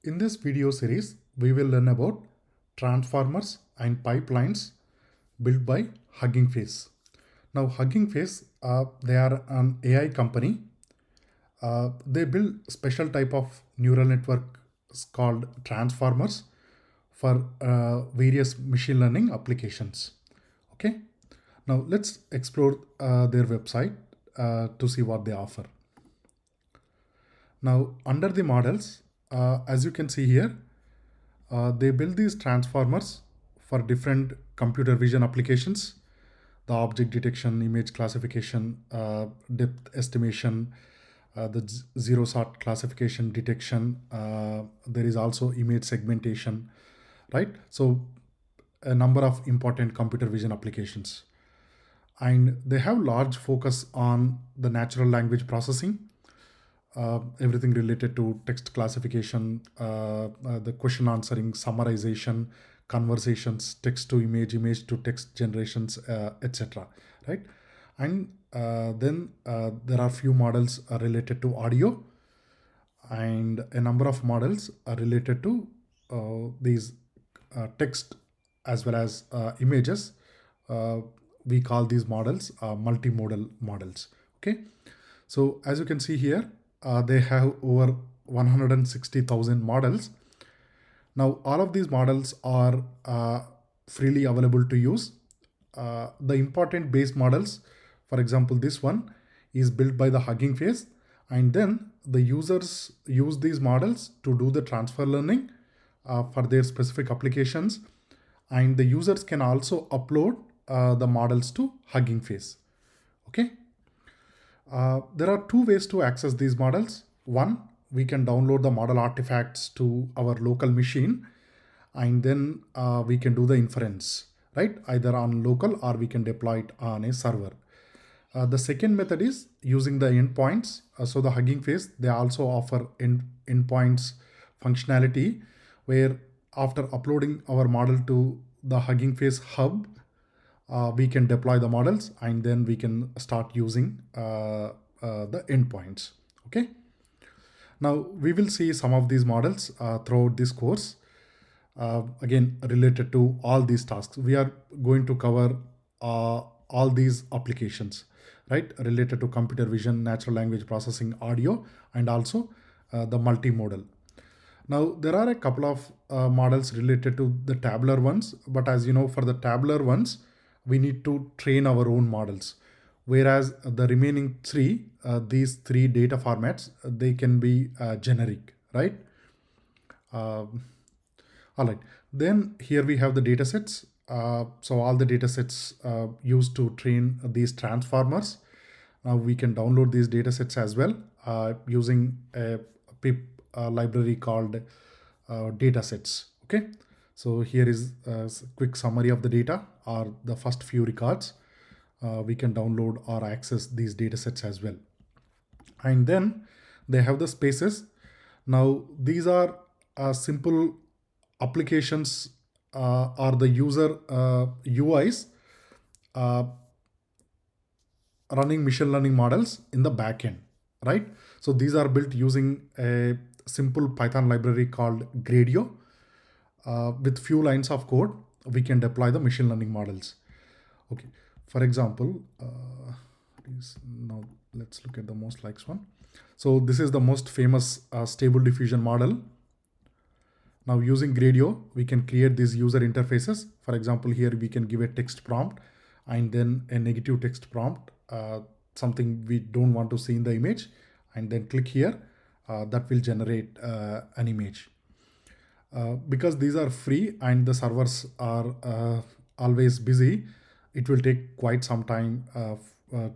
In this video series, we will learn about transformers and pipelines built by HuggingFace. Now, HuggingFace, they are an AI company. They build special type of neural networks called transformers for various machine learning applications. Okay. Now, let's explore their website to see what they offer. Now, under the models, as you can see here, they build these transformers for different computer vision applications, the object detection, image classification, depth estimation, the zero sort classification detection. There is also image segmentation, right? So a number of important computer vision applications. And they have large focus on the natural language processing, everything related to text classification, the question answering, summarization, conversations, text to image, image to text generations, etc. Right? And then there are few models related to audio, and a number of models are related to these text as well as images. We call these models multimodal models. Okay, so as you can see here, they have over 160,000 models. Now, all of these models are freely available to use. The important base models, for example, this one is built by the HuggingFace, and then the users use these models to do the transfer learning for their specific applications, and the users can also upload the models to HuggingFace. Okay. There are two ways to access these models. One, we can download the model artifacts to our local machine, and then we can do the inference, right? Either on local or we can deploy it on a server. The second method is using the endpoints. So the HuggingFace, they also offer endpoints functionality, where after uploading our model to the HuggingFace hub, we can deploy the models, and then we can start using the endpoints. Okay. Now we will see some of these models throughout this course. Again, related to all these tasks, we are going to cover all these applications, right? Related to computer vision, natural language processing, audio, and also the multimodal. Now, there are a couple of models related to the tabular ones, but as you know, for the tabular ones, we need to train our own models. Whereas the remaining three, these three data formats, they can be generic, right? All right. Then here we have the datasets. So all the datasets used to train these transformers. Now we can download these datasets as well using a pip library called datasets. Okay. So here is a quick summary of the data, or the first few records. We can download or access these datasets as well. And then they have the spaces. Now these are simple applications or the user UIs running machine learning models in the backend, right? So these are built using a simple Python library called Gradio. With few lines of code, we can deploy the machine learning models. Okay, for example, now let's look at the most likes one. So this is the most famous stable diffusion model. Now using Gradio, we can create these user interfaces. For example, here we can give a text prompt and then a negative text prompt, something we don't want to see in the image, and then click here, that will generate an image. Because these are free and the servers are always busy, it will take quite some time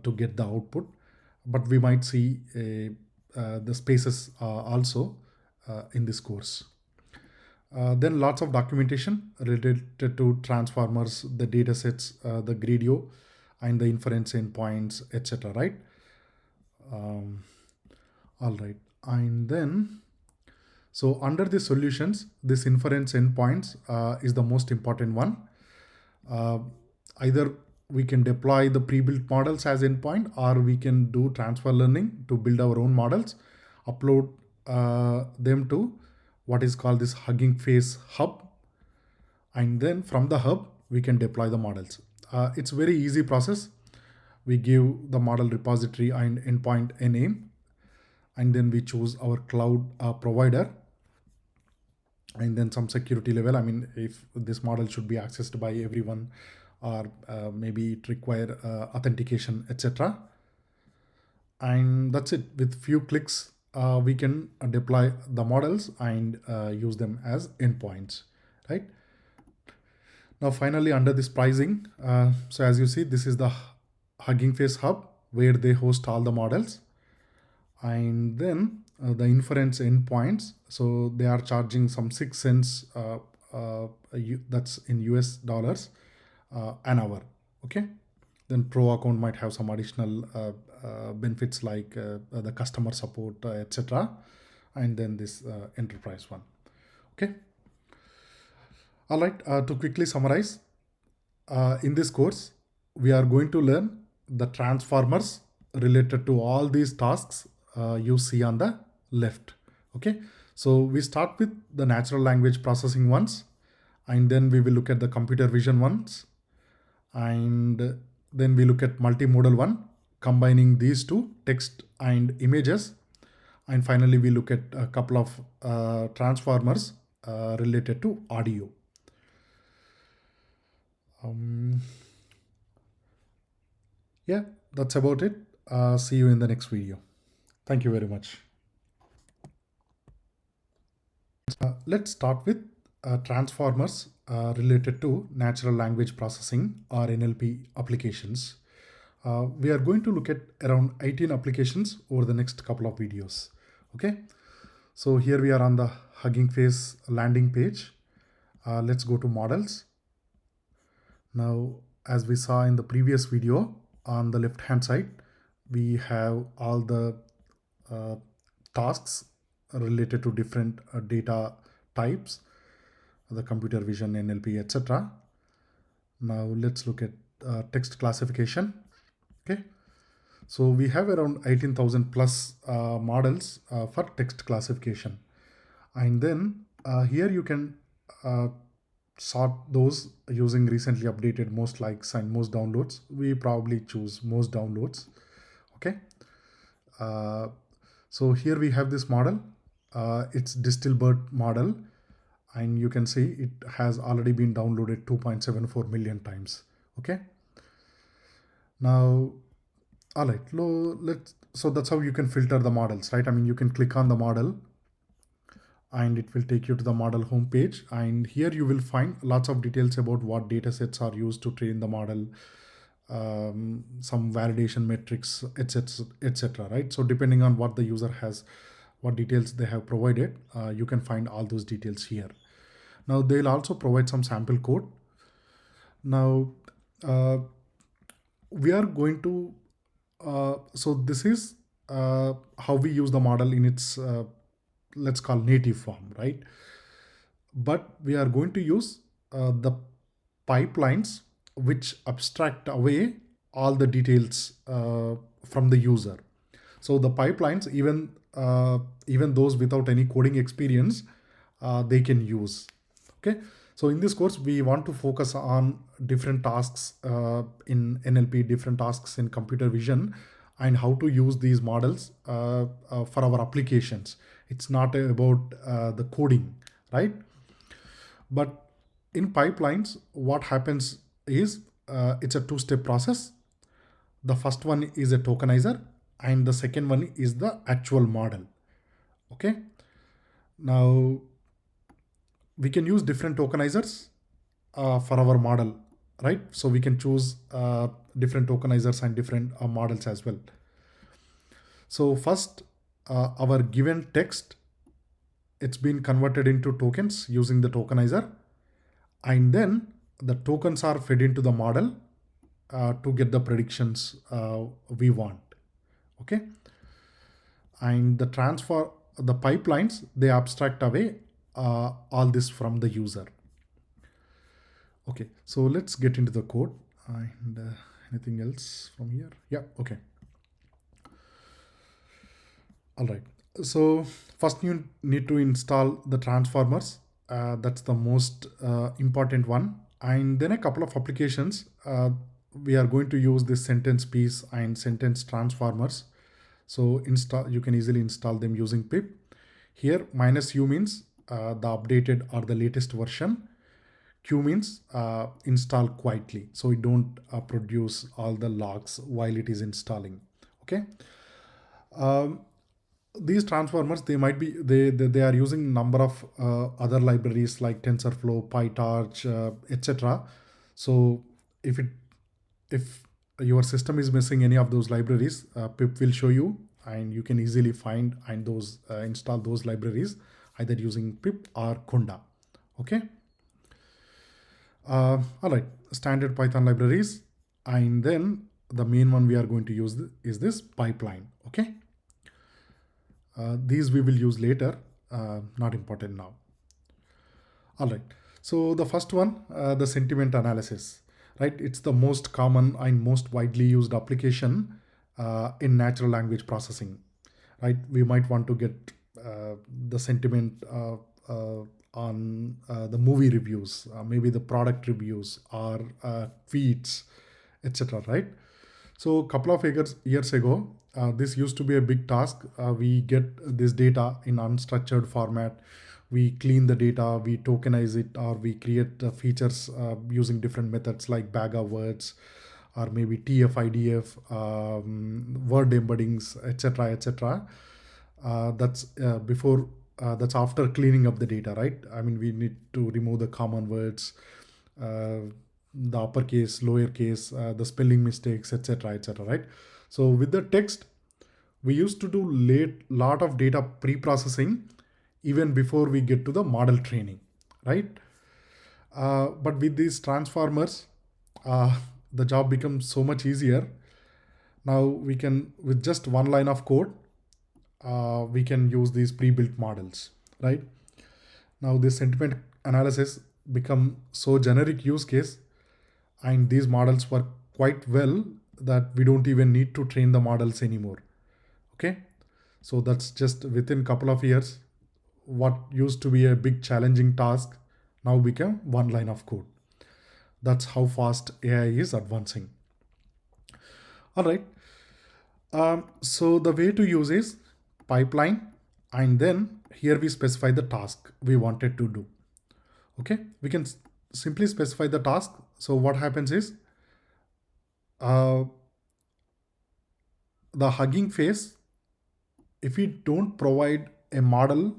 to get the output, but we might see the spaces also in this course. Then lots of documentation related to transformers, the datasets, the Gradio, and the inference endpoints, etc. Right? All right, and then so under the solutions, this inference endpoints is the most important one. Either we can deploy the pre-built models as endpoint, or we can do transfer learning to build our own models, upload them to what is called this HuggingFace hub. And then from the hub, we can deploy the models. It's very easy process. We give the model repository and endpoint a name, and then we choose our cloud provider, and then some security level. I mean, if this model should be accessed by everyone, or maybe it require authentication, etc. And that's it. With few clicks, we can deploy the models and use them as endpoints, right? Now, finally, under this pricing, so as you see, this is the HuggingFace hub where they host all the models. And then the inference endpoints, so they are charging some 6 cents, that's in US dollars, an hour. Okay. Then pro account might have some additional benefits like the customer support, etc. And then this enterprise one. Okay. All right. To quickly summarize, in this course, we are going to learn the transformers related to all these tasks you see on the left. Okay. So we start with the natural language processing ones, and then we will look at the computer vision ones, and then we look at multimodal one, combining these two, text and images. And finally, we look at a couple of transformers related to audio. Yeah, that's about it. See you in the next video. Thank you very much. Let's start with transformers related to natural language processing or NLP applications. We are going to look at around 18 applications over the next couple of videos. Okay, so here we are on the HuggingFace landing page. Let's go to models. Now, as we saw in the previous video, on the left hand side, we have all the tasks related to different data types, the computer vision, NLP, etc. Now let's look at text classification. Okay, so we have around 18,000 plus models for text classification, and then here you can sort those using recently updated most likes and most downloads. We probably choose most downloads. Okay. So here we have this model. It's Distilbert model, and you can see it has already been downloaded 2.74 million times. Okay. Now, all right, so that's how you can filter the models, right? I mean, you can click on the model and it will take you to the model homepage. And here you will find lots of details about what data sets are used to train the model, some validation metrics, etc. Right? So depending on what the user has, what details they have provided, you can find all those details here. Now they'll also provide some sample code. Now we are going to, so this is how we use the model in its, let's call native form, right? But we are going to use the pipelines which abstract away all the details from the user. So the pipelines, even those without any coding experience, they can use. Okay. So in this course, we want to focus on different tasks in NLP, different tasks in computer vision, and how to use these models for our applications. It's not about the coding, right? But in pipelines, what happens is it's a two-step process. The first one is a tokenizer, and the second one is the actual model. Okay. Now we can use different tokenizers for our model, right? So we can choose different tokenizers and different models as well. So first, our given text, it's been converted into tokens using the tokenizer, and then the tokens are fed into the model to get the predictions we want. Okay. And the pipelines, they abstract away all this from the user. Okay, so let's get into the code. And anything else from here? Yeah, okay. All right. So first you need to install the transformers. That's the most important one. And then a couple of applications. We are going to use this sentence piece and sentence transformers. So you can easily install them using pip. Here -u means the updated or the latest version. Q means install quietly, so it don't produce all the logs while it is installing. Okay. Um, these transformers, they are using number of other libraries like TensorFlow, PyTorch, etc. So if your system is missing any of those libraries, pip will show you, and you can easily find and those install those libraries either using pip or Conda. Okay. All right, standard Python libraries, and then the main one we are going to use is this pipeline. Okay. These we will use later, not important now. All right. So the first one, the sentiment analysis, right? It's the most common and most widely used application in natural language processing, right? We might want to get the sentiment on the movie reviews, maybe the product reviews or tweets, etc. Right? So a couple of years ago, this used to be a big task. We get this data in unstructured format. We clean the data, we tokenize it, or we create features using different methods like bag of words, or maybe TF-IDF, word embeddings, etc., etc. That's before. That's after cleaning up the data, right? I mean, we need to remove the common words, the uppercase, lowercase, the spelling mistakes, etc., etc. Right? So with the text, we used to do lot of data pre-processing even before we get to the model training, right? But with these transformers, the job becomes so much easier. Now we can, with just one line of code, we can use these pre-built models, right? Now this sentiment analysis become so generic use case, and these models work quite well that we don't even need to train the models anymore. Okay, so that's just within couple of years, what used to be a big challenging task now become one line of code. That's how fast AI is advancing. All right. So the way to use is pipeline, and then here we specify the task we wanted to do. Okay, we can simply specify the task. So what happens is uh, the HuggingFace, if we don't provide a model,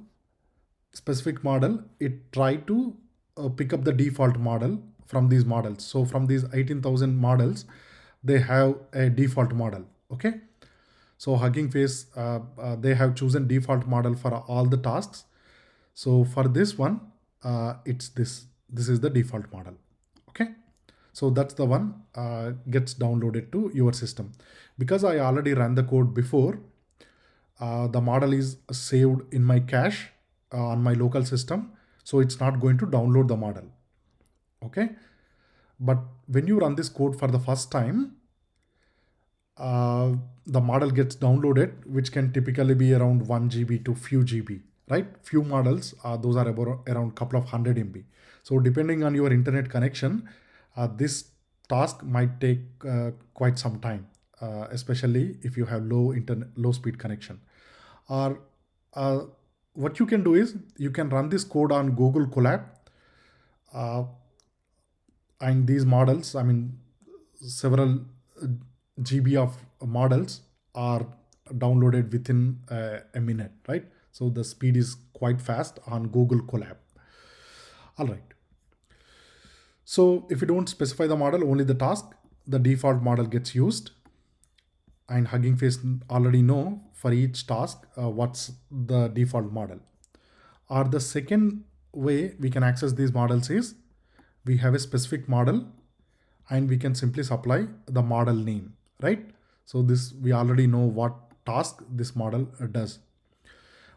specific model, it try to pick up the default model from these models. So from these 18,000 models, they have a default model. Okay. So HuggingFace, they have chosen default model for all the tasks. So for this one, it's this. This is the default model. Okay. So that's the one gets downloaded to your system. Because I already ran the code before, the model is saved in my cache on my local system. So it's not going to download the model. Okay. But when you run this code for the first time, the model gets downloaded, which can typically be around 1 GB to few GB, right? Few models, those are about around couple of 100 MB. So depending on your internet connection, this task might take quite some time, especially if you have low speed connection. Or what you can do is you can run this code on Google Colab, and these models, I mean, several GB of models are downloaded within a minute, right? So the speed is quite fast on Google Colab. All right. So if you don't specify the model, only the task, the default model gets used, and HuggingFace already know for each task what's the default model. Or the second way we can access these models is we have a specific model and we can simply supply the model name, right? So this, we already know what task this model does.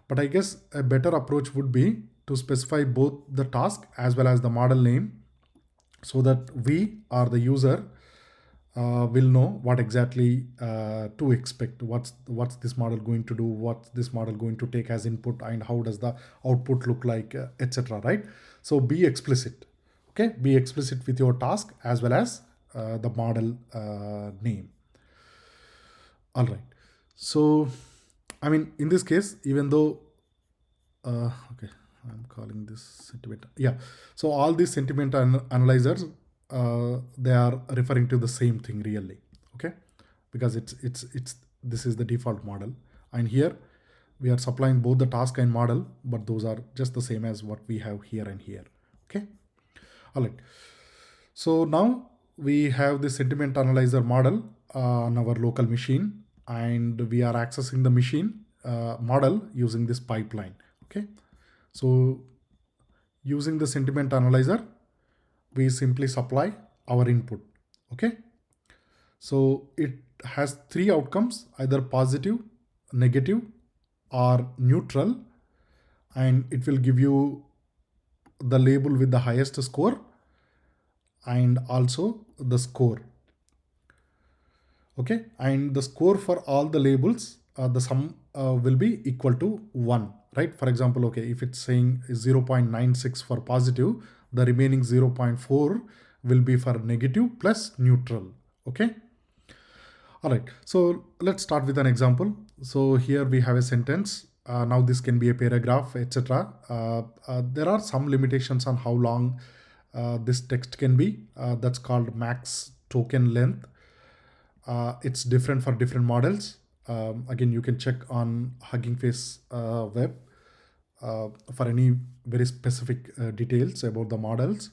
But I guess a better approach would be to specify both the task as well as the model name, so that we or the user will know what exactly to expect. What's this model going to do? What's this model going to take as input, and how does the output look like, etc. Right? So be explicit. Okay, be explicit with your task as well as the model name. All right. So, I mean, in this case, even though okay, I'm calling this sentiment. Yeah. So all these sentiment analyzers, they are referring to the same thing really. Okay, because it's this is the default model, and here we are supplying both the task and model, but those are just the same as what we have here and here. Okay. All right. So now we have the sentiment analyzer model on our local machine, and we are accessing the machine model using this pipeline. Okay. So using the sentiment analyzer, we simply supply our input. Okay. So it has three outcomes, either positive, negative, or neutral, and it will give you the label with the highest score and also the score. Okay, and the score for all the labels, the sum will be equal to 1, right? For example, okay, if it's saying 0.96 for positive, the remaining 0.4 will be for negative plus neutral. Okay. All right, so let's start with an example. So here we have a sentence. Now this can be a paragraph, etc. There are some limitations on how long this text can be. That's called max token length. It's different for different models. Again, you can check on HuggingFace web for any very specific details about the models.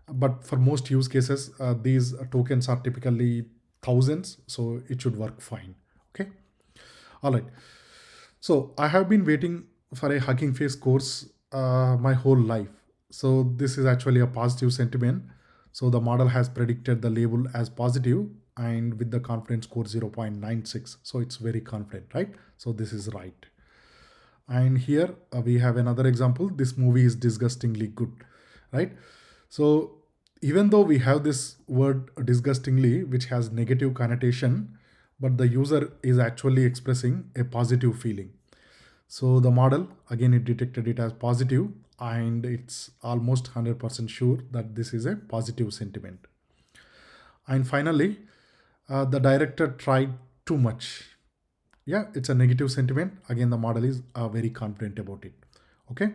But for most use cases, these tokens are typically thousands, so it should work fine. Okay. All right. So I have been waiting for a HuggingFace course my whole life. So this is actually a positive sentiment. So the model has predicted the label as positive and with the confidence score 0.96. So it's very confident, right? So this is right. And here we have another example. This movie is disgustingly good, right? So even though we have this word disgustingly, which has negative connotation, but the user is actually expressing a positive feeling. So the model, again, it detected it as positive, and it's almost 100% sure that this is a positive sentiment. And finally, the director tried too much. Yeah, it's a negative sentiment. Again, the model is very confident about it. Okay.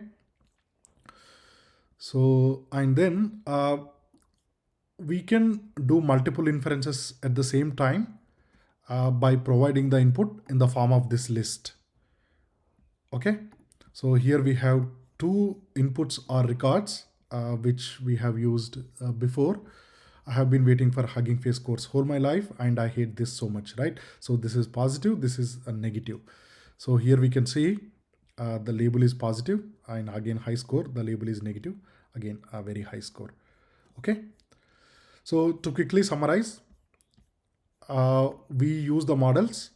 So, and then we can do multiple inferences at the same time by providing the input in the form of this list. Okay, so here we have two inputs or records which we have used before. I have been waiting for HuggingFace course whole my life, and I hate this so much, right? So this is positive, this is a negative. So here we can see the label is positive, and again high score, the label is negative, again a very high score. Okay. So to quickly summarize, we use the models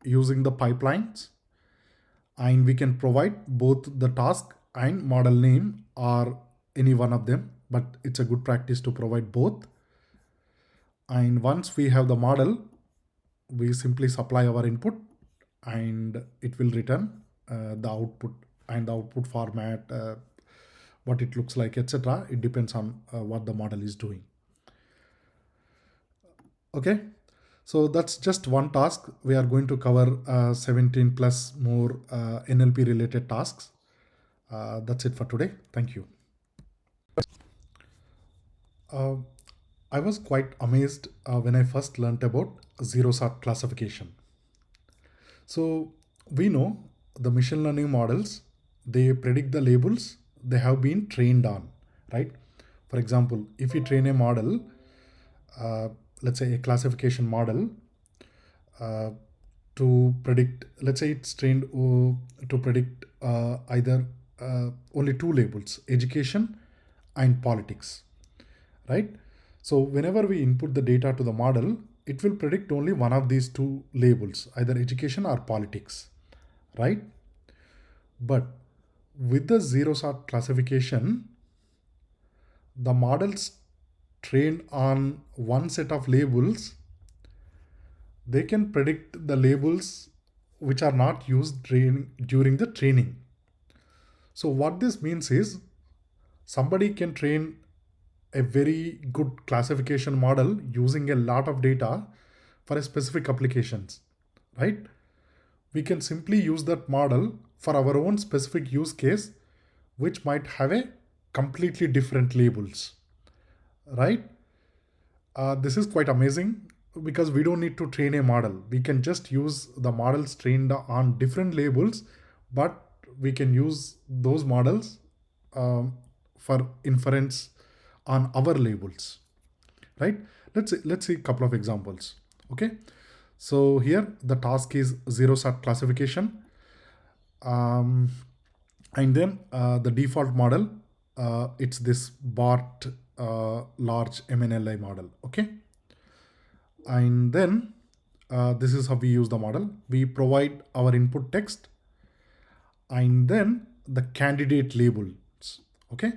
using the pipelines, and we can provide both the task and model name or any one of them, but it's a good practice to provide both. And once we have the model, we simply supply our input and it will return the output, and the output format, what it looks like, etc. It depends on what the model is doing. Okay, so that's just one task. We are going to cover 17 plus more NLP related tasks. That's it for today. Thank you. I was quite amazed when I first learned about zero-sort classification. So we know the machine learning models, they predict the labels they have been trained on, right? For example, if you train a model, let's say a classification model, to predict, let's say it's trained to predict either only two labels, education and politics, right? So whenever we input the data to the model, it will predict only one of these two labels, either education or politics, right? But with the zero sort classification, the models trained on one set of labels, they can predict the labels which are not used during the training. So what this means is somebody can train a very good classification model using a lot of data for a specific applications, right? We can simply use that model for our own specific use case, which might have a completely different labels, right? This is quite amazing because we don't need to train a model. We can just use the models trained on different labels, but we can use those models for inference on our labels, right? Let's see a couple of examples. Okay, so here the task is zero sort classification, and then the default model, it's this BART large MNLI model. Okay, and then this is how we use the model. We provide our input text and then the candidate labels. Okay,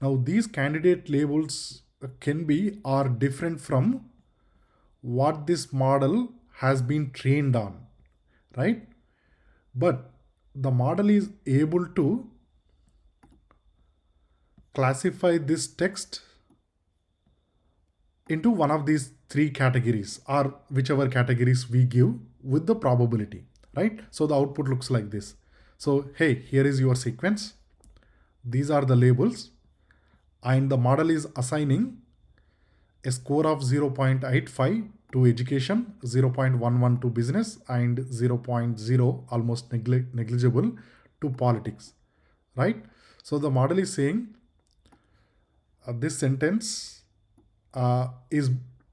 now these candidate labels can be or different from what this model has been trained on, right? But the model is able to classify this text into one of these three categories or whichever categories we give with the probability, right? So the output looks like this. So, hey, here is your sequence. These are the labels, and the model is assigning a score of 0.85 to education, 0.11 to business, and 0.0 almost negligible to politics, right? So the model is saying this sentence is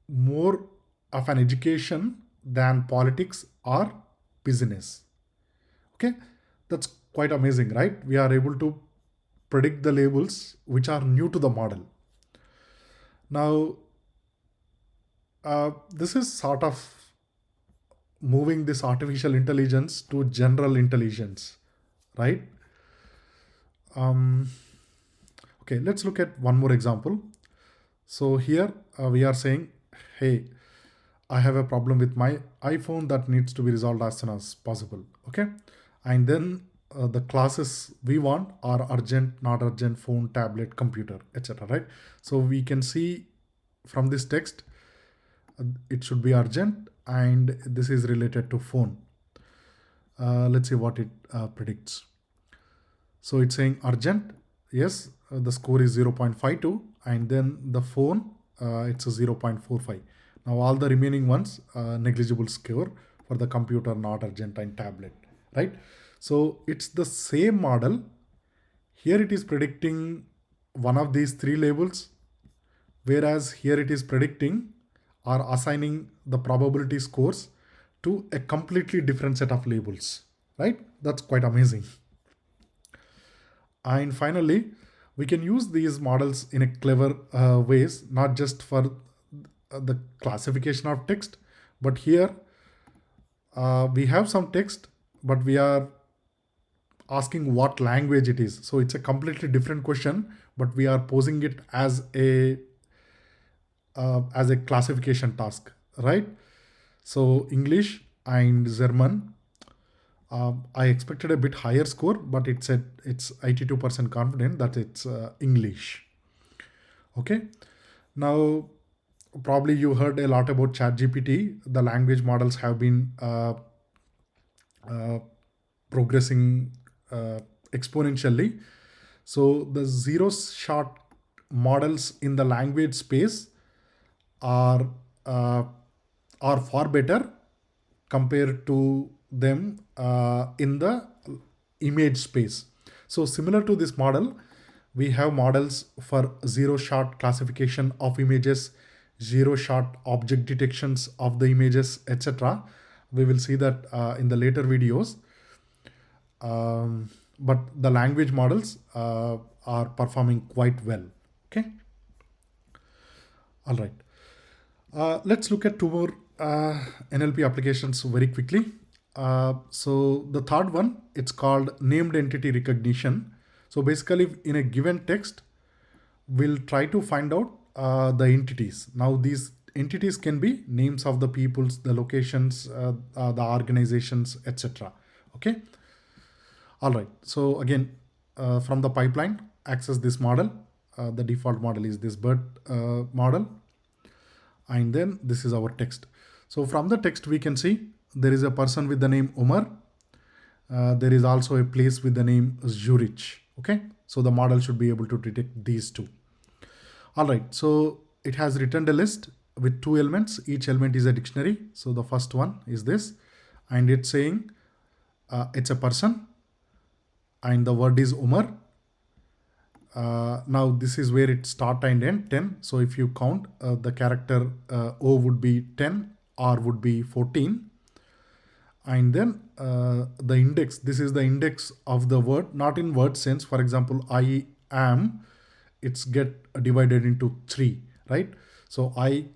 more of an education than politics or business. Okay, that's quite amazing, right? We are able to predict the labels which are new to the model. Now, this is sort of moving this artificial intelligence to general intelligence, right? Okay, let's look at one more example. So here we are saying, hey, I have a problem with my iPhone that needs to be resolved as soon as possible. Okay, and then the classes we want are urgent, not urgent, phone, tablet, computer, etc. Right? So we can see from this text, it should be urgent, and this is related to phone. Let's see what it predicts. So it's saying urgent, yes, the score is 0.52, and then the phone, it's a 0.45. Now all the remaining ones, negligible score for the computer, not urgent, and tablet, right? So it's the same model. Here it is predicting one of these three labels, whereas here it is predicting or assigning the probability scores to a completely different set of labels, right? That's quite amazing. And finally, we can use these models in a clever ways, not just for the classification of text, but here we have some text, but we are asking what language it is. So it's a completely different question, but we are posing it as a classification task, right? So English and German. I expected a bit higher score, but it said it's 82% confident that it's English. Okay. Now, probably you heard a lot about ChatGPT. The language models have been progressing exponentially. So the zero shot models in the language space are far better compared to them in the image space. So similar to this model, we have models for zero shot classification of images, zero shot object detections of the images, etc. We will see that in the later videos. But the language models are performing quite well. Okay. All right. Let's look at two more NLP applications very quickly. So the third one, it's called named entity recognition. So basically in a given text, we'll try to find out the entities. Now these entities can be names of the peoples, the locations, the organizations, etc. Okay. All right. So again, from the pipeline, access this model. The default model is this bird model. And then this is our text. So from the text, we can see there is a person with the name Umar. There is also a place with the name Zurich. Okay. So the model should be able to detect these two. All right. So it has returned a list with two elements. Each element is a dictionary. So the first one is this, and it's saying it's a person, and the word is Umar. Now this is where it start and end 10. So if you count the character O would be 10, R would be 14. And then the index, this is the index of the word, not in word sense. For example, I am, it's get divided into 3, right? So I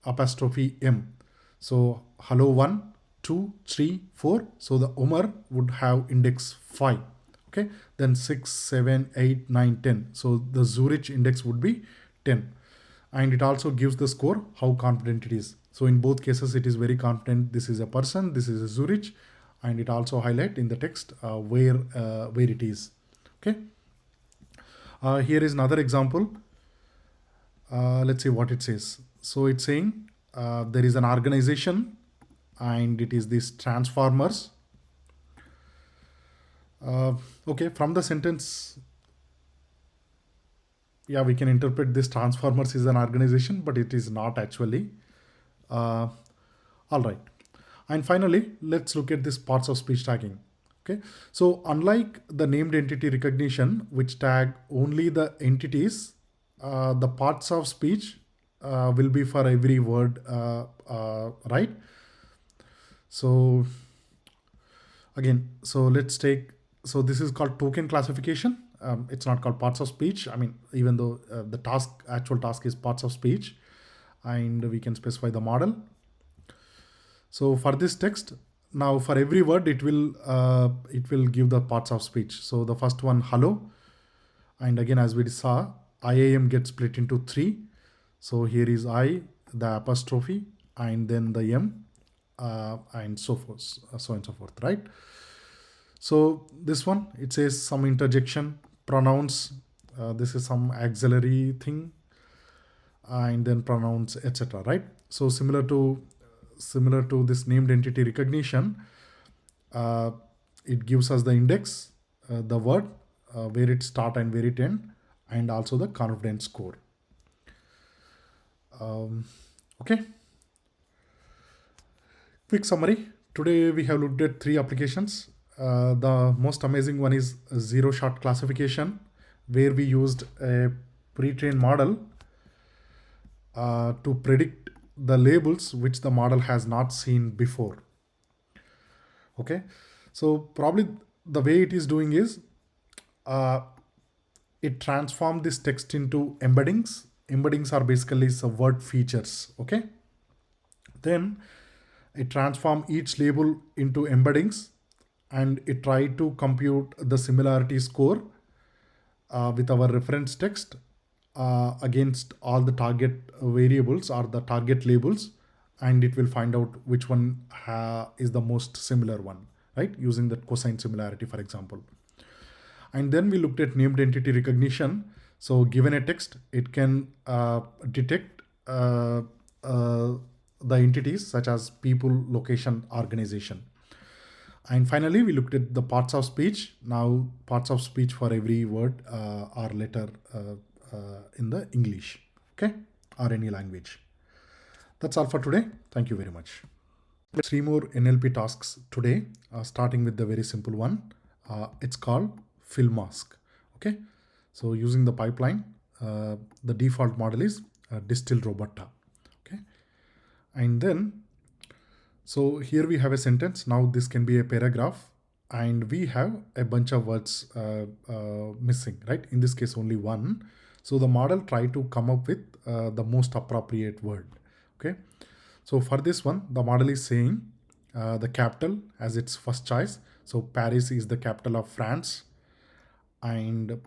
apostrophe M. So hello 1, 2, 3, 4. So the Umar would have index 5. Okay, then 6, 7, 8, 9, 10. So the Zurich index would be 10. And it also gives the score, how confident it is. So in both cases, it is very confident. This is a person, this is a Zurich, and it also highlight in the text where it is. Okay. Here is another example. Let's see what it says. So it's saying there is an organization, and it is this transformers. Okay, from the sentence, yeah, we can interpret this transformers is an organization, but it is not actually. All right. And finally, let's look at this parts of speech tagging. Okay. So unlike the named entity recognition, which tag only the entities, the parts of speech will be for every word, right? So again, so let's take, so this is called token classification. It's not called parts of speech. I mean, even though the actual task is parts of speech, and we can specify the model. So for this text, now for every word, it will give the parts of speech. So the first one, hello. And again, as we saw, IAM gets split into 3. So here is I, the apostrophe, and then the M, and so forth, so on and so forth, right? So this one, it says some interjection, pronouns. This is some auxiliary thing, and then pronouns, etc. Right? So similar to this named entity recognition, it gives us the index, the word, where it start and where it end, and also the confidence score. Okay. Quick summary. Today we have looked at 3 applications. The most amazing one is zero-shot classification, where we used a pre-trained model to predict the labels which the model has not seen before. Okay, so probably the way it is doing is it transformed this text into embeddings. Embeddings are basically some word features. Okay, then it transformed each label into embeddings, and it tried to compute the similarity score with our reference text against all the target variables or the target labels, and it will find out which one is the most similar one, right? Using the cosine similarity, for example. And then we looked at named entity recognition. So given a text, it can detect the entities such as people, location, organization. And finally, we looked at the parts of speech. Now, parts of speech for every word or letter in the English, okay, or any language. That's all for today. Thank you very much. 3 more NLP tasks today, starting with the very simple one. It's called fill mask. Okay, so using the pipeline, the default model is distill robotta. Okay, and then so here we have a sentence. Now this can be a paragraph, and we have a bunch of words missing, right? In this case, only one. So the model tried to come up with the most appropriate word. Okay, so for this one, the model is saying the capital as its first choice. So Paris is the capital of France, and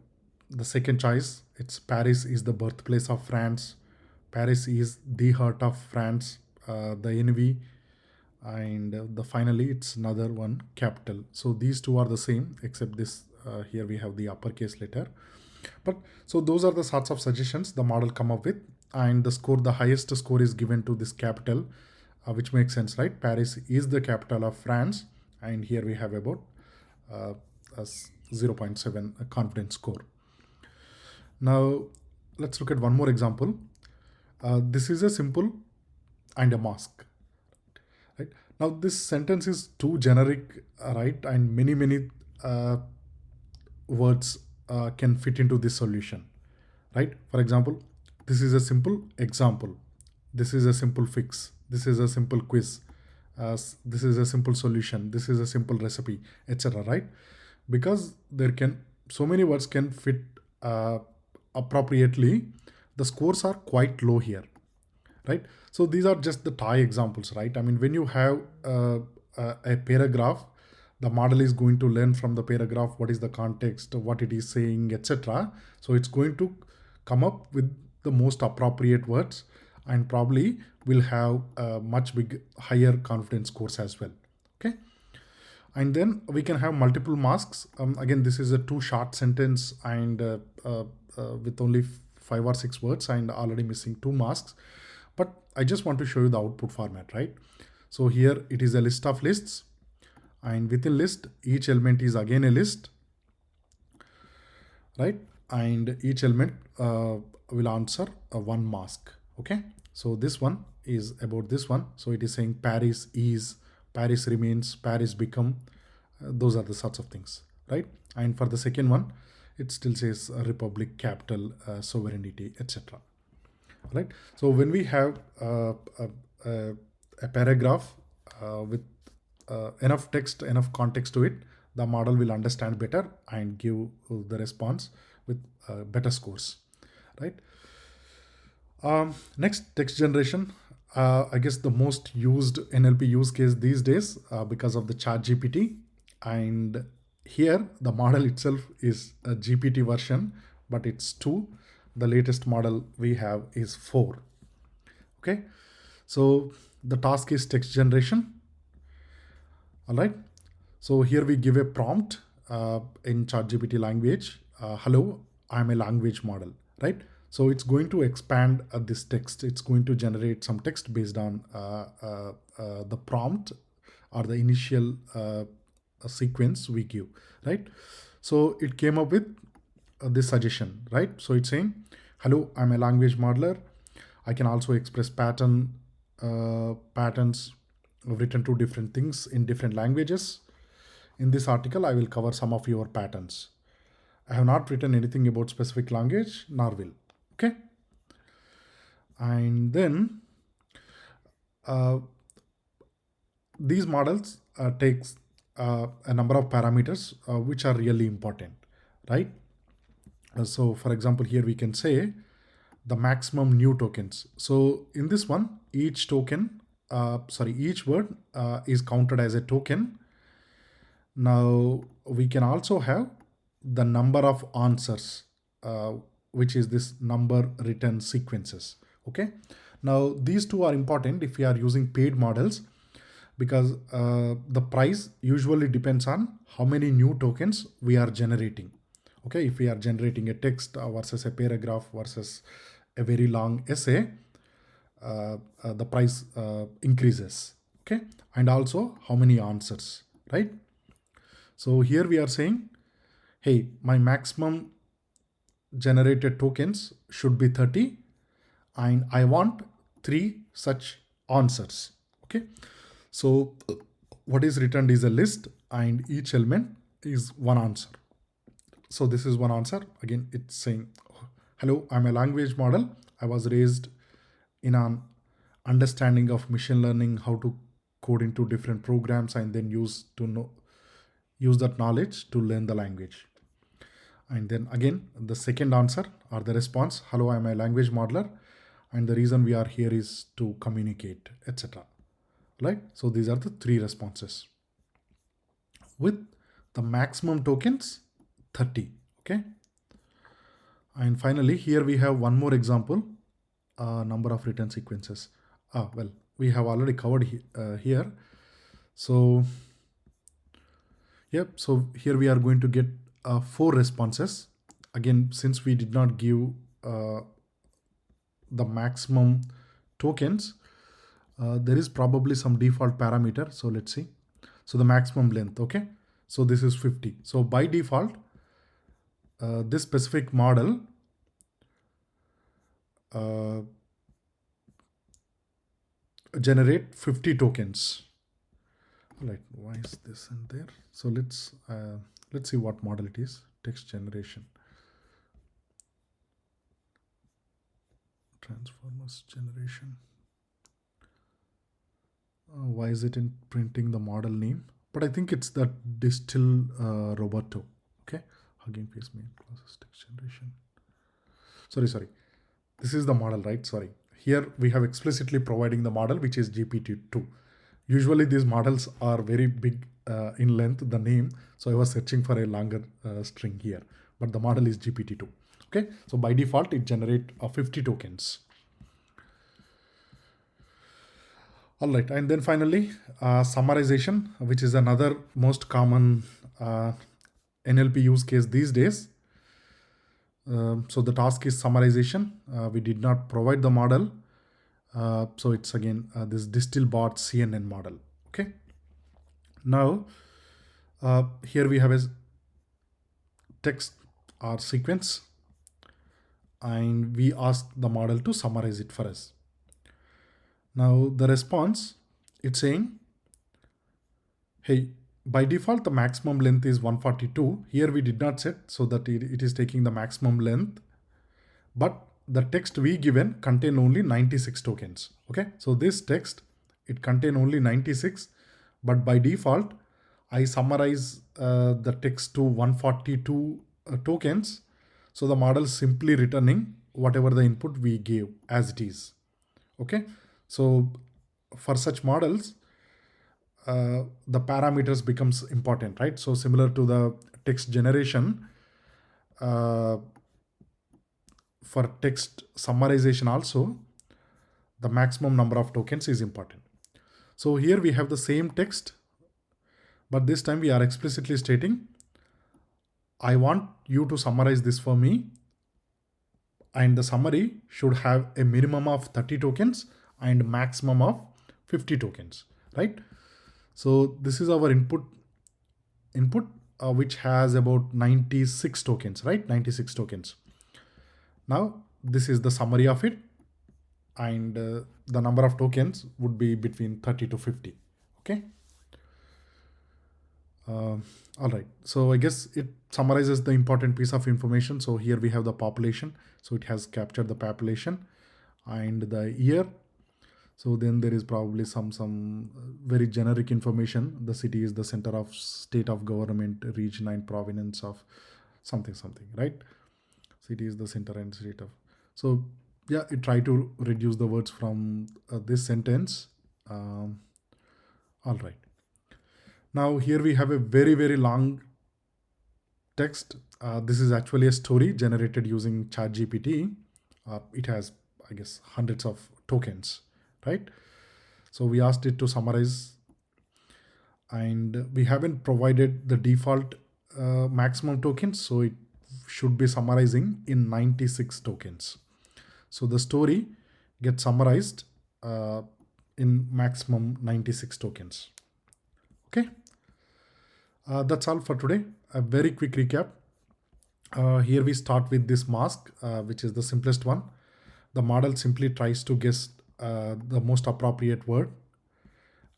the second choice, it's Paris is the birthplace of France. Paris is the heart of France, the envy. And the finally, it's another one, capital. So these two are the same, except this here we have the uppercase letter. But so those are the sorts of suggestions the model come up with, and the highest score is given to this capital, which makes sense, right? Paris is the capital of France, and here we have about a 0.7 confidence score. Now let's look at one more example. This is a simple and a mask. Right? Now this sentence is too generic, right? And many words can fit into this solution, right? For example, this is a simple example. This is a simple fix. This is a simple quiz. This is a simple solution. This is a simple recipe, etc. Right? Because so many words can fit appropriately. The scores are quite low here, right? So these are just the tie examples, right? I mean, when you have a paragraph, the model is going to learn from the paragraph what is the context, what it is saying, etc. So it's going to come up with the most appropriate words, and probably will have a much higher confidence scores as well. Okay. And then we can have multiple masks. Again, this is a too short sentence, and with only 5 or 6 words and already missing 2 masks. But I just want to show you the output format, right? So here it is a list of lists, and within list, each element is again a list, right? And each element will answer one mask. Okay. So this one is about this one. So it is saying Paris is, Paris remains, Paris become. Those are the sorts of things, right? And for the second one, it still says republic, capital, sovereignty, etc. Right? So when we have a paragraph with enough text, enough context to it, the model will understand better and give the response with better scores, right? Next, text generation. I guess the most used NLP use case these days because of the ChatGPT. And here the model itself is a GPT version, but it's 2. The latest model we have is 4. Okay. So the task is text generation. All right. So here we give a prompt in ChatGPT language. Hello, I'm a language model, right? So it's going to expand this text. It's going to generate some text based on the prompt or the initial sequence we give, right? So it came up with this suggestion, right? So it's saying, hello, I'm a language modeler. I can also express patterns written to different things in different languages. In this article, I will cover some of your patterns. I have not written anything about specific language, nor will. Okay. And then these models takes a number of parameters which are really important, right? So for example, here we can say the maximum new tokens. So in this one, each word is counted as a token. Now we can also have the number of answers, which is this number written sequences. Okay. Now these two are important if we are using paid models, because the price usually depends on how many new tokens we are generating. Okay, if we are generating a text versus a paragraph versus a very long essay, the price increases. Okay, and also how many answers, right? So here we are saying, hey, my maximum generated tokens should be 30, and I want 3 such answers. Okay, so what is returned is a list, and each element is one answer. So this is one answer. Again, it's saying, hello, I'm a language model. I was raised in an understanding of machine learning, how to code into different programs, and then use that knowledge to learn the language. And then again, the second answer or the response, hello, I'm a language modeler, and the reason we are here is to communicate, etc. Right? So these are the 3 responses with the maximum tokens 30. Okay. And finally, here we have one more example, number of return sequences. Well, we have already covered here. So, yep, so here we are going to get 4 responses. Again, since we did not give the maximum tokens, there is probably some default parameter. So let's see. So the maximum length, okay. So this is 50. So by default, this specific model generate 50 tokens. Right, why is this in there? So let's see what model it is. Text generation, transformers generation. Why is it in printing the model name? But I think it's the distill roboto. Okay, HuggingFace main classes text generation. Sorry. This is the model, right? Sorry. Here we have explicitly providing the model, which is GPT-2. Usually these models are very big in length, the name. So I was searching for a longer string here, but the model is GPT-2. Okay, so by default, it generates 50 tokens. All right, and then finally, summarization, which is another most common NLP use case these days. So the task is summarization. We did not provide the model. So it's again this DistillBot CNN model. Okay. Now, here we have a text or sequence, and we ask the model to summarize it for us. Now the response, it's saying, hey, by default, the maximum length is 142. Here we did not set, so that it is taking the maximum length, but the text we given contain only 96 tokens. Okay, so this text, it contain only 96, but by default, I summarize the text to 142 tokens. So the model is simply returning whatever the input we gave as it is. Okay, so for such models, the parameters becomes important, right? So similar to the text generation, for text summarization also, the maximum number of tokens is important. So here we have the same text, but this time we are explicitly stating, I want you to summarize this for me, and the summary should have a minimum of 30 tokens and maximum of 50 tokens, right? So this is our input, which has about 96 tokens, right? 96 tokens. Now this is the summary of it, and the number of tokens would be between 30 to 50. Okay. All right. So I guess it summarizes the important piece of information. So here we have the population. So it has captured the population and the year. So then there is probably some very generic information. The city is the center of state of government, region and province of something, right? City is the center and state of. So yeah, it try to reduce the words from this sentence. All right. Now here we have a very long text. This is actually a story generated using ChatGPT. It has, I guess, hundreds of tokens, right? So we asked it to summarize, and we haven't provided the default maximum tokens, so it should be summarizing in 96 tokens. So the story gets summarized in maximum 96 tokens. Okay, that's all for today. A very quick recap. Here we start with this mask, which is the simplest one. The model simply tries to guess the most appropriate word,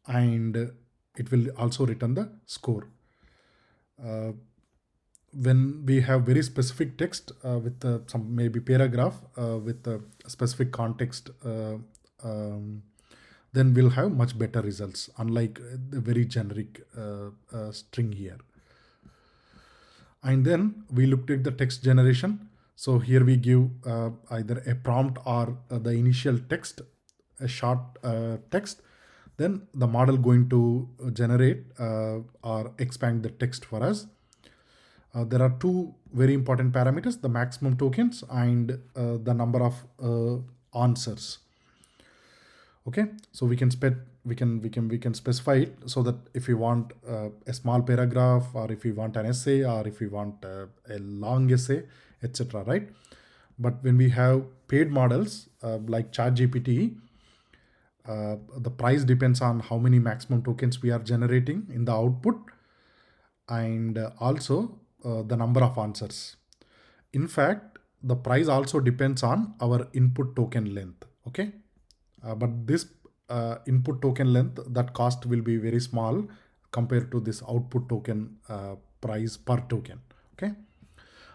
and it will also return the score. When we have very specific text with some maybe paragraph with a specific context, then we'll have much better results, unlike the very generic string here. And then we looked at the text generation. So here we give either a prompt or the initial text, a short text. Then the model going to generate or expand the text for us. There are two very important parameters: the maximum tokens and the number of answers. Okay, so we can specify it so that if we want a small paragraph, or if we want an essay, or if we want a long essay, etc., right? But when we have paid models like ChatGPT, the price depends on how many maximum tokens we are generating in the output, and also the number of answers. In fact, the price also depends on our input token length. Okay, but this input token length, that cost will be very small compared to this output token price per token. Okay,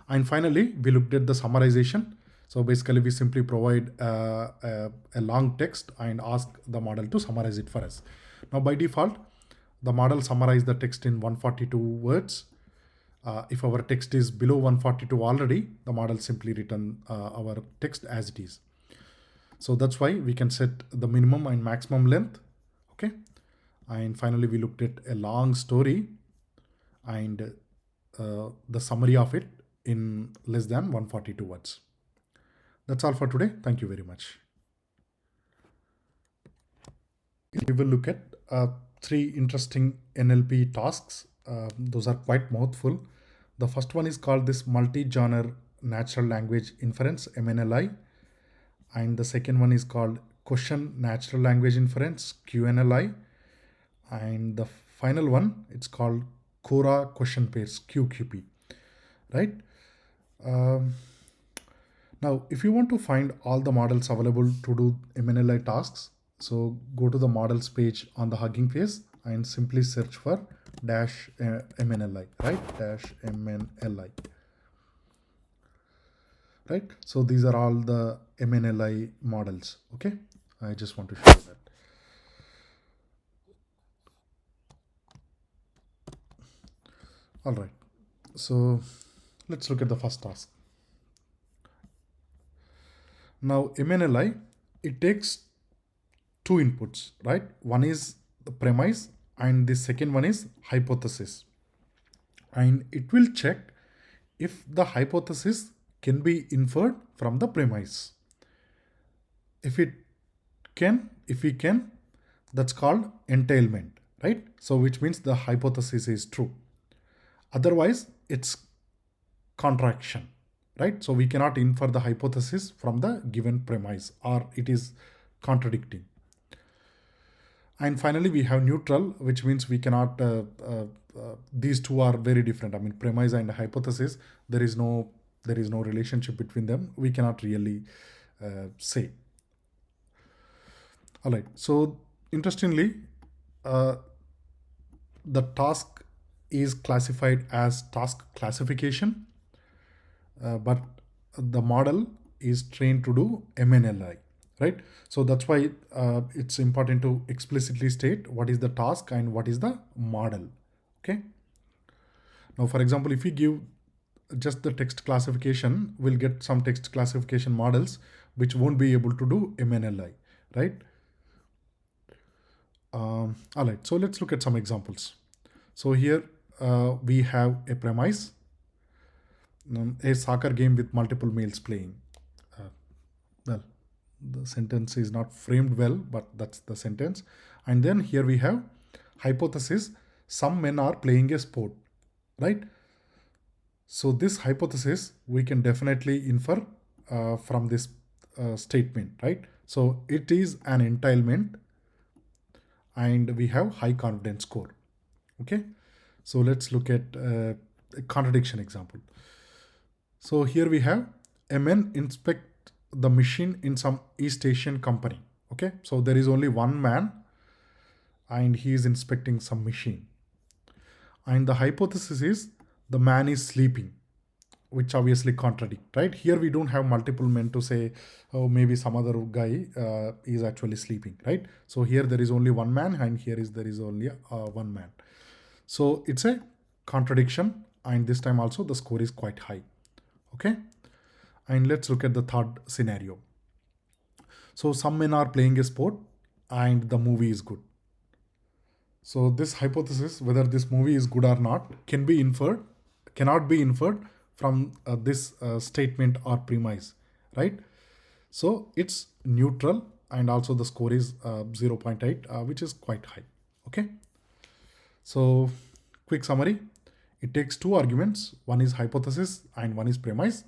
and finally we looked at the summarization. So basically we simply provide a long text and ask the model to summarize it for us. Now by default, the model summarizes the text in 142 words. If our text is below 142 already, the model simply return our text as it is. So that's why we can set the minimum and maximum length. Okay, and finally we looked at a long story and the summary of it in less than 142 words. That's all for today. Thank you very much. We will look at 3 interesting NLP tasks. Those are quite mouthful. The first one is called this multi-genre natural language inference, MNLI. And the second one is called question natural language inference, QNLI. And the final one, it's called Quora question pairs, QQP, right? Now, if you want to find all the models available to do MNLI tasks, so go to the models page on the HuggingFace and simply search for -MNLI, right? -MNLI, right? So these are all the MNLI models. Okay, I just want to show that. All right, so let's look at the first task. Now MNLI, it takes 2 inputs, right? One is the premise and the second one is hypothesis. And it will check if the hypothesis can be inferred from the premise. If we can, that's called entailment, right? So which means the hypothesis is true. Otherwise, it's contraction, right? So we cannot infer the hypothesis from the given premise, or it is contradicting. And finally, we have neutral, which means we cannot, these two are very different. I mean, premise and hypothesis, there is no relationship between them. We cannot really say. All right. So interestingly, the task is classified as task classification, but the model is trained to do MNLI, right? So that's why it's important to explicitly state what is the task and what is the model. Okay. Now, for example, if we give just the text classification, we'll get some text classification models which won't be able to do MNLI, right? All right, so let's look at some examples. So here we have a premise, a soccer game with multiple males playing. Well, the sentence is not framed well, but that's the sentence. And then here we have hypothesis, some men are playing a sport, right? So this hypothesis we can definitely infer from this statement, right? So it is an entailment and we have high confidence score. Okay, so let's look at a contradiction example. So here we have a man inspect the machine in some East Asian company. Okay, so there is only one man and he is inspecting some machine. And the hypothesis is the man is sleeping, which obviously contradict, right? Here we don't have multiple men to say, oh, maybe some other guy is actually sleeping, right? So here there is only one man and here there is only one man. So it's a contradiction, and this time also the score is quite high. Okay, and let's look at the third scenario. So some men are playing a sport and the movie is good. So this hypothesis, whether this movie is good or not, can be inferred cannot be inferred from this statement or premise, right? So it's neutral, and also the score is 0.8, which is quite high. Okay. So quick summary, it takes two arguments, one is hypothesis and one is premise,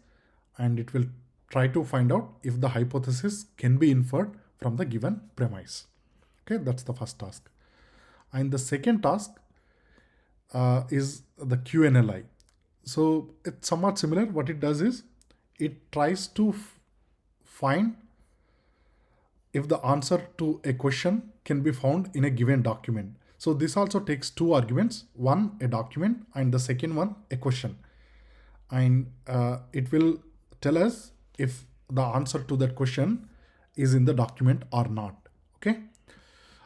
and it will try to find out if the hypothesis can be inferred from the given premise. Okay, that's the first task. And the second task is the QNLI. So it's somewhat similar. What it does is it tries to find if the answer to a question can be found in a given document. So this also takes two arguments, one a document and the second one a question. And it will tell us if the answer to that question is in the document or not. Okay.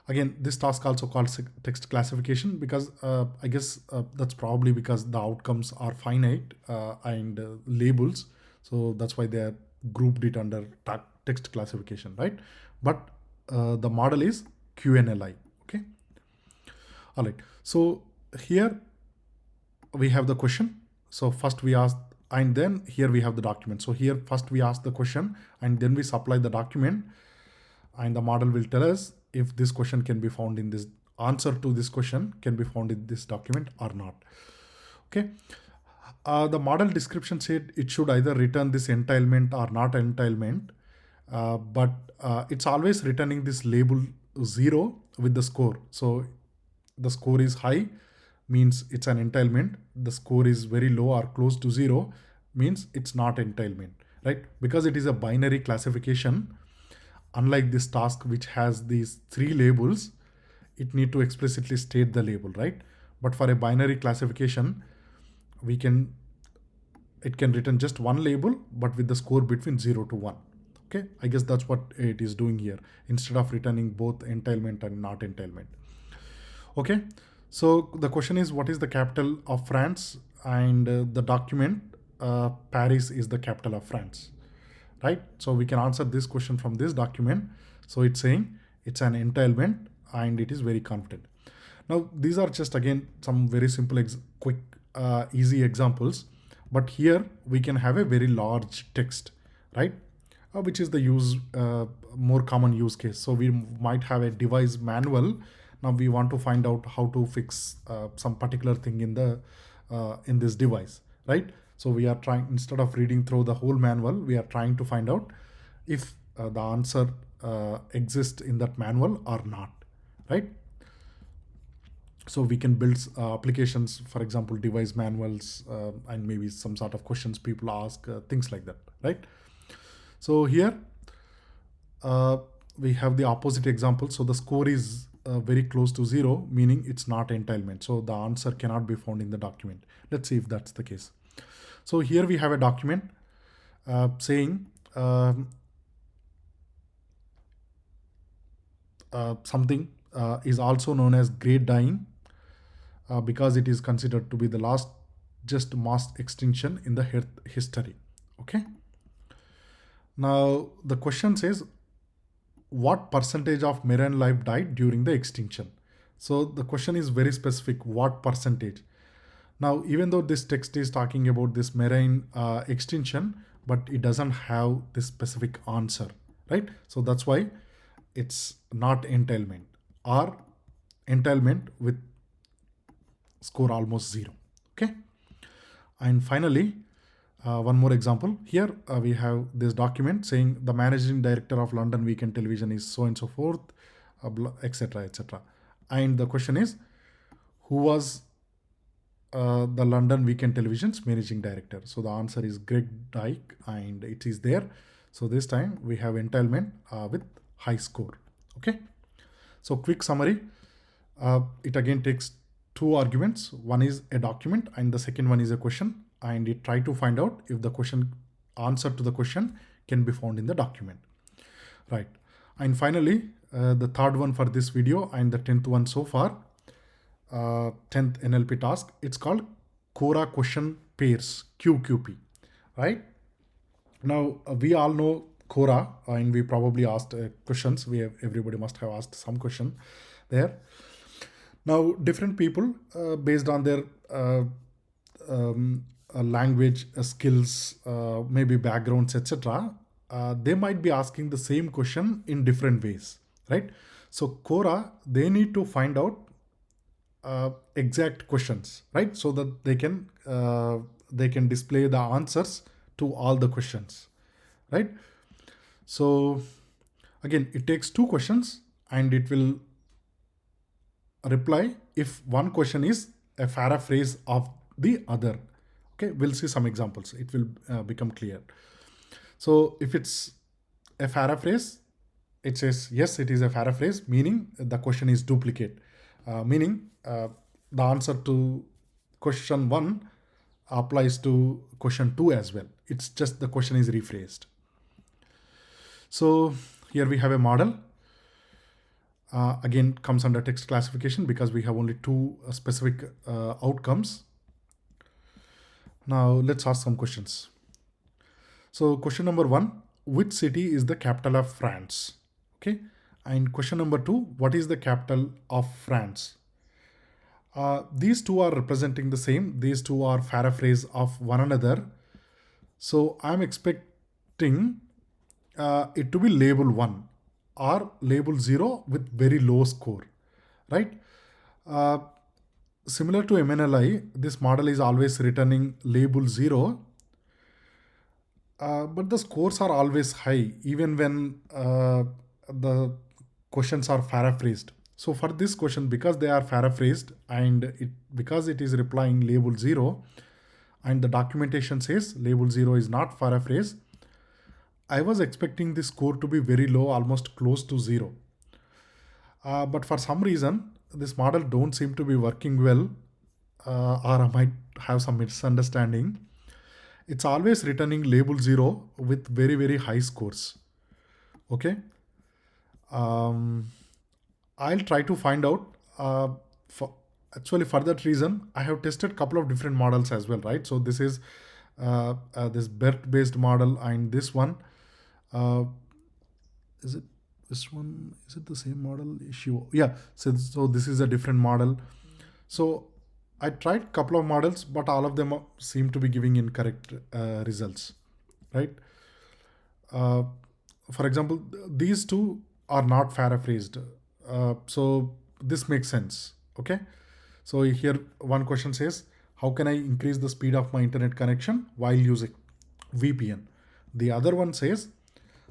Again, this task also called text classification, because I guess that's probably because the outcomes are finite and labels. So that's why they grouped it under text classification, right? But the model is QNLI. Okay. All right. So here we have the question. So first we ask, and then here we have the document. So here first we ask the question and then we supply the document, and the model will tell us if this question can be found in this, answer to this question can be found in this document or not. Okay. The model description said it should either return this entailment or not entailment, but it's always returning this label 0 with the score. So the score is high means it's an entailment. The score is very low or close to 0 means it's not entailment, right? Because it is a binary classification, unlike this task which has these three labels, it need to explicitly state the label, right? But for a binary classification, it can return just one label, but with the score between 0 to 1. Okay, I guess that's what it is doing here, instead of returning both entailment and not entailment. Okay, so the question is, what is the capital of France? And the document, Paris is the capital of France, right? So we can answer this question from this document. So it's saying it's an entailment and it is very confident. Now, these are just again some very simple, quick, easy examples. But here we can have a very large text, right? Which is the more common use case. So we might have a device manual. Now we want to find out how to fix some particular thing in this device, right? So we are trying, instead of reading through the whole manual, we are trying to find out if the answer exists in that manual or not, right? So we can build applications, for example, device manuals, and maybe some sort of questions people ask, things like that, right? So here we have the opposite example. So the score is very close to 0, meaning it's not entailment. So the answer cannot be found in the document. Let's see if that's the case. So here we have a document saying something is also known as great dying because it is considered to be the largest mass extinction in the Earth history. Okay. Now the question says, what percentage of marine life died during the extinction? So the question is very specific, what percentage? Now, even though this text is talking about this marine extinction, but it doesn't have this specific answer, right? So that's why it's not entailment, or entailment with score almost 0. Okay. And finally, one more example. Here we have this document saying the managing director of London Weekend Television is so and so forth, etc., etc. And the question is, who was the London Weekend Television's managing director? So the answer is Greg Dyke, and it is there. So this time we have entailment with high score. Okay. So quick summary. It again takes two arguments. One is a document and the second one is a question. And it try to find out if the answer to the question can be found in the document. Right. And finally, the third one for this video and the 10th one so far, 10th NLP task, it's called Quora question pairs, QQP, right? Now we all know Quora, and we probably asked questions. Everybody must have asked some question there. Now different people based on their language skills, maybe backgrounds, etc., they might be asking the same question in different ways, right? So Quora, they need to find out exact questions, right? So that they can display the answers to all the questions, right? So again, it takes two questions and it will reply if one question is a paraphrase of the other. Okay, we'll see some examples. It will become clear. So if it's a paraphrase, it says yes, it is a paraphrase, meaning the question is duplicate, meaning the answer to question 1 applies to question 2 as well. It's just the question is rephrased. So here we have a model. Again, comes under text classification because we have only two specific outcomes. Now let's ask some questions. So question number 1, which city is the capital of France? Okay. And question number 2, what is the capital of France? These two are representing the same. These two are paraphrase of one another. So I'm expecting it to be label 1 or label 0 with very low score, right? Similar to MNLI, this model is always returning label 0, but the scores are always high even when the questions are paraphrased. So for this question, because they are paraphrased and because it is replying label 0 and the documentation says label 0 is not paraphrase, I was expecting the score to be very low, almost close to 0. But for some reason, this model don't seem to be working well, or I might have some misunderstanding. It's always returning label 0 with very, very high scores. Okay. I'll try to find out. Actually, for that reason, I have tested a couple of different models as well, right? So this is this BERT-based model and this one. Is it this one? Is it the same model issue? Yeah. So this is a different model. So I tried a couple of models, but all of them seem to be giving incorrect results, right? For example, these two are not paraphrased. So this makes sense. Okay. So here one question says, how can I increase the speed of my internet connection while using VPN? The other one says,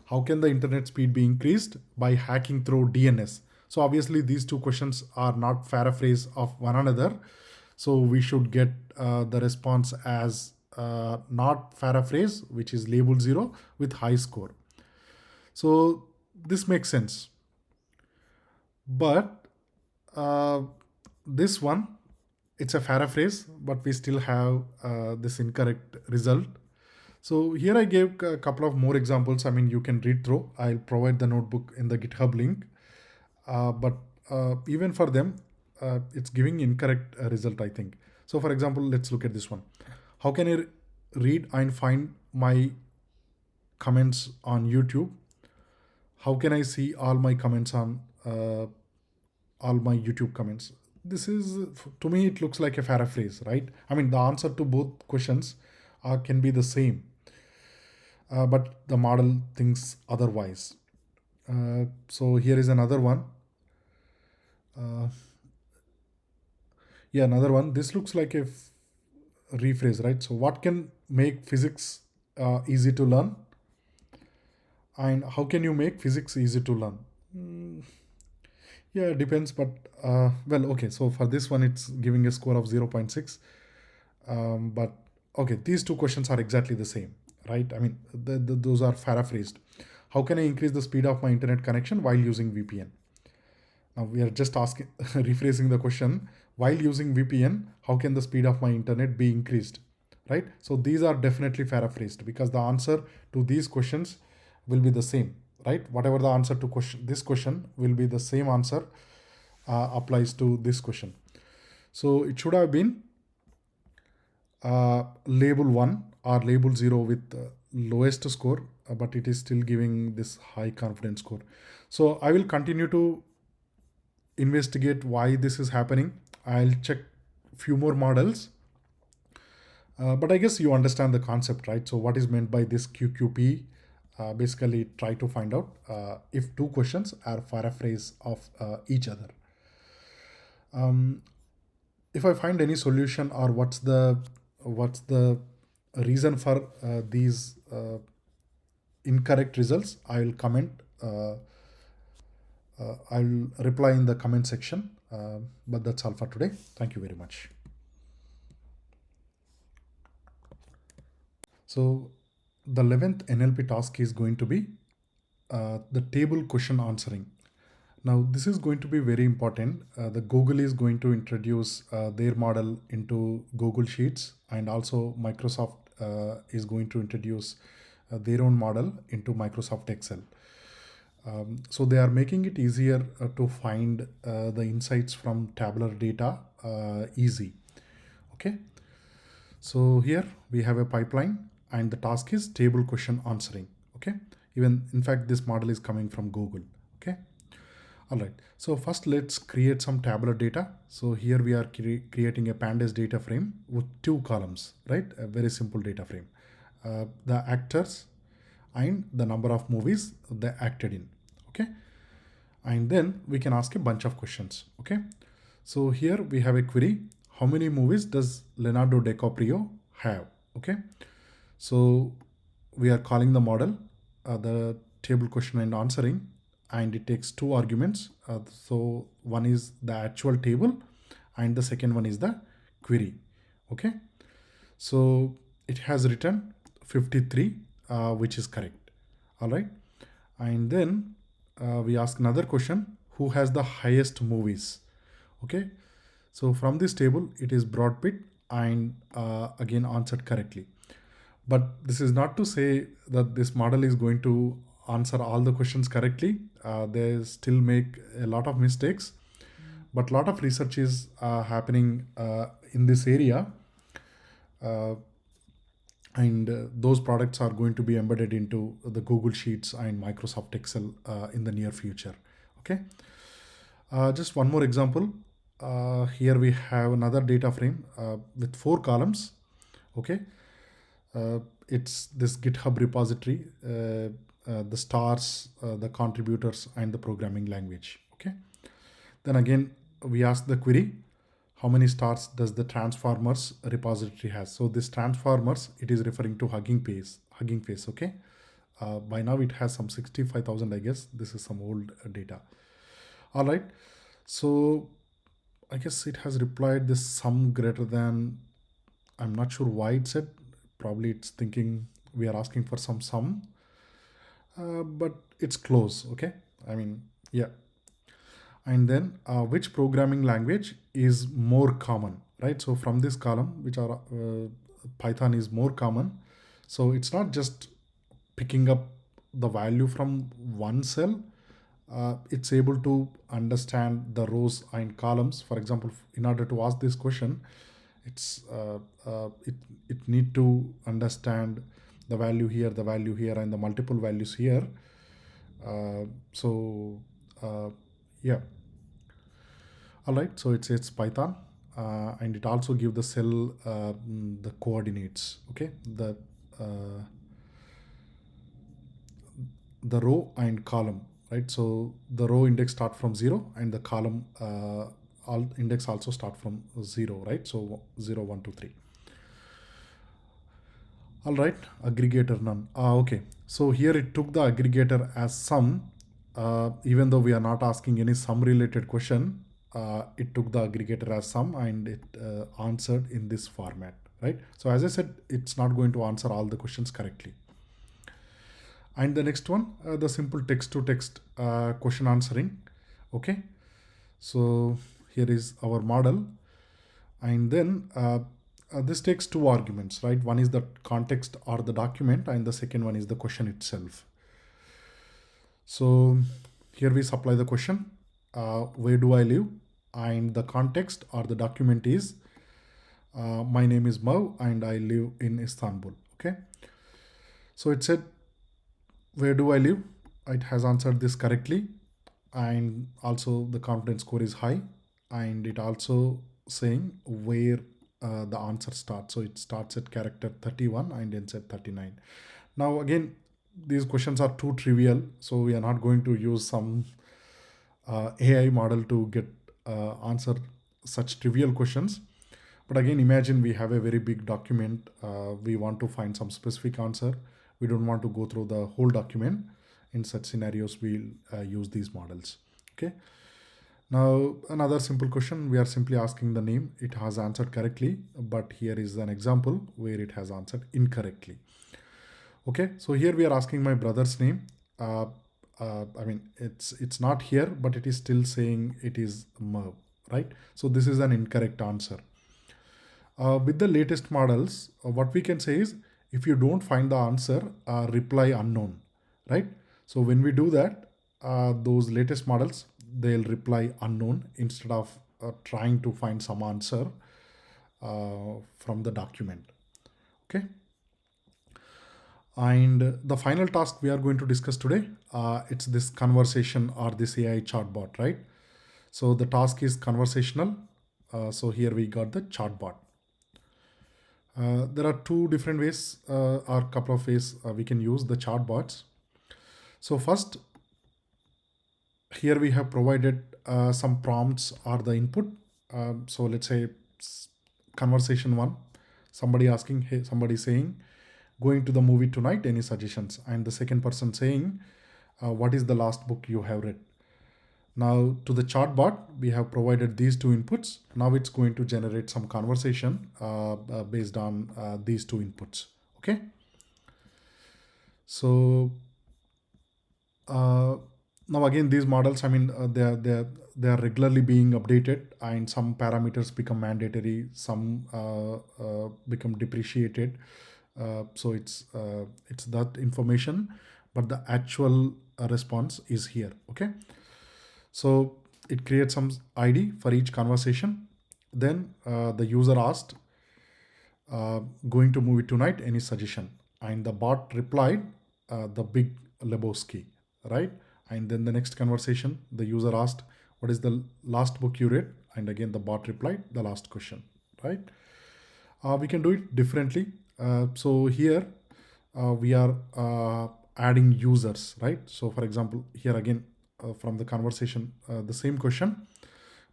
how can the internet speed be increased by hacking through DNS? So obviously these two questions are not paraphrase of one another. So we should get the response as not paraphrase, which is label 0 with high score. So this makes sense. But this one, it's a paraphrase, but we still have this incorrect result. So here I gave a couple of more examples. I mean, you can read through. I'll provide the notebook in the GitHub link. But even for them, it's giving incorrect result, I think. So for example, let's look at this one. How can I read and find my comments on YouTube? How can I see all my comments on all my YouTube comments? This is, to me, it looks like a paraphrase, right? I mean, the answer to both questions can be the same, but the model thinks otherwise. So here is another one. Yeah, another one. This looks like a rephrase, right? So what can make physics easy to learn? And how can you make physics easy to learn? Yeah, it depends, but well, okay. So for this one, it's giving a score of 0.6. But okay, these two questions are exactly the same, right? I mean, those are paraphrased. How can I increase the speed of my internet connection while using VPN? Now we are just asking, rephrasing the question. While using VPN, how can the speed of my internet be increased, right? So these are definitely paraphrased because the answer to these questions will be the same, right? Whatever the answer to this question will be the same answer applies to this question. So it should have been label 1 or label 0 with lowest score, but it is still giving this high confidence score. So I will continue to investigate why this is happening. I'll check few more models. But I guess you understand the concept, right? So what is meant by this QQP? Basically, try to find out if two questions are paraphrase of each other. If I find any solution, or what's the reason for these incorrect results, I will comment. I'll reply in the comment section. But that's all for today. Thank you very much. So the 11th NLP task is going to be the table question answering. Now this is going to be very important. The Google is going to introduce their model into Google Sheets, and also Microsoft is going to introduce their own model into Microsoft Excel. So they are making it easier to find the insights from tabular data easy. Okay. So here we have a pipeline, and the task is table question answering. Okay. Even in fact, this model is coming from Google. Okay. All right. So first let's create some tabular data. So here we are creating a pandas data frame with two columns, right? A very simple data frame. The actors and the number of movies they acted in. Okay. And then we can ask a bunch of questions. Okay. So here we have a query. How many movies does Leonardo DiCaprio have? Okay. So we are calling the model the table question and answering, and it takes two arguments. So one is the actual table and the second one is the query. Okay. So it has written 53, which is correct. All right. And then we ask another question: who has the highest movies? Okay. So from this table, it is Brad Pitt, and again answered correctly. But this is not to say that this model is going to answer all the questions correctly. They still make a lot of mistakes, but a lot of research is happening in this area. And those products are going to be embedded into the Google Sheets and Microsoft Excel in the near future. Okay. Just one more example. Here we have another data frame with 4 columns. Okay. It's this GitHub repository, the stars, the contributors, and the programming language. Okay. Then again, we ask the query: how many stars does the transformers repository has? So this transformers, it is referring to HuggingFace. Okay. By now it has some 65,000, I guess. This is some old data. All right. So I guess it has replied this sum greater than, I'm not sure why it said. Probably it's thinking we are asking for some sum, but it's close. Okay. I mean, yeah. And then which programming language is more common, right? So from this column, which are Python is more common. So it's not just picking up the value from one cell. It's able to understand the rows and columns. For example, in order to ask this question, it need to understand the value here, and the multiple values here. Yeah. All right. So it's Python, and it also give the cell the coordinates. Okay. The row and column, right? So the row index start from 0, and the column all index also start from 0, right? So 0, 1, 2, 3. All right, aggregator none. Okay, so here it took the aggregator as sum. Even though we are not asking any sum related question, it took the aggregator as sum, and it answered in this format, right? So as I said, it's not going to answer all the questions correctly. And the next one, the simple text to text question answering. Okay, so here is our model, and then this takes two arguments, right? One is the context or the document, and the second one is the question itself. So here we supply the question, where do I live? And the context or the document is, my name is Mau and I live in Istanbul. Okay. So it said, where do I live? It has answered this correctly. And also the confidence score is high. And it also saying where the answer starts. So it starts at character 31 and ends at 39. Now again, these questions are too trivial, so we are not going to use some AI model to get answer such trivial questions. But again, imagine we have a very big document. We want to find some specific answer. We don't want to go through the whole document. In such scenarios, we'll use these models. Okay. Now, another simple question, we are simply asking the name. It has answered correctly, but here is an example where it has answered incorrectly. Okay, so here we are asking my brother's name. I mean, it's not here, but it is still saying it is Merv, right? So this is an incorrect answer. With the latest models, what we can say is, if you don't find the answer, reply unknown, right? So when we do that, those latest models, they'll reply unknown instead of trying to find some answer from the document. Okay. And the final task we are going to discuss today, it's this conversation or this AI chatbot, right? So the task is conversational. So here we got the chatbot. There are two different ways or a couple of ways we can use the chatbots. So first, here we have provided some prompts or the input. So let's say conversation one, somebody asking, hey, somebody saying, going to the movie tonight, any suggestions? And the second person saying, what is the last book you have read? Now to the chatbot, we have provided these two inputs. Now it's going to generate some conversation based on these two inputs. Okay. So now again, these models, I mean, they are regularly being updated, and some parameters become mandatory, some become depreciated. So it's that information, but the actual response is here. Okay. So it creates some ID for each conversation. Then the user asked, going to movie tonight, any suggestion? And the bot replied, the Big Lebowski, right? And then the next conversation, the user asked, what is the last book you read? And again, the bot replied, the last question, right? We can do it differently. So here we are adding users, right? So for example, here again, from the conversation, the same question,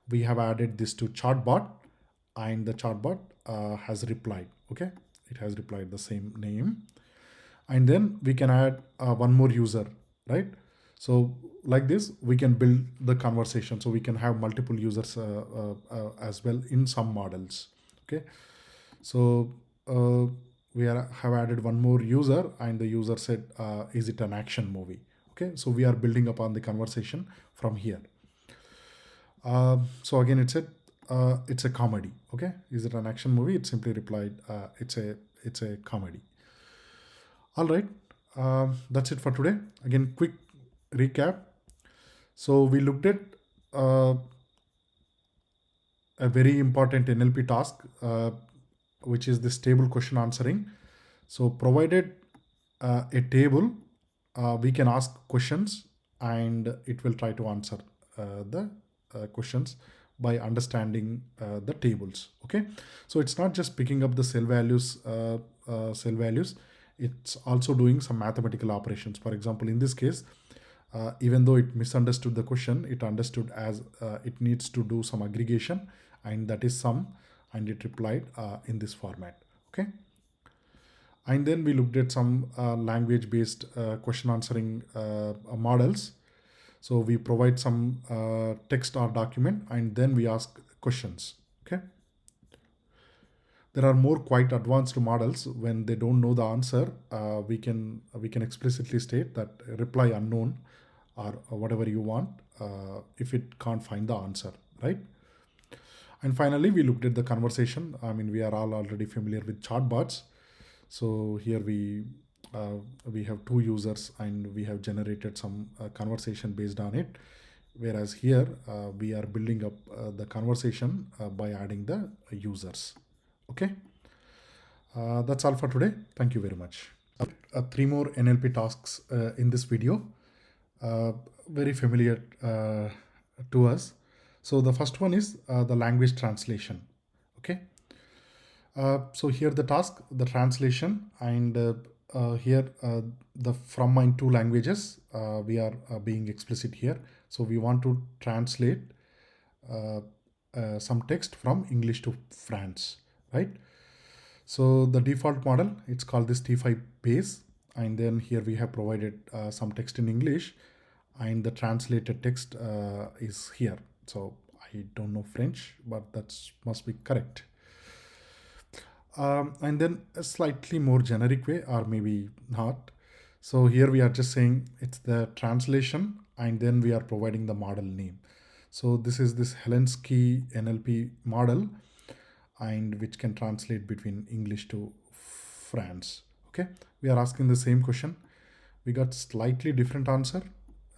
we have added this to chatbot, and the chatbot has replied. Okay, it has replied the same name, and then we can add one more user, right? So like this, we can build the conversation. So we can have multiple users as well in some models. Okay, so have added one more user, and the user said, is it an action movie? Okay, so we are building upon the conversation from here. So again, it said it's a comedy. Okay, is it an action movie? It simply replied, it's a comedy. All right, that's it for today. Again, quick recap. So we looked at a very important NLP task, which is this table question answering. So provided a table, we can ask questions, and it will try to answer the questions by understanding the tables. Okay, so it's not just picking up the cell values. It's also doing some mathematical operations. For example, in this case, even though it misunderstood the question, it understood as it needs to do some aggregation, and that is sum, and it replied in this format. Okay. And then we looked at some language-based question answering models. So we provide some text or document, and then we ask questions. Okay. There are more quite advanced models. When they don't know the answer, we can explicitly state that reply unknown or whatever you want if it can't find the answer, right? And finally, we looked at the conversation. I mean, we are all already familiar with chatbots. So here we have two users, and we have generated some conversation based on it. Whereas here we are building up the conversation by adding the users. Okay. That's all for today. Thank you very much. Three more NLP tasks in this video. Very familiar to us. So the first one is the language translation. Okay. So here the task, the translation, and here the from my two languages, we are being explicit here. So we want to translate uh, some text from English to France, right? So the default model, it's called this T5 base, and then here we have provided some text in English, and the translated text is here. So I don't know French, but that must be correct. And then a slightly more generic way, or maybe not. So here we are just saying it's the translation, and then we are providing the model name. So this is this Helensky NLP model, and which can translate between English to France. Okay, we are asking the same question. We got slightly different answer,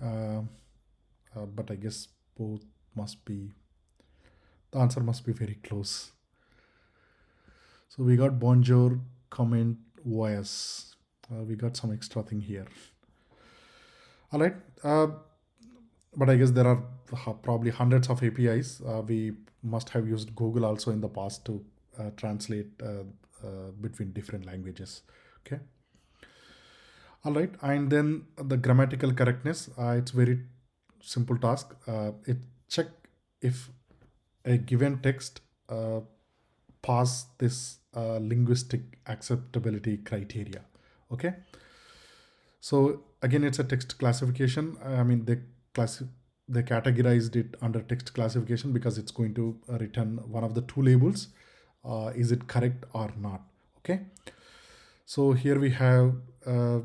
uh, but I guess both must be, the answer must be very close. So we got bonjour, comment, voice. We got some extra thing here. All right. But I guess there are probably hundreds of APIs. We must have used Google also in the past to translate between different languages. Okay. All right. And then the grammatical correctness. It's very simple task. It check if a given text pass this linguistic acceptability criteria. Okay. So again, it's a text classification. I mean, they categorized it under text classification because it's going to return one of the two labels. Is it correct or not? Okay. So here we have a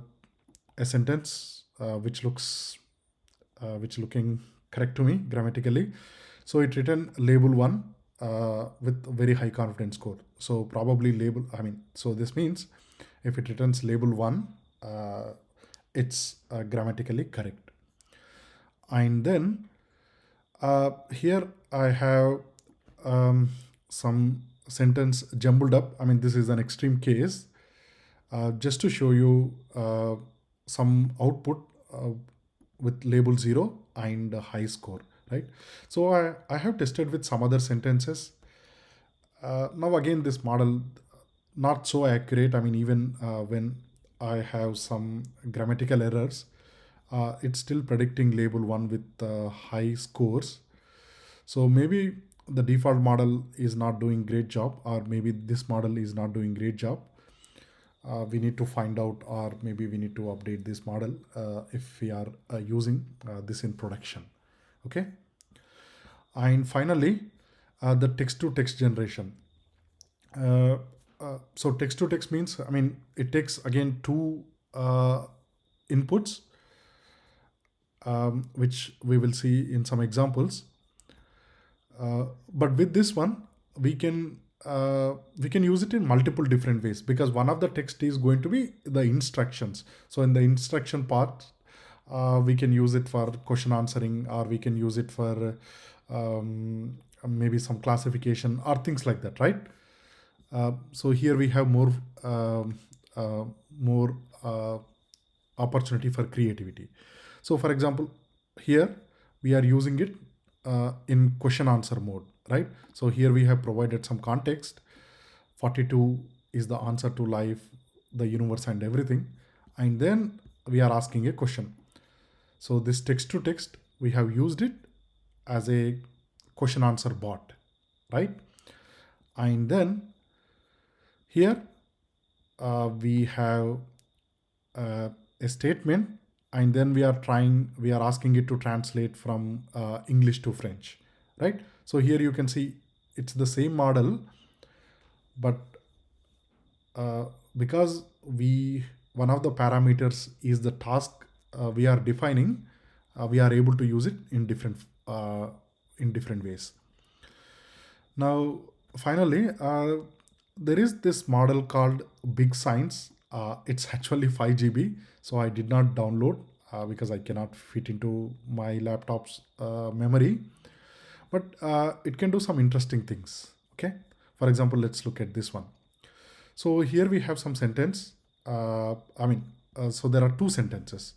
sentence which looking correct to me grammatically. So it written label 1 with very high confidence score. So probably label, I mean, so this means if it returns label 1, it's grammatically correct. And then here I have some sentence jumbled up. I mean, this is an extreme case. Just to show you some output with label 0 and a high score, right? So I have tested with some other sentences. Now again, this model not so accurate. I mean, even when I have some grammatical errors, it's still predicting label 1 with high scores. So maybe the default model is not doing great job, or maybe this model is not doing great job. We need to find out, or maybe we need to update this model if we are using this in production. Okay. And finally, the text to text generation. So text to text means, I mean, it takes again two inputs, which we will see in some examples. But with this one, we can use it in multiple different ways, because one of the text is going to be the instructions. So in the instruction part, we can use it for question answering, or we can use it for maybe some classification or things like that, right? So here we have more opportunity for creativity. So for example, here we are using it in question answer mode, right? So here we have provided some context. 42 is the answer to life, the universe, and everything. And then we are asking a question. So this text to text, we have used it as a question answer bot, right? And then here we have a statement, and then we are asking it to translate from English to French, right? So here you can see it's the same model, but because one of the parameters is the task we are defining, we are able to use it in different ways. Now, finally, there is this model called Big Science. It's actually 5 GB, so I did not download because I cannot fit into my laptop's memory. But it can do some interesting things. Okay, for example, let's look at this one. So here we have some sentence. So there are two sentences,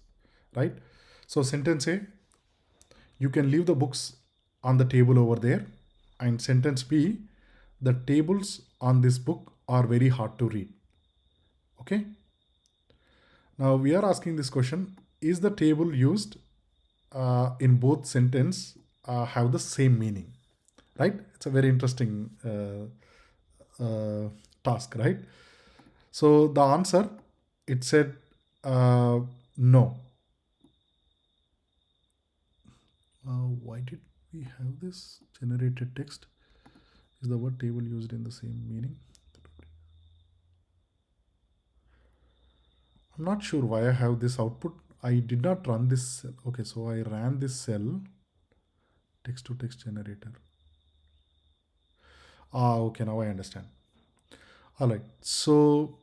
right? So sentence A, you can leave the books on the table over there. And sentence B, the tables on this book or very hard to read. Okay. Now we are asking this question: is the table used in both sentence have the same meaning? Right? It's a very interesting task, right? So the answer, it said no. Why did we have this generated text? Is the word table used in the same meaning? I'm not sure why I have this output. I did not run this cell. Okay, so I ran this cell, text to text generator. Okay, now I understand. All right, so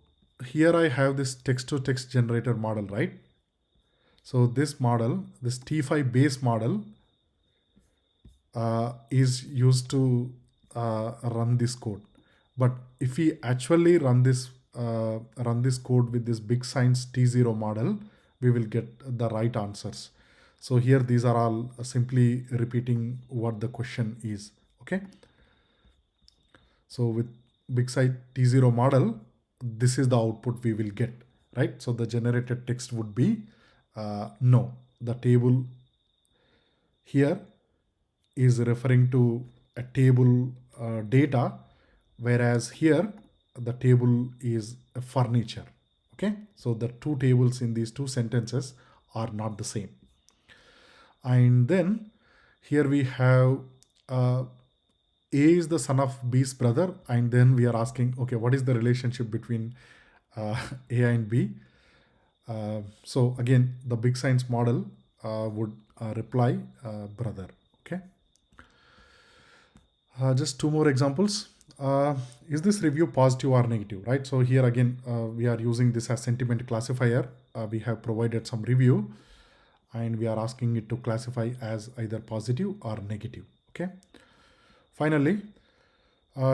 here I have this text to text generator model, right? So this model, this T5 base model is used to run this code. But if we actually run this code with this big science T0 model, we will get the right answers. So here these are all simply repeating what the question is. Okay. So with big science T0 model, this is the output we will get, right? So the generated text would be no. The table here is referring to a table data, whereas here the table is a furniture. Okay, so the two tables in these two sentences are not the same. And then here we have A is the son of B's brother, and then we are asking, okay, what is the relationship between A and B? So again, the big science model would reply brother. Okay. Just two more examples. Is this review positive or negative, right? So here again, we are using this as sentiment classifier. We have provided some review and we are asking it to classify as either positive or negative. Okay. Finally,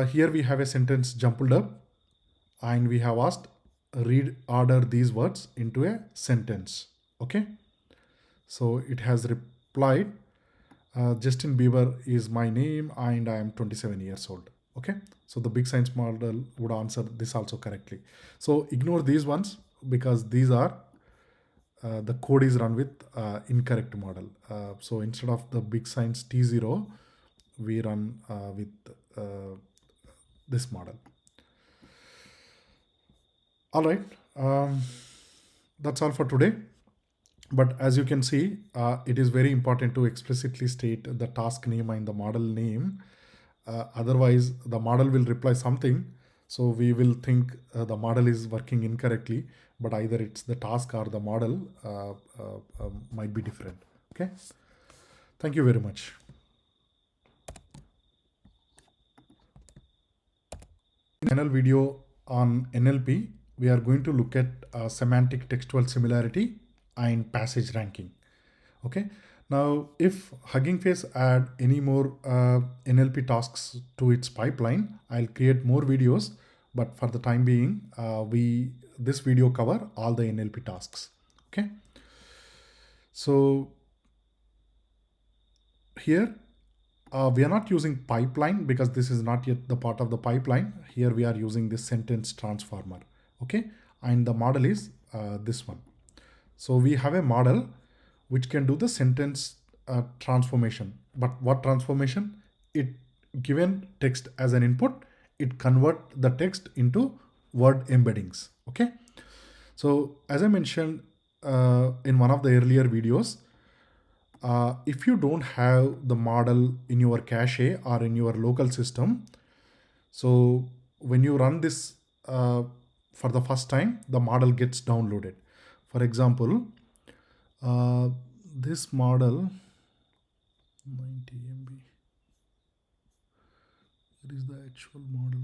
here we have a sentence jumbled up and we have asked read order these words into a sentence. Okay. So it has replied, Justin Bieber is my name and I am 27 years old. Okay. So the big science model would answer this also correctly. So ignore these ones because these are the code is run with incorrect model. So instead of the big science T0, we run with this model. All right. That's all for today. But as you can see, it is very important to explicitly state the task name and the model name. Otherwise, the model will reply something. So we will think the model is working incorrectly, but either it's the task or the model might be different. Okay. Thank you very much. In another video on NLP, we are going to look at semantic textual similarity and passage ranking. Okay. Now, if HuggingFace add any more NLP tasks to its pipeline, I'll create more videos. But for the time being, this video cover all the NLP tasks. Okay. So here we are not using pipeline because this is not yet the part of the pipeline. Here we are using this sentence transformer. Okay. And the model is this one. So we have a model which can do the sentence transformation. But what transformation? It given text as an input, it convert the text into word embeddings. Okay. So as I mentioned in one of the earlier videos, if you don't have the model in your cache or in your local system, so when you run this for the first time, the model gets downloaded. For example, this model 90 MB. What is the actual model?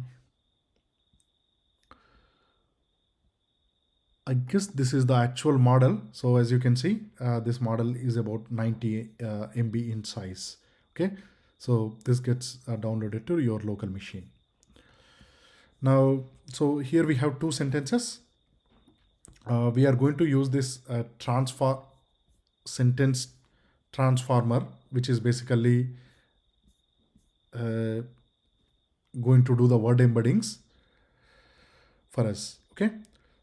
I guess this is the actual model. So as you can see, this model is about 90 MB in size. Okay. So this gets downloaded to your local machine. Now, so here we have two sentences. We are going to use this sentence transformer, which is basically going to do the word embeddings. for us. Okay,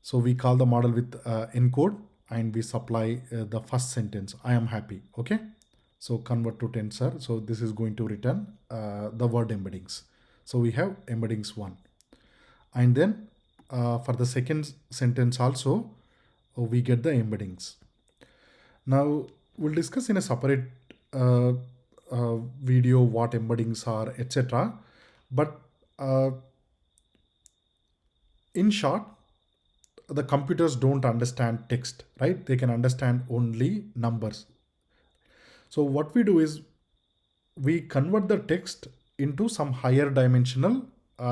so we call the model with encode and we supply the first sentence, I am happy. Okay, so convert to tensor. So this is going to return the word embeddings. So we have embeddings 1. And then for the second sentence also, we get the embeddings. Now we'll discuss in a separate video what embeddings are, etc. But in short, the computers don't understand text, right? They can understand only numbers. So what we do is we convert the text into some higher dimensional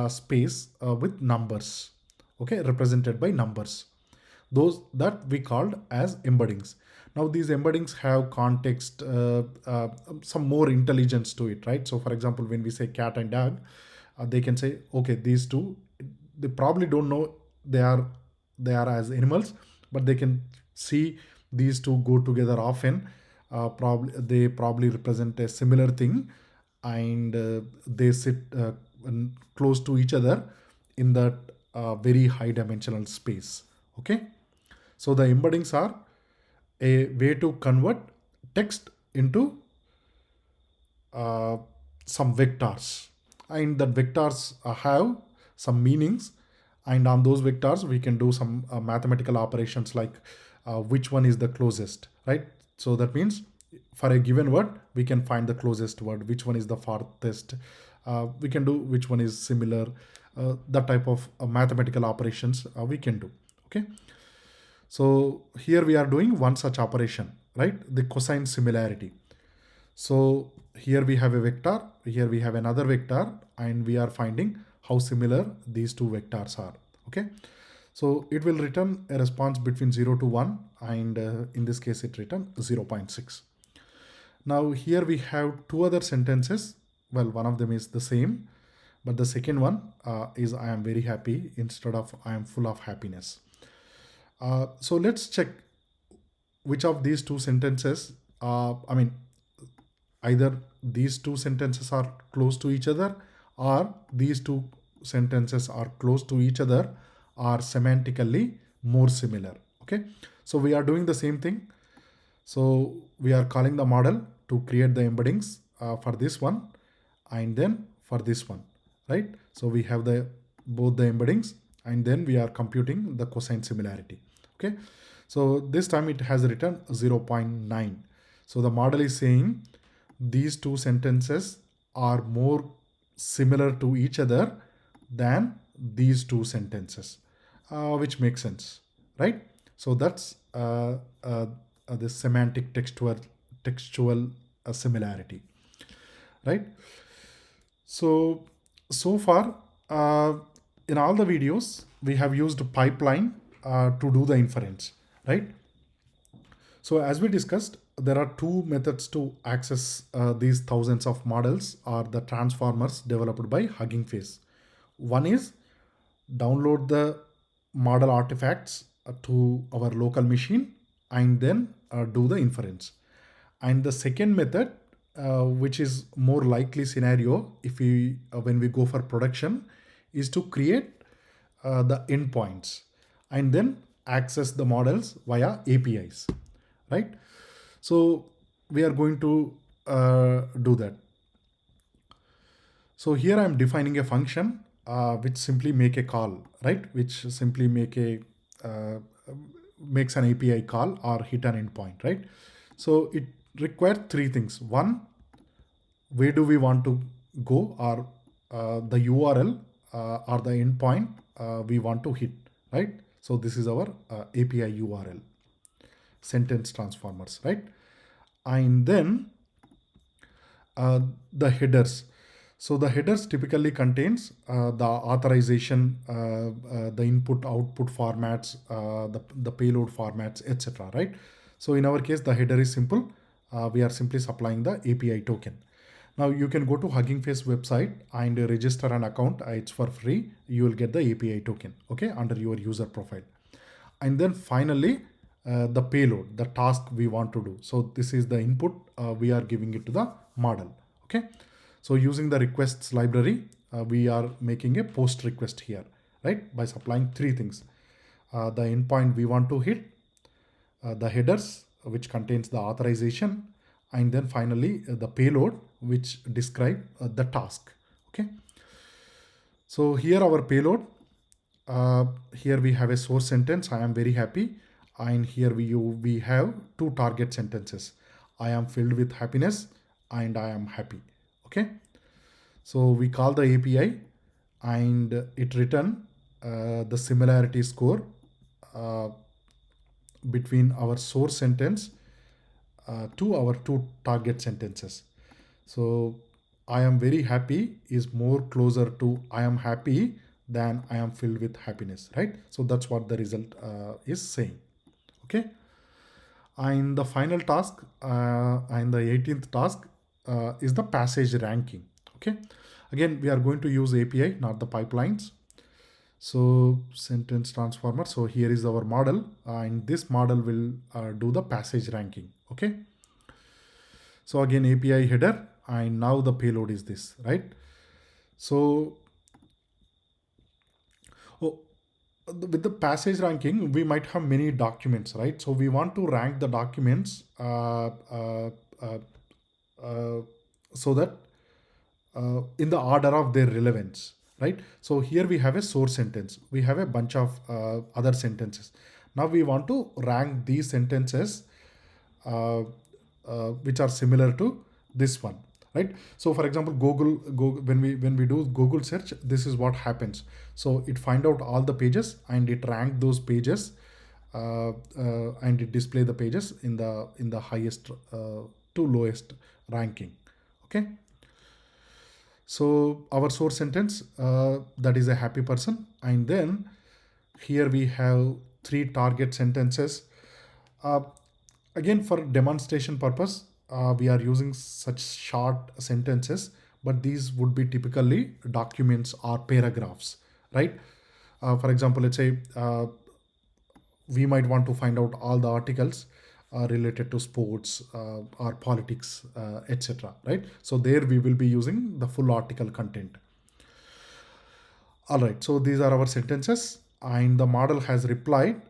space with numbers, okay, represented by numbers. Those that we called as embeddings. Now these embeddings have context, some more intelligence to it, right? So for example, when we say cat and dog, they can say, okay, these two, they probably don't know they are as animals, but they can see these two go together often. They probably represent a similar thing, and they sit close to each other in that very high dimensional space. Okay, so the embeddings are a way to convert text into some vectors, and that vectors have some meanings, and on those vectors we can do some mathematical operations like which one is the closest, right? So that means for a given word we can find the closest word, which one is the farthest, we can do which one is similar, that type of mathematical operations we can do. Okay, so here we are doing one such operation, right? The cosine similarity. So here we have a vector, here we have another vector, and we are finding how similar these two vectors are. Okay, so it will return a response between 0 to 1, and in this case it returned 0.6. Now here we have two other sentences. Well, one of them is the same, but the second one is I am very happy instead of I am full of happiness. So let's check which of these two sentences, either these two sentences are close to each other, or these two sentences are close to each other, are semantically more similar. Okay, so we are doing the same thing. So we are calling the model to create the embeddings for this one and then for this one, right? So we have the both the embeddings, and then we are computing the cosine similarity. Okay, so this time it has written 0.9. So the model is saying these two sentences are more similar to each other than these two sentences, which makes sense, right? So that's the semantic textual similarity, right? So far in all the videos we have used pipeline to do the inference, right? So as we discussed, there are two methods to access these thousands of models or the transformers developed by HuggingFace. One is download the model artifacts to our local machine and then do the inference. And the second method, which is more likely scenario if we when we go for production, is to create the endpoints and then access the models via APIs, right? So we are going to do that. So here I'm defining a function which simply make a call, right? Which simply makes an API call or hit an endpoint, right? So it requires three things. One, where do we want to go, or the URL or the endpoint we want to hit, right? So this is our API URL, sentence transformers, right? And then the headers. So the headers typically contains the authorization, the input output formats, the payload formats, etc., right? So in our case the header is simple. We are simply supplying the API token. Now you can go to HuggingFace website and register an account. It's for free. You will get the API token, okay, under your user profile. And then finally the payload, the task we want to do. So this is the input we are giving it to the model. Okay, so using the requests library, we are making a post request here, right? By supplying three things. The endpoint we want to hit, the headers, which contains the authorization, and then finally the payload, which describe the task. Okay. So here our payload, here we have a source sentence, I am very happy. And here we have two target sentences. I am filled with happiness and I am happy. Okay. So we call the API and it return the similarity score uh, between our source sentence to our two target sentences. So I am very happy is more closer to I am happy than I am filled with happiness, right? So that's what the result is saying. Okay. And the final task and the 18th task is the passage ranking. Okay. Again, we are going to use API, not the pipelines. So sentence transformer. So here is our model, and this model will do the passage ranking. Okay. So again, API header, and now the payload is this, right? So oh, with the passage ranking, we might have many documents, right? So we want to rank the documents uh, uh, so that in the order of their relevance, right? So here we have a source sentence. We have a bunch of other sentences. Now we want to rank these sentences which are similar to this one, right? So for example, Google, when we do Google search, this is what happens. So it find out all the pages and it rank those pages and it display the pages in the highest to lowest ranking. Okay. So our source sentence, that is a happy person. And then here we have three target sentences. Uh, Again, for demonstration purpose, we are using such short sentences, but these would be typically documents or paragraphs, right? For example, let's say we might want to find out all the articles related to sports or politics, etc. Right? So there we will be using the full article content. All right. So these are our sentences, and the model has replied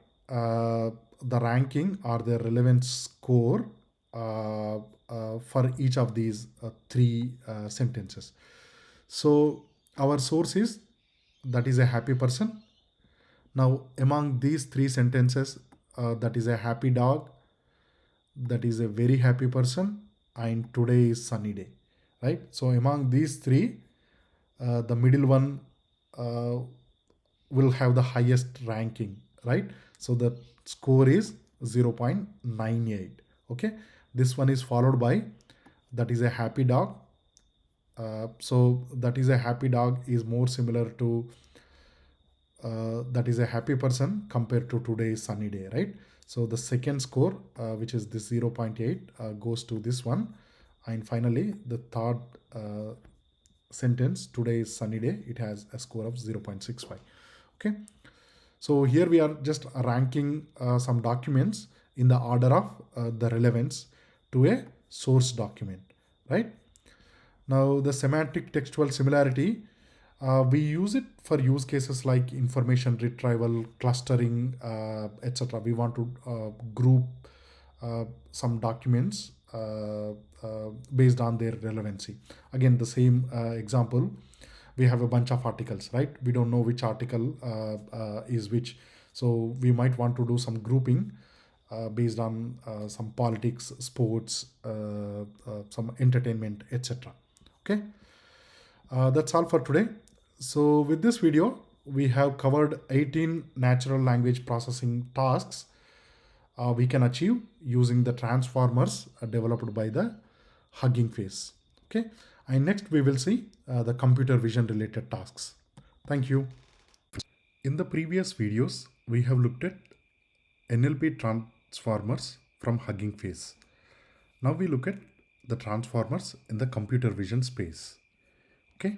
the ranking or the relevance score for each of these three sentences. So our source is that is a happy person. Now, among these three sentences, that is a happy dog, that is a very happy person, and today is sunny day, right? So among these three, the middle one uh, will have the highest ranking, right? So the score is 0.98. Okay, this one is followed by that is a happy dog. So that is a happy dog is more similar to that is a happy person compared to today's sunny day, right? So the second score, which is this 0.8, goes to this one. And finally, the third sentence, today is sunny day, it has a score of 0.65. Okay. So here we are just ranking some documents in the order of the relevance to a source document, right? Now the semantic textual similarity, we use it for use cases like information retrieval, clustering, etc. We want to group some documents based on their relevancy. Again, the same example, we have a bunch of articles, right? We don't know which article is which. So we might want to do some grouping based on some politics, sports, some entertainment, etc. Okay. That's all for today. So with this video, we have covered 18 natural language processing tasks we can achieve using the transformers developed by the HuggingFace. Okay, and next we will see the computer vision related tasks. Thank you. In the previous videos, we have looked at NLP transformers from HuggingFace. Now we look at the transformers in the computer vision space. Okay.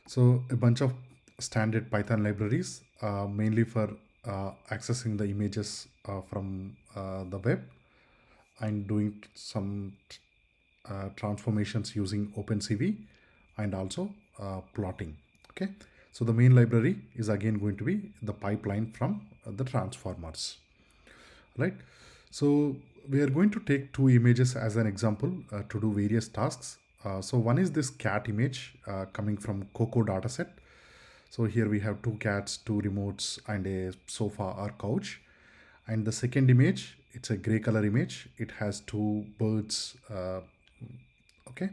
So a bunch of standard Python libraries, mainly for accessing the images from the web and doing some transformations using OpenCV and also plotting. Okay, so the main library is again going to be the pipeline from the transformers, right? So we are going to take two images as an example to do various tasks. So one is this cat image coming from Coco dataset. So here we have two cats, two remotes, and a sofa or couch. And the second image, it's a gray color image. It has two birds. Okay.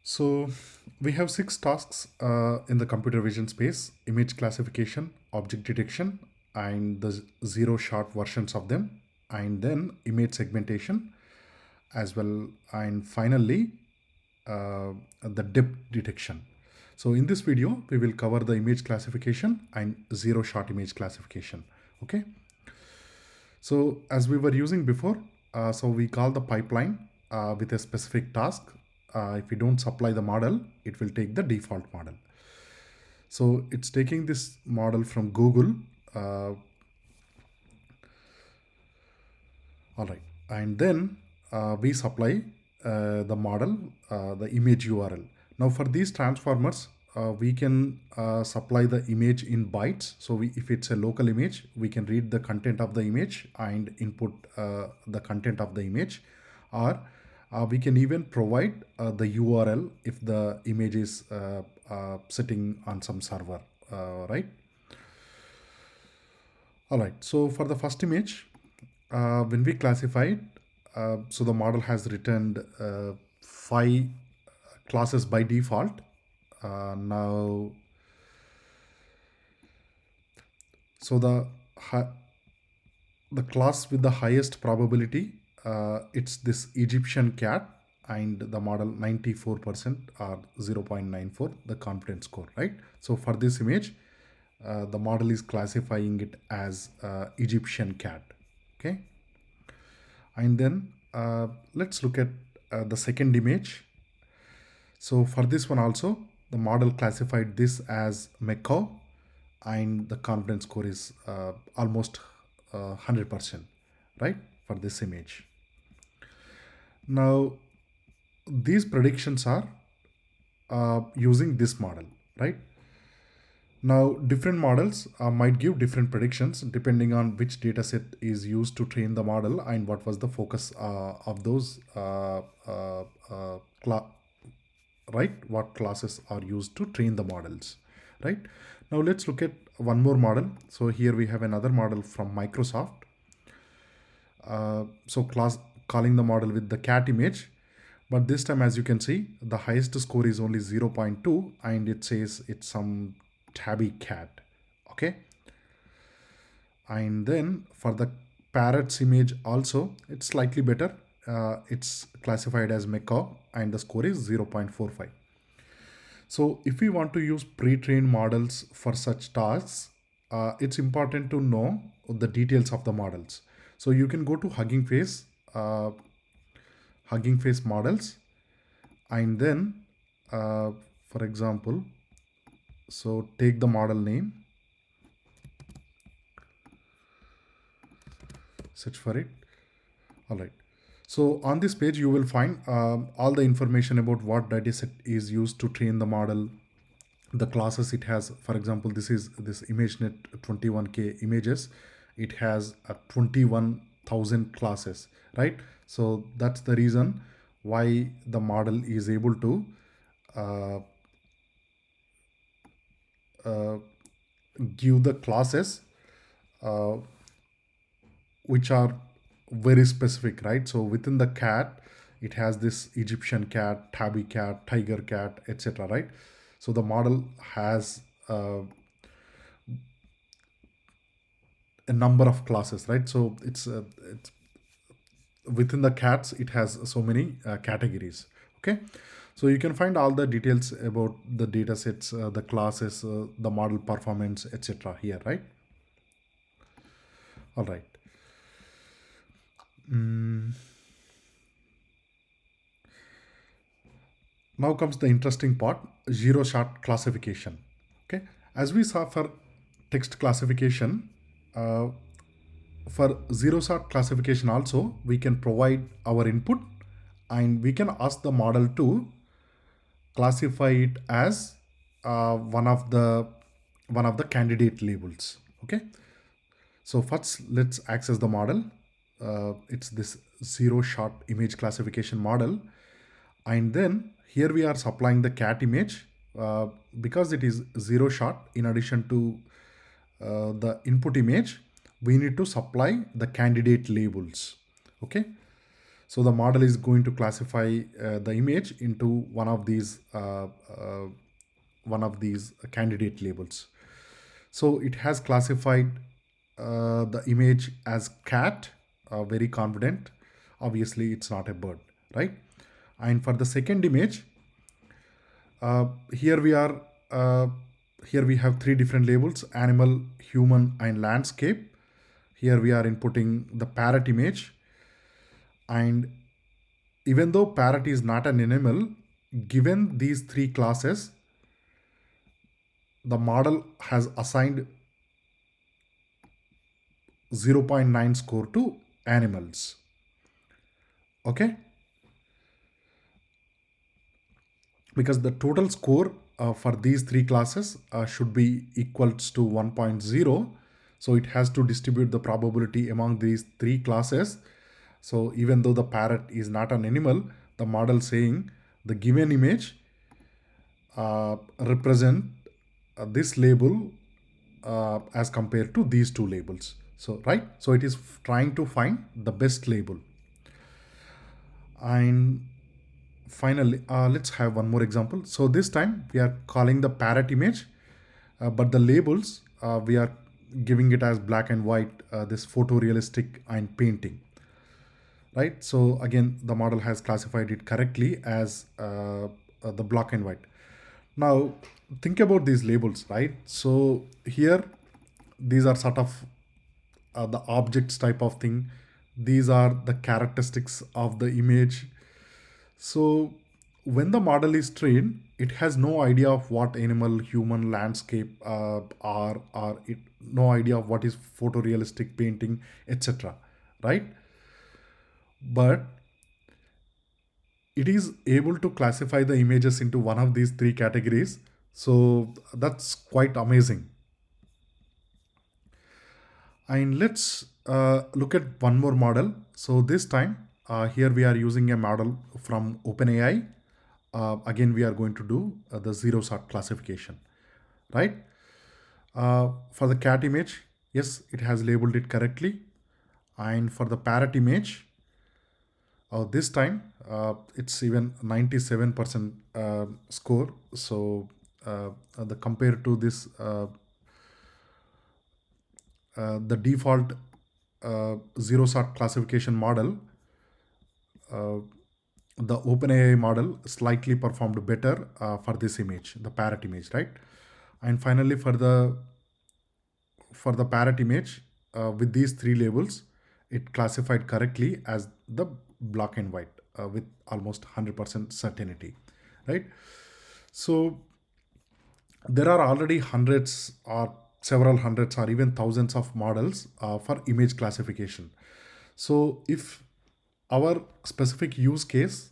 So we have 6 tasks in the computer vision space: image classification, object detection, and the zero shot versions of them, and then image segmentation as well, and finally the depth detection. So in this video, we will cover the image classification and zero shot image classification. Okay. So as we were using before, so we call the pipeline with a specific task. If we don't supply the model, it will take the default model. So it's taking this model from Google. All right. And then we supply the model, the image URL. Now for these transformers, we can supply the image in bytes. So if it's a local image, we can read the content of the image and input the content of the image, or we can even provide the URL if the image is sitting on some server, right? All right, so for the first image, when we classify it, so the model has returned 5 classes by default. Now, so the class with the highest probability, it's this Egyptian cat, and the model 94% or 0.94 the confidence score, right? So for this image, the model is classifying it as Egyptian cat. Okay, and then let's look at the second image. So for this one also, the model classified this as macaw, and the confidence score is almost 100%, right, for this image. Now these predictions are using this model, right? Now different models might give different predictions depending on which data set is used to train the model and what was the focus of those right, what classes are used to train the models, right? Now let's look at one more model. So here we have another model from Microsoft. So class calling the model with the cat image, but this time, as you can see, the highest score is only 0.2, and it says it's some tabby cat. Okay, and then for the parrot's image also, it's slightly better. It's classified as macaw, and the score is 0.45. So if we want to use pre-trained models for such tasks, it's important to know the details of the models. So you can go to HuggingFace, HuggingFace models, and then for example, so take the model name, search for it. All right. So on this page, you will find all the information about what dataset is used to train the model, the classes it has. For example, this is this ImageNet 21K images. It has 21,000 classes, right? So that's the reason why the model is able to give the classes which are very specific, right? So within the cat, it has this Egyptian cat, tabby cat, tiger cat, etc., right? So the model has a number of classes, right? So it's within the cats, it has so many categories. Okay, so you can find all the details about the data sets, the classes, the model performance, etc. here, right? All right. Now comes the interesting part, zero shot classification. Okay, as we saw for text classification, for zero shot classification also, we can provide our input and we can ask the model to classify it as one of the candidate labels. Okay, so first let's access the model. It's this zero shot image classification model, and then here we are supplying the cat image because it is zero shot. In addition to the input image, we need to supply the candidate labels. Okay, so the model is going to classify the image into one of these candidate labels. So it has classified the image as cat, very confident. Obviously, it's not a bird, right? And for the second image, uh, here we are. Here we have three different labels: animal, human, and landscape. Here we are inputting the parrot image, and even though parrot is not an animal, given these three classes, the model has assigned 0.9 score to animals. Okay, because the total score for these three classes should be equals to 1.0. So it has to distribute the probability among these three classes. So even though the parrot is not an animal, the model saying the given image represent this label as compared to these two labels. So right, so it is trying to find the best label. And finally, let's have one more example. So this time we are calling the parrot image, but the labels we are giving it as black and white, this photorealistic and painting. Right, so again the model has classified it correctly as the black and white. Now think about these labels, right? So here these are sort of the objects type of thing. These are the characteristics of the image. So when the model is trained, it has no idea of what animal, human, landscape are, or it no idea of what is photorealistic painting, etc. Right? But it is able to classify the images into one of these three categories. So that's quite amazing. And let's look at one more model. So this time here we are using a model from OpenAI. Again, we are going to do the zero sort classification, right? For the cat image, yes, it has labeled it correctly. And for the parrot image, this time it's even 97% score. So the compared to this the default zero sort classification model, the OpenAI model slightly performed better for this image, the parrot image, right? And finally, for the parrot image, with these three labels, it classified correctly as the black and white with almost 100% certainty, right? So there are already hundreds or several hundreds or even thousands of models for image classification. So if our specific use case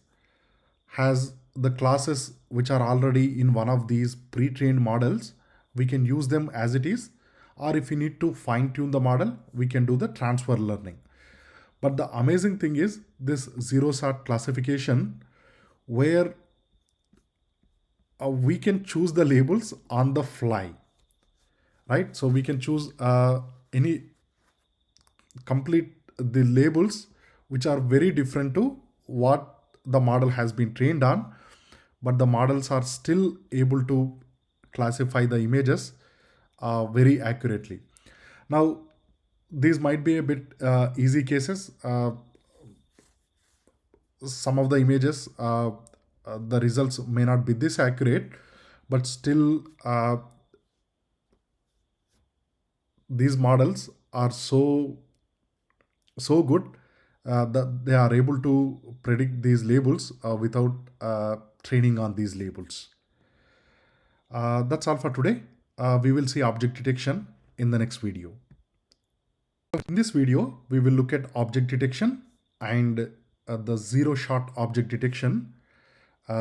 has the classes which are already in one of these pre-trained models, we can use them as it is, or if we need to fine tune the model, we can do the transfer learning. But the amazing thing is this zero sort classification, where we can choose the labels on the fly, right? So we can choose any complete the labels which are very different to what the model has been trained on, but the models are still able to classify the images very accurately. Now these might be a bit easy cases. Some of the images the results may not be this accurate, but still these models are so good that they are able to predict these labels without training on these labels. That's all for today. We will see object detection in the next video. In this video, we will look at object detection and the zero shot object detection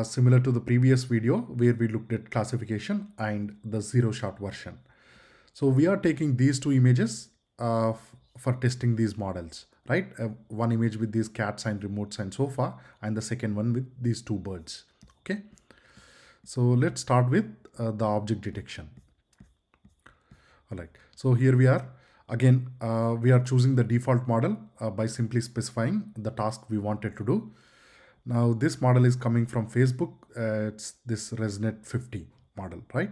similar to the previous video where we looked at classification and the zero shot version. So we are taking these two images for testing these models, right? One image with these cats and remotes and sofa, and the second one with these two birds. Okay. So let's start with the object detection. All right. So here we are. Again, we are choosing the default model by simply specifying the task we wanted to do. Now this model is coming from Facebook. It's this ResNet 50 model, right?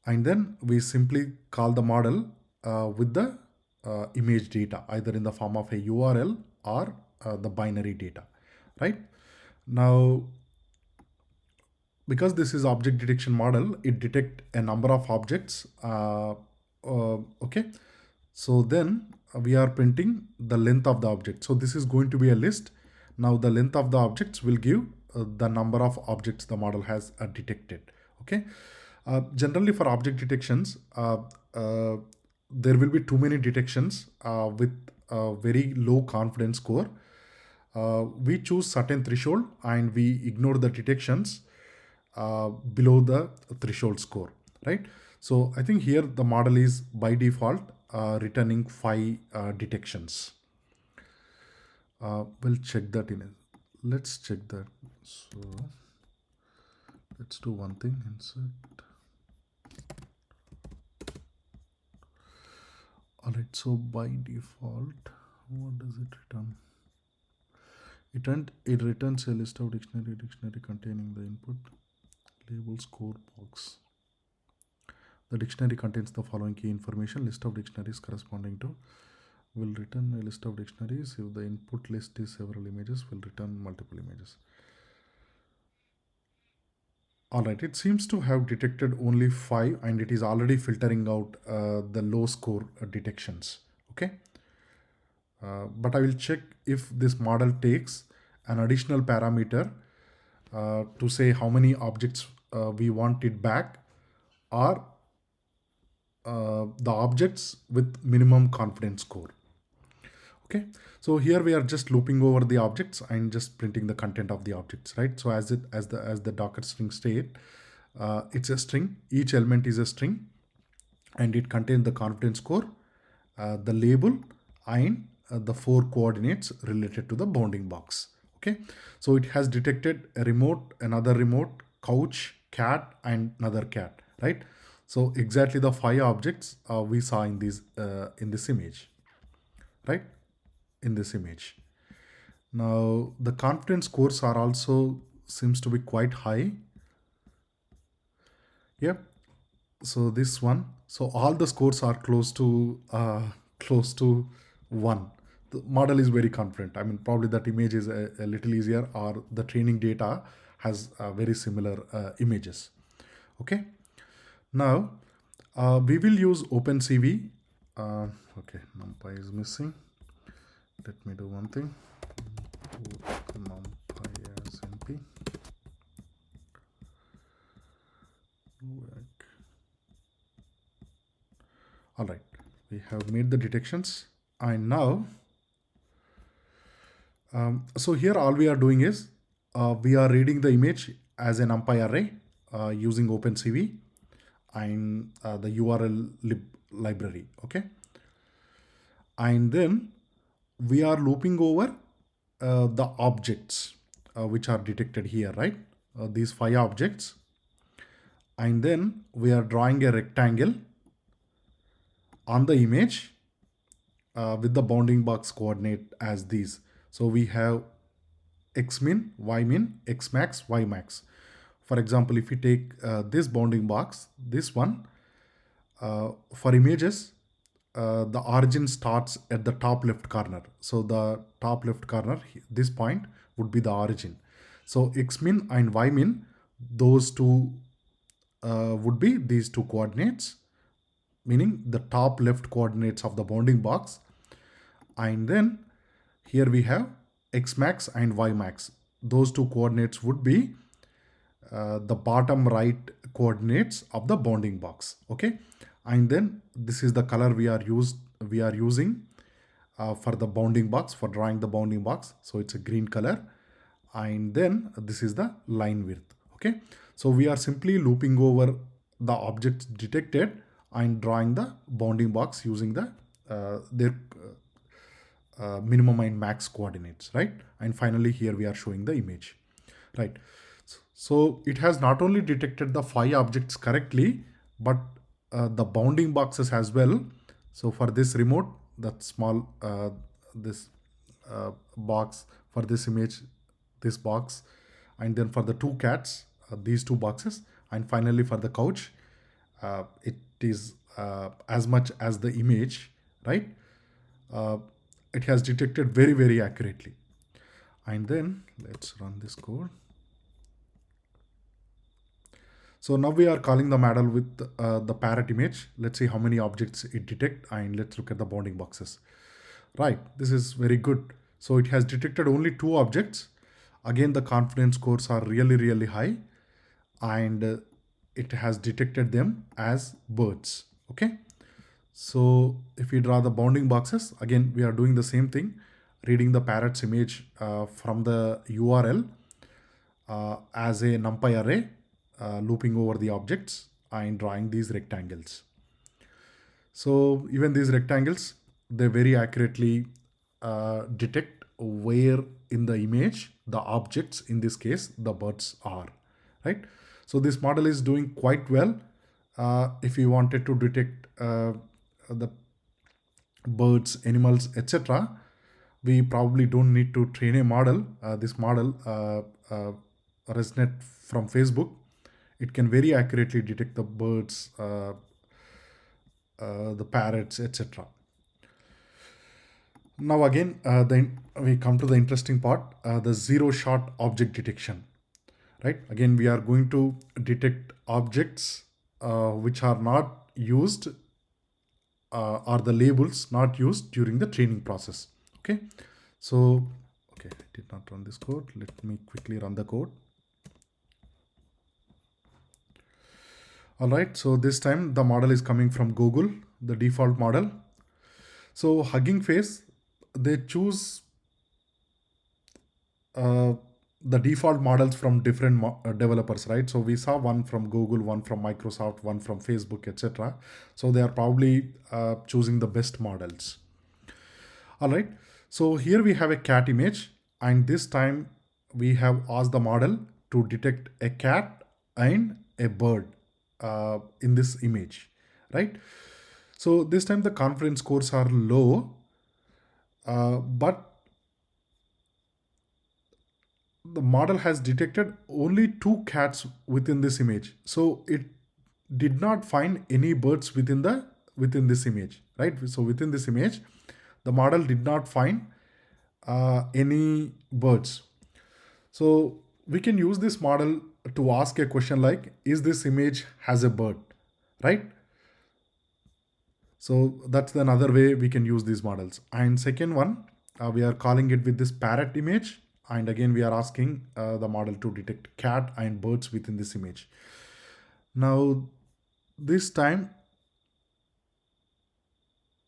And then we simply call the model with the image data, either in the form of a URL or the binary data, right? Now, because this is object detection model, it detect a number of objects. Okay. So then we are printing the length of the object. So this is going to be a list. Now the length of the objects will give the number of objects the model has detected. Okay. Generally for object detections, there will be too many detections with a very low confidence score. We choose certain threshold and we ignore the detections below the threshold score, right? So I think here the model is by default returning 5 detections. We'll check that in. Let's check that. So let's do one thing. Insert. All right. So by default, what does it return? It returns a list of dictionary containing the input label score box. The dictionary contains the following key information. List of dictionaries corresponding to will return a list of dictionaries. If the input list is several images, will return multiple images. All right, it seems to have detected only 5 and it is already filtering out the low score detections. Okay. But I will check if this model takes an additional parameter to say how many objects we want it back, or the objects with minimum confidence score. Okay, so here we are just looping over the objects and just printing the content of the objects, right? So as the Docker string state, it's a string. Each element is a string, and it contains the confidence score, the label, and the 4 coordinates related to the bounding box. Okay, so it has detected a remote, another remote, couch, cat, and another cat, right? So exactly the 5 objects we saw in this image, right? In this image. Now the confidence scores are also seems to be quite high. Yep. So this one. So all the scores are close to 1. The model is very confident. I mean, probably that image is a little easier, or the training data has very similar images. Okay. Now we will use OpenCV. Okay, NumPy is missing. Let me do one thing. NumPy as NP. All right, we have made the detections, and now so here all we are doing is we are reading the image as an NumPy array using OpenCV and the URL library. Okay, and then we are looping over the objects which are detected here, right? These 5 objects, and then we are drawing a rectangle on the image with the bounding box coordinate as these. So we have xmin, ymin, xmax, ymax. For example, if we take this bounding box, this one, for images, the origin starts at the top left corner. So the top left corner, this point would be the origin. So xmin and ymin, those two would be these 2 coordinates, meaning the top left coordinates of the bounding box. And then here we have xmax and ymax. Those 2 coordinates would be the bottom right coordinates of the bounding box. Okay, and then this is the color we are using for the bounding box, for drawing the bounding box. So it's a green color, and then this is the line width. Okay, so we are simply looping over the objects detected and drawing the bounding box using their minimum and max coordinates, right? And finally here we are showing the image, right? So it has not only detected the 5 objects correctly, but the bounding boxes as well. So for this remote, that small this box, for this image, this box, and then for the 2 cats, these 2 boxes, and finally for the couch, it is as much as the image, right? uh, it has detected very accurately. And then let's run this code. So now we are calling the model with the parrot image. Let's see how many objects it detect, and let's look at the bounding boxes. Right, this is very good. So it has detected only 2 objects. Again, the confidence scores are really high, and it has detected them as birds. Okay, so if we draw the bounding boxes, again we are doing the same thing, reading the parrot's image from the URL as a numpy array, looping over the objects and drawing these rectangles. So even these rectangles, they very accurately detect where in the image the objects, in this case the birds, are, right? So this model is doing quite well. If you wanted to detect the birds, animals, etc., we probably don't need to train a model. This model, ResNet from Facebook, it can very accurately detect the birds, the parrots, etc. Now again, then we come to the interesting part, the zero-shot object detection. Right? Again, we are going to detect objects which are not used, or the labels not used during the training process. Okay, so okay, I did not run this code. Let me quickly run the code. All right, so this time the model is coming from Google, the default model. So HuggingFace, they choose the default models from different developers, right? So we saw one from Google, one from Microsoft, one from Facebook, etc. So they are probably choosing the best models. All right, so here we have a cat image, and this time we have asked the model to detect a cat and a bird in this image, right? So this time the confidence scores are low, but the model has detected only 2 cats within this image. So it did not find any birds within this image, right? So within this image, the model did not find any birds. So we can use this model to ask a question like, is this image has a bird, right? So that's another way we can use these models. And second one, we are calling it with this parrot image. And again, we are asking the model to detect cat and birds within this image. Now, this time,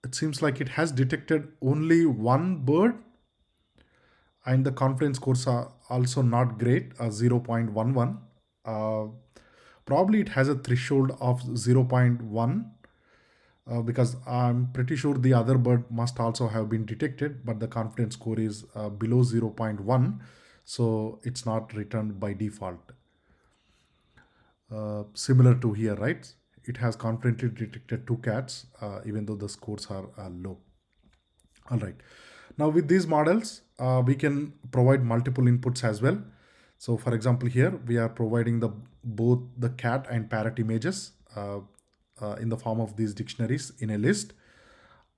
it seems like it has detected only one bird, and the confidence scores are also not great, 0.11. Uh, Probably it has a threshold of 0.1, because I'm pretty sure the other bird must also have been detected, but the confidence score is below 0.1, so it's not returned by default. Similar to here, right? It has confidently detected 2 cats, even though the scores are low. All right. Now with these models, we can provide multiple inputs as well. So for example, here we are providing both the cat and parrot images in the form of these dictionaries in a list.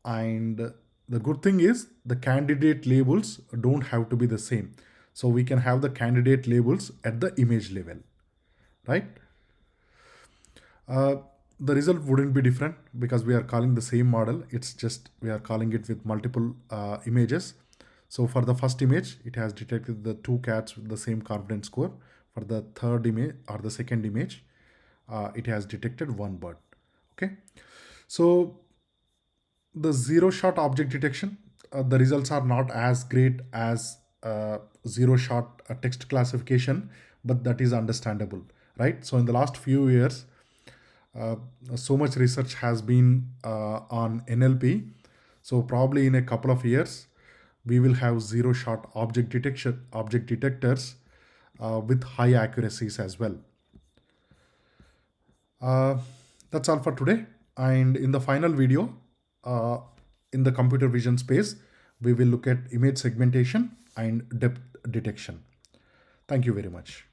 And the good thing is the candidate labels don't have to be the same. So we can have the candidate labels at the image level, right? Uh, the result wouldn't be different because we are calling the same model. It's just we are calling it with multiple images. So for the first image, it has detected the 2 cats with the same confidence score. For the third image or the second image, it has detected 1 bird. Okay. So the zero shot object detection, the results are not as great as zero shot text classification, but that is understandable, right? So in the last few years, uh, so much research has been on NLP. So probably in a couple of years, we will have zero shot object detectors with high accuracies as well. Uh, that's all for today. And in the final video, uh, in the computer vision space, we will look at image segmentation and depth detection. Thank you very much.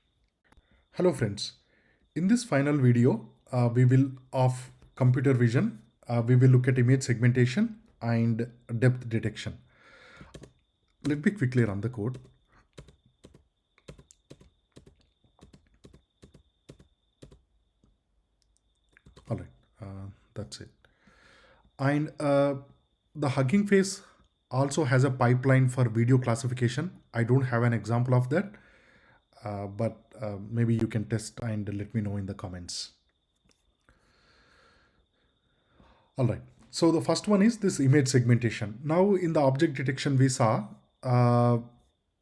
Hello friends. In this final video, we will of computer vision, we will look at image segmentation and depth detection. Let me quickly run the code. All right, that's it. And the HuggingFace also has a pipeline for video classification. I don't have an example of that, but maybe you can test and let me know in the comments. All right. So the first one is this image segmentation. Now in the object detection, we saw the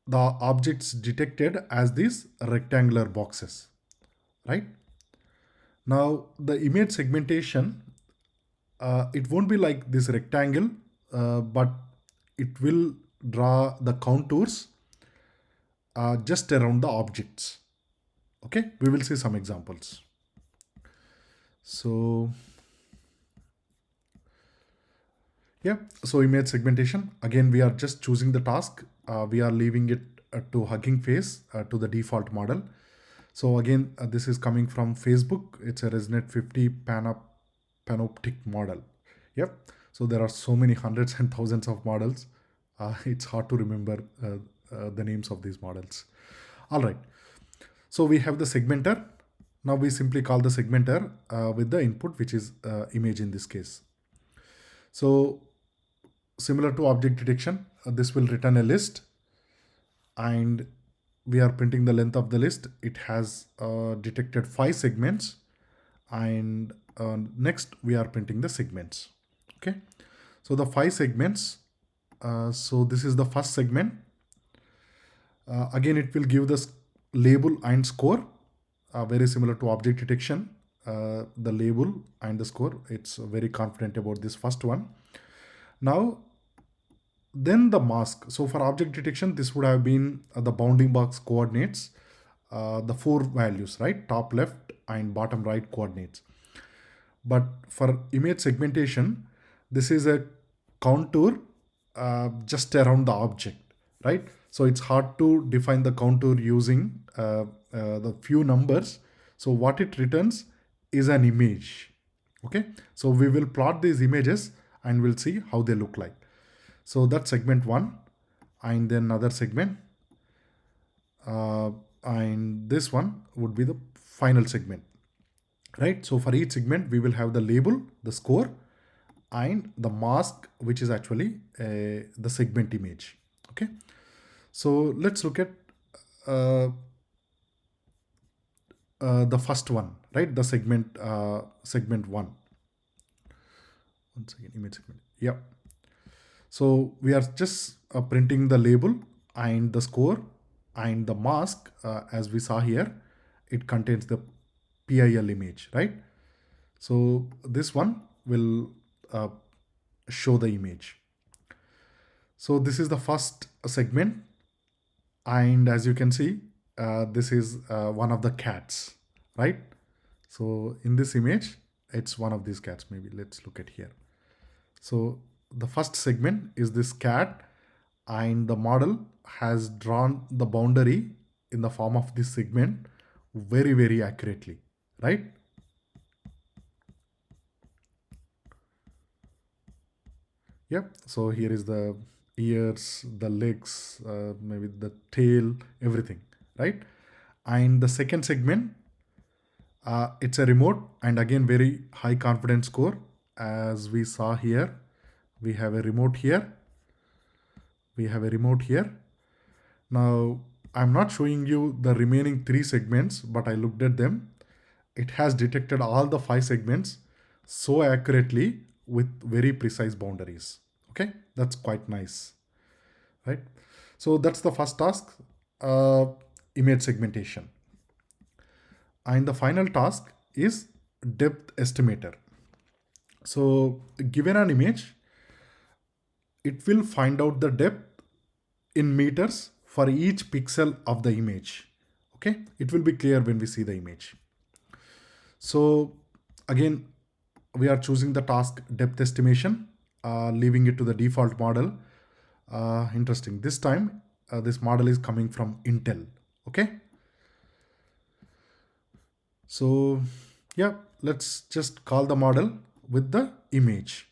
objects detected as these rectangular boxes, right? Now the image segmentation, it won't be like this rectangle, but it will draw the contours just around the objects. Okay, we will see some examples. So yeah, so image segmentation, again, we are just choosing the task. We are leaving it to HuggingFace, to the default model. So again, this is coming from Facebook. It's a ResNet 50 panoptic model. Yep. So there are so many hundreds and thousands of models. It's hard to remember the names of these models. All right. So we have the segmenter. Now we simply call the segmenter with the input, which is image in this case. So similar to object detection, this will return a list, and we are printing the length of the list. It has detected 5 segments, and next we are printing the segments. Okay, so the 5 segments. So this is the first segment. Again, it will give the label and score, very similar to object detection. The label and the score, it's very confident about this first one. Now then the mask. So for object detection, this would have been the bounding box coordinates, the 4 values, right? Top left and bottom right coordinates. But for image segmentation, this is a contour just around the object, right? So it's hard to define the contour using the few numbers. So what it returns is an image. Okay, so we will plot these images and we'll see how they look like. So that's segment 1, and then another segment, and this one would be the final segment, right? So for each segment, we will have the label, the score, and the mask, which is actually the segment image. Okay, so let's look at the first one, right? The segment segment 1. One second, image segment. Yeah. So we are just printing the label and the score, and the mask, as we saw here, it contains the PIL image, right? So this one will show the image. So this is the first segment, and as you can see, this is one of the cats, right? So in this image, it's one of these cats. Maybe let's look at here. So the first segment is this cat, and the model has drawn the boundary in the form of this segment very, very accurately, right? Yep. So here is the ears, the legs, maybe the tail, everything, right? And the second segment, it's a remote, and again, very high confidence score. As we saw here, we have a remote here. We have a remote here. Now, I'm not showing you the remaining 3 segments, but I looked at them. It has detected all the 5 segments so accurately with very precise boundaries. Okay, that's quite nice, right? So that's the first task. uh, image segmentation. And the final task is depth estimator. So given an image, it will find out the depth in meters for each pixel of the image. Okay, it will be clear when we see the image. So again, we are choosing the task depth estimation, leaving it to the default model. Interesting. This time, this model is coming from Intel. Okay. So yeah, let's just call the model with the image.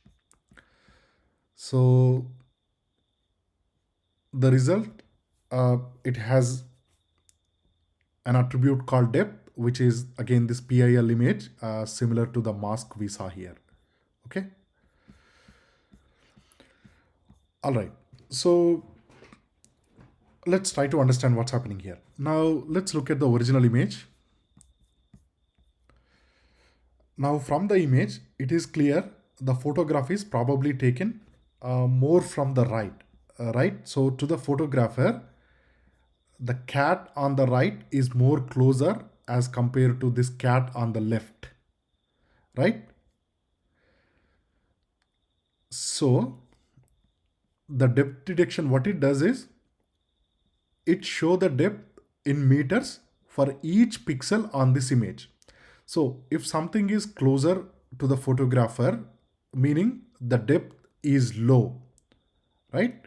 So the result, it has an attribute called depth, which is again this PIL image, similar to the mask we saw here. Okay. All right. So let's try to understand what's happening here. Now let's look at the original image. Now from the image, it is clear the photograph is probably taken more from the right, right? So to the photographer, the cat on the right is more closer as compared to this cat on the left, right? So the depth detection, what it does is it show the depth in meters for each pixel on this image. So if something is closer to the photographer, meaning the depth is low, right?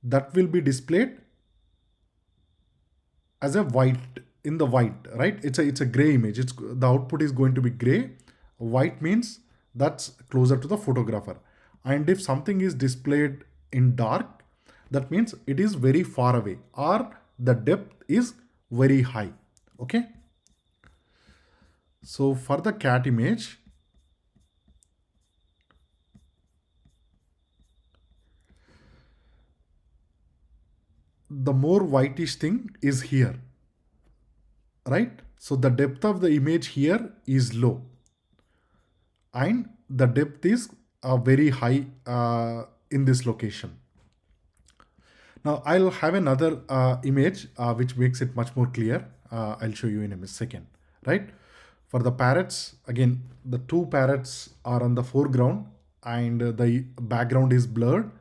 That will be displayed as a white in the white, right? It's a gray image. It's the output is going to be gray. White means that's closer to the photographer. And if something is displayed in dark, that means it is very far away or the depth is very high. Okay. So for the cat image, the more whitish thing is here, right? So the depth of the image here is low and the depth is very high in this location. Now I'll have another image which makes it much more clear. I'll show you in a second, right? For the parrots, again, the two parrots are on the foreground and the background is blurred.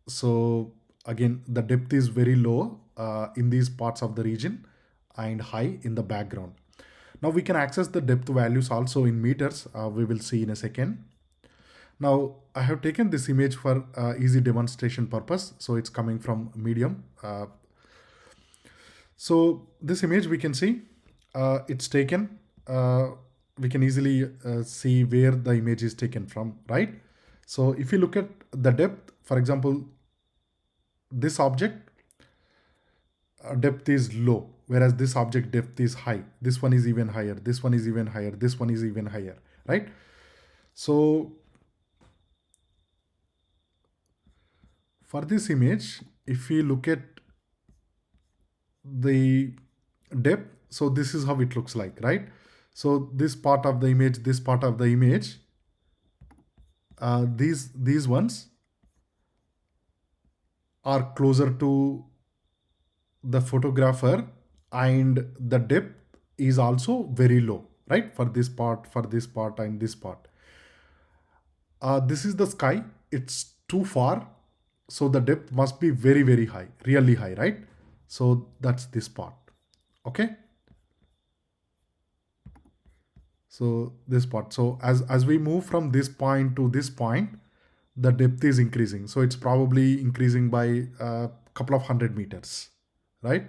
So again, the depth is very low in these parts of the region and high in the background. Now we can access the depth values also in meters. We will see in a second. Now I have taken this image for easy demonstration purpose. So it's coming from Medium. So this image we can see it's taken. We can easily see where the image is taken from, right? So if you look at the depth, for example, this object depth is low, whereas this object depth is high. This one is even higher. This one is even higher. This one is even higher, right? So for this image, if we look at the depth, so this is how it looks like, right? So this part of the image, this part of the image, these ones are closer to the photographer and the depth is also very low, right? For this part, and this part. This is the sky. It's too far. So the depth must be very, very high, really high, right? So that's this part. Okay. So this part. So as we move from this point to this point, the depth is increasing. So it's probably increasing by a couple of 100 meters, right?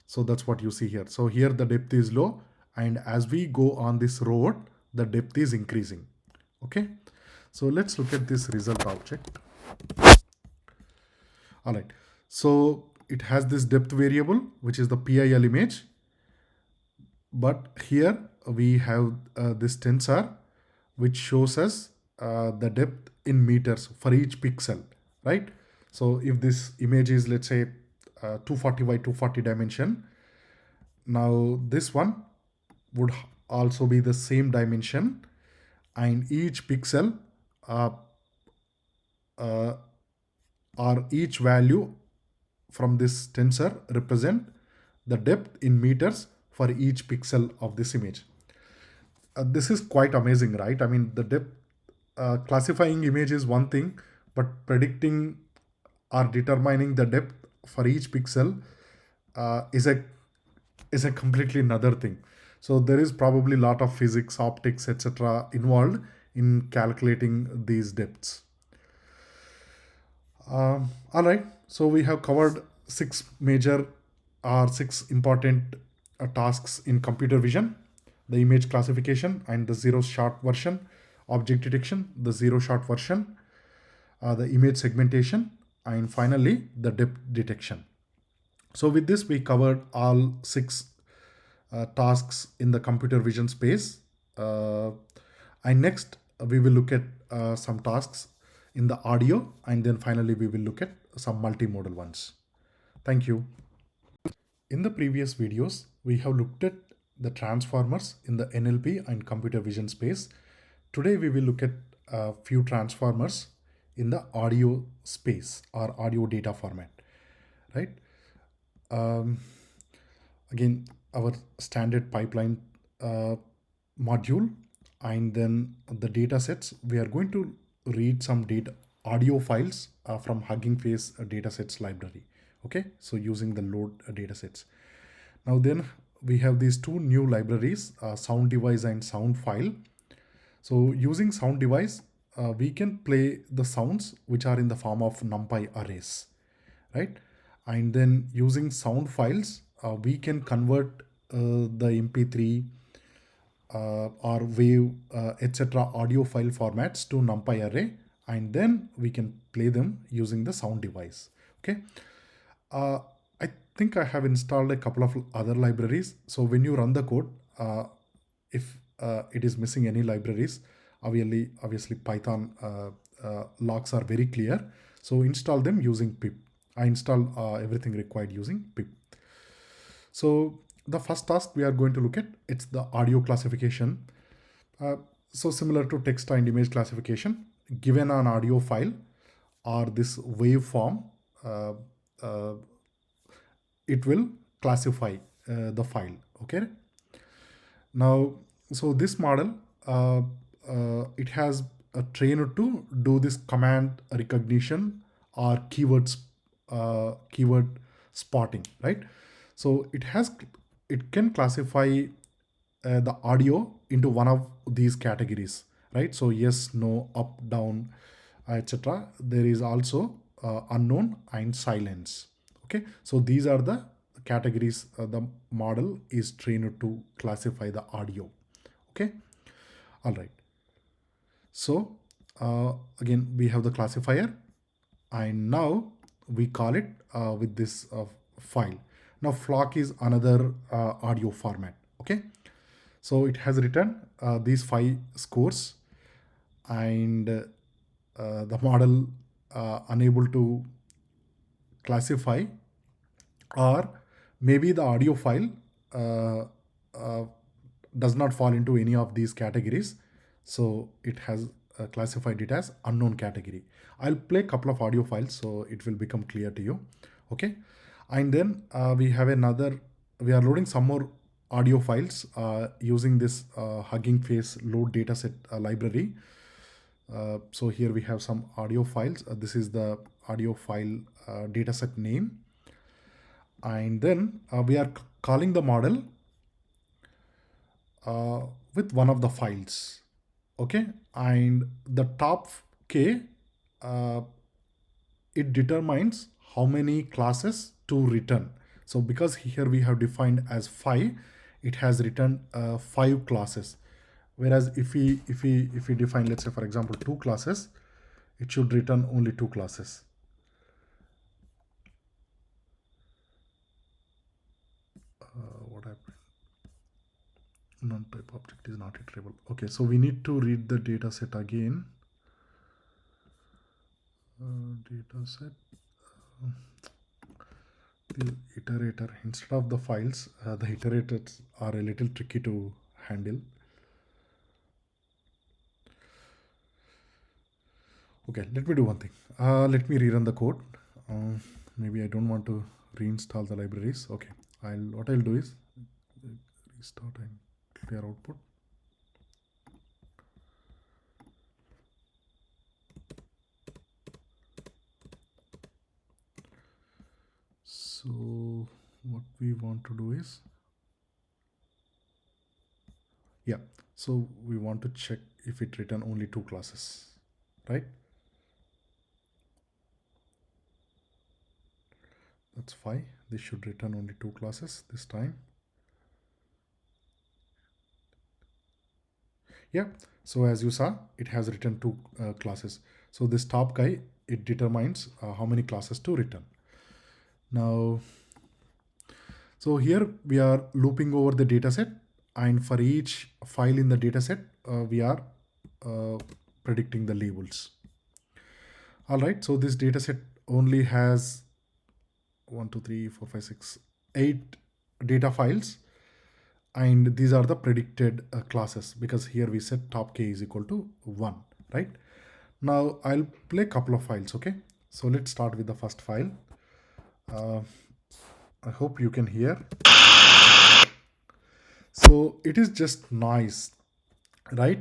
So that's what you see here. So here the depth is low, and as we go on this road, the depth is increasing. Okay. So let's look at this result object. All right. So it has this depth variable, which is the PIL image. But here we have this tensor, which shows us the depth in meters for each pixel, right? So if this image is, let's say, 240 by 240 dimension, now this one would also be the same dimension, and each pixel or each value from this tensor represent the depth in meters for each pixel of this image. This is quite amazing, right? I mean, the depth classifying image is one thing, but predicting or determining the depth for each pixel is a completely another thing. So there is probably a lot of physics, optics, etc. involved in calculating these depths. All right, so we have covered six major or six important tasks in computer vision: the image classification and the zero shot version, object detection, the zero shot version, the image segmentation, and finally the depth detection. So with this, we covered all six tasks in the computer vision space. And next, we will look at some tasks in the audio, and then finally we will look at some multimodal ones. Thank you. In the previous videos, we have looked at the transformers in the NLP and computer vision space. Today, we will look at a few transformers in the audio space or audio data format, right? Again, our standard pipeline module, and then the data sets. We are going to read some data audio files from HuggingFace datasets library. Okay, so using the load datasets. Now then we have these two new libraries, sound device and sound file. So using sound device, we can play the sounds which are in the form of NumPy arrays, right? And then using sound files, we can convert the MP3 or wave, etc. audio file formats to NumPy array, and then we can play them using the sound device. Okay. I think I have installed a couple of other libraries. So when you run the code, if it is missing any libraries, obviously Python logs are very clear. So install them using pip. I install everything required using pip. So the first task we are going to look at, it's the audio classification. So similar to text and image classification, given an audio file or this waveform, it will classify the file. Okay. Now, so this model, it has trained to do this command recognition or keyword spotting, right? So it can classify the audio into one of these categories, right? So yes, no, up, down, etc. There is also unknown and silence. Okay, so these are the categories the model is trained to classify the audio. Okay, all right. So again, we have the classifier, and now we call it with this file. Now flock is another audio format. Okay, so it has written these 5 scores, and the model unable to classify, or maybe the audio file does not fall into any of these categories, so it has classified it as unknown category. I'll play a couple of audio files so it will become clear to you. Okay, and then we are loading some more audio files using this HuggingFace load dataset library. So here we have some audio files. This is the audio file dataset name, and then we are calling the model with one of the files. Okay, and the top k, it determines how many classes to return. So because here we have defined as 5, it has returned 5 classes. Whereas if we define, let's say for example 2 classes, it should return only 2 classes. What happened? Non-type object is not iterable. Okay, so we need to read the data set again. Data set. The iterator, instead of the files, the iterators are a little tricky to handle. Okay, let me do one thing. Let me rerun the code. maybe I don't want to reinstall the libraries. Okay, what I'll do is restart and clear output. So what we want to do is, yeah, so we want to check if it return only 2 classes, right? That's fine. This should return only 2 classes this time. Yeah, so as you saw, it has returned 2 classes. So this top guy, it determines how many classes to return. Now, so here we are looping over the dataset, and for each file in the dataset, we are predicting the labels. All right, so this dataset only has 1, 2, 3, 4, 5, 6, 8 data files, and these are the predicted classes, because here we set top k is equal to 1, right? Now I'll play a couple of files. Okay, so let's start with the first file. I hope you can hear. So it is just noise, right?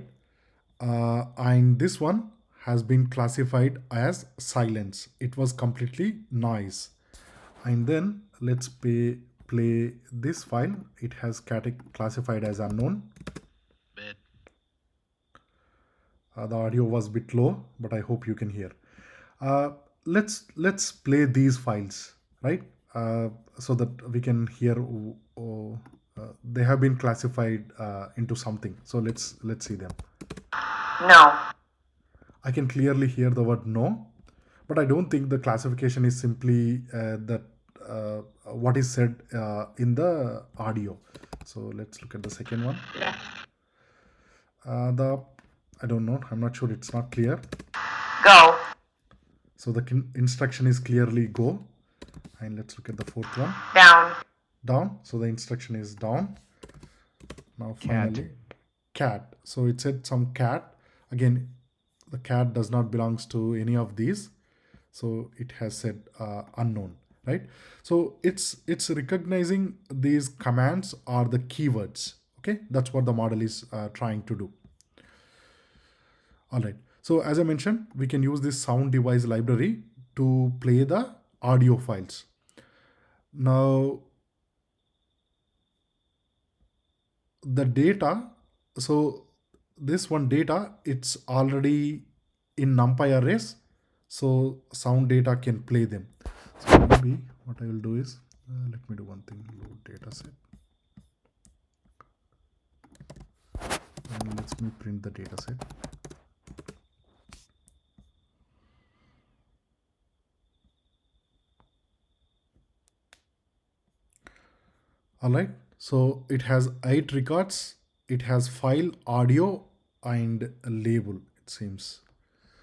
And this one has been classified as silence. It was completely noise. And then let's play this file. It has classified as unknown. The audio was a bit low, but I hope you can hear. Let's play these files, right? So that we can hear. They have been classified into something. So let's see them. No. I can clearly hear the word no, but I don't think the classification is simply that what is said in the audio. So let's look at the second one. I don't know. I'm not sure. It's not clear. Go. So the instruction is clearly go. And let's look at the fourth one. Down. Down. So the instruction is down. Now finally, cat. So it said some cat. Again, the cat does not belongs to any of these. So it has said unknown, right? So it's recognizing these commands are the keywords. Okay, that's what the model is trying to do. All right. So as I mentioned, we can use this sound device library to play the audio files. Now, the data, so this one data, it's already in NumPy arrays, so sound data can play them. So maybe what I will do is, let me do one thing, load dataset. And let me print the dataset. All right, so it has 8 records. It has file, audio, and a label, it seems.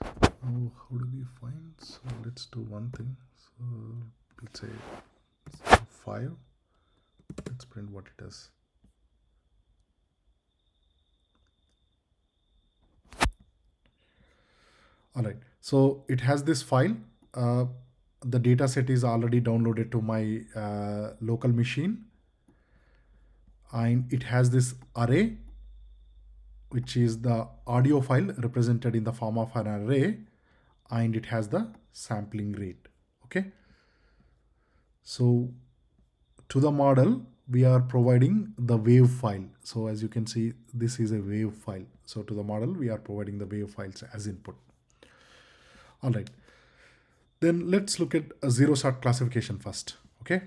Oh, how do we find? So let's do one thing. So let's say 5. Let's print what it is. All right, so it has this file. The data set is already downloaded to my local machine, and it has this array, which is the audio file represented in the form of an array, and it has the sampling rate. Okay, so to the model we are providing the wave file. So as you can see, this is a wave file. So to the model we are providing the wave files as input. All right, then let's look at a zero-shot classification first. Okay,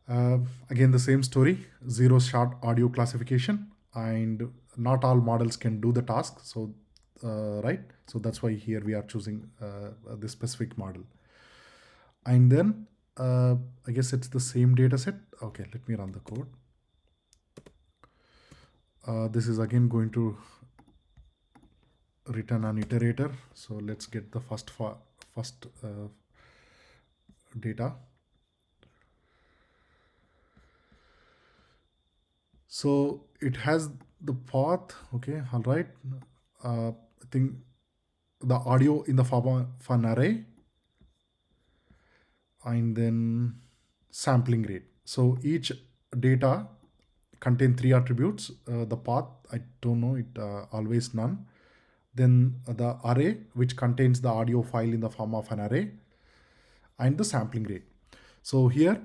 again the same story, zero-shot audio classification, and not all models can do the task. So right, so that's why here we are choosing this specific model. And then I guess it's the same data set. Okay, let me run the code. This is again going to return an iterator. So let's get the first data. So it has the path. Okay, all right. I think the audio in the form of an array, and then sampling rate. So each data contain 3 attributes. The path, I don't know, it always none. Then the array, which contains the audio file in the form of an array, and the sampling rate. So here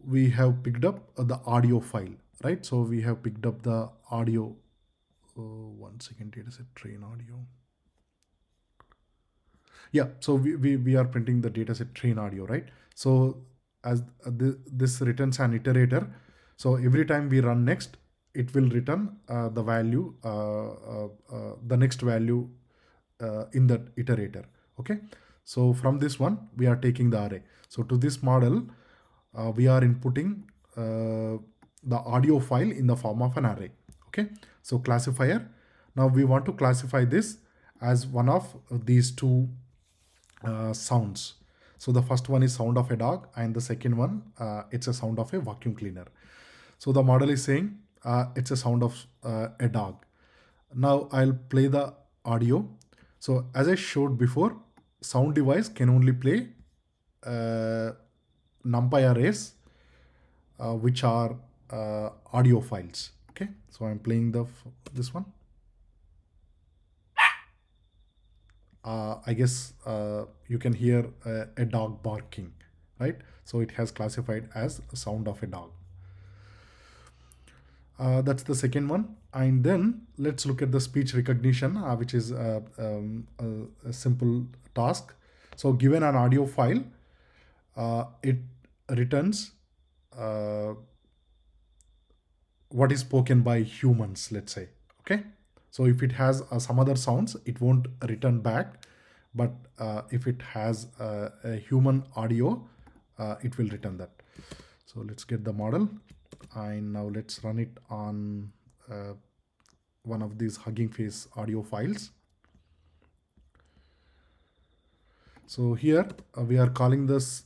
we have picked up the audio file, right? So we have picked up the audio. One second, dataset train audio. Yeah, so we are printing the dataset train audio, right? So as this returns an iterator. So every time we run next, it will return the value, the next value in that iterator. Okay. So from this one, we are taking the array. So to this model, we are inputting the audio file in the form of an array. Okay. So classifier. Now we want to classify this as one of these two sounds. So the first one is sound of a dog, and the second one, it's a sound of a vacuum cleaner. So the model is saying it's a sound of a dog. Now I'll play the audio. So as I showed before, sound device can only play numpy arrays which are audio files. Okay, so I'm playing this one. I guess you can hear a dog barking, right? So it has classified as a sound of a dog. That's the second one. And then let's look at the speech recognition, which is a simple task. So given an audio file, it returns what is spoken by humans, let's say. Okay. So if it has some other sounds, it won't return back. But if it has a human audio, it will return that. So let's get the model. And now let's run it on one of these HuggingFace audio files. So here we are calling this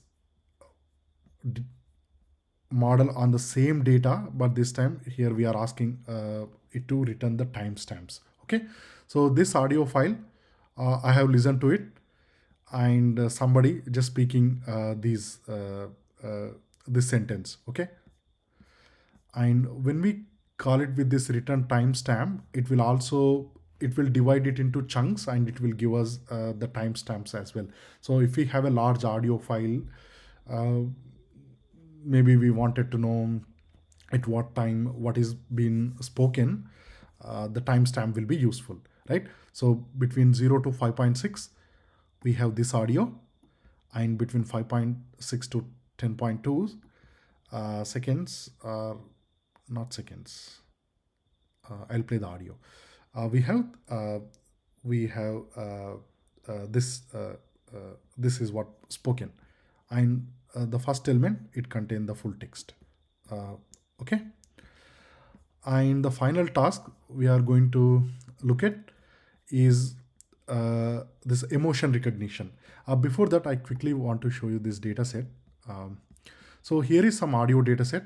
model on the same data, but this time here we are asking it to return the timestamps. Okay, so this audio file, I have listened to it, and somebody just speaking this sentence. Okay, and when we call it with this return timestamp, it will divide it into chunks, and it will give us the timestamps as well. So if we have a large audio file, maybe we wanted to know at what time what is being spoken, the timestamp will be useful, right? So between 0 to 5.6, we have this audio, and between 5.6 to 10.2 seconds, not seconds, I'll play the audio. We have this is what spoken, and the first element, it contains the full text. Okay, and the final task we are going to look at is this emotion recognition. Before that, I quickly want to show you this data set. So here is some audio data set,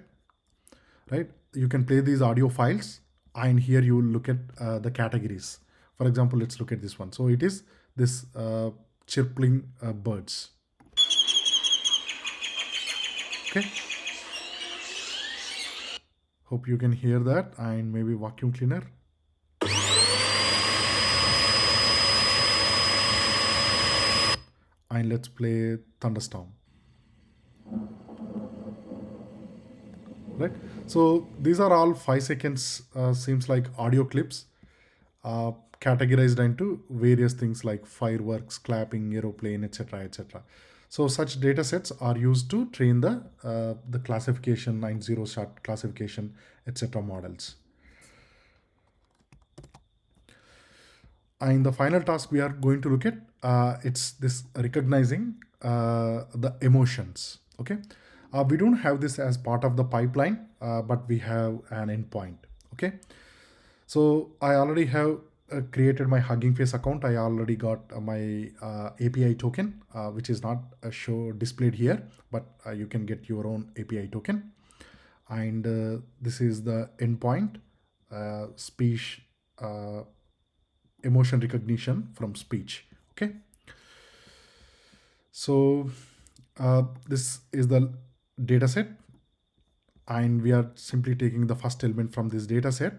right? You can play these audio files, and here you will look at the categories. For example, let's look at this one. So it is this chirping birds. Okay. Hope you can hear that, and maybe vacuum cleaner. And let's play thunderstorm. Right. So these are all 5 seconds, seems like audio clips, categorized into various things like fireworks, clapping, aeroplane, etc., etc. So such data sets are used to train the classification and zero-shot classification, etc. models. And the final task we are going to look at, it's this recognizing the emotions. Okay, we don't have this as part of the pipeline, but we have an endpoint. Okay, so I already have created my HuggingFace account. I already got my API token, which is not displayed here, but you can get your own API token. And this is the endpoint, speech emotion recognition from speech. Okay, so This is the data set, and we are simply taking the first element from this data set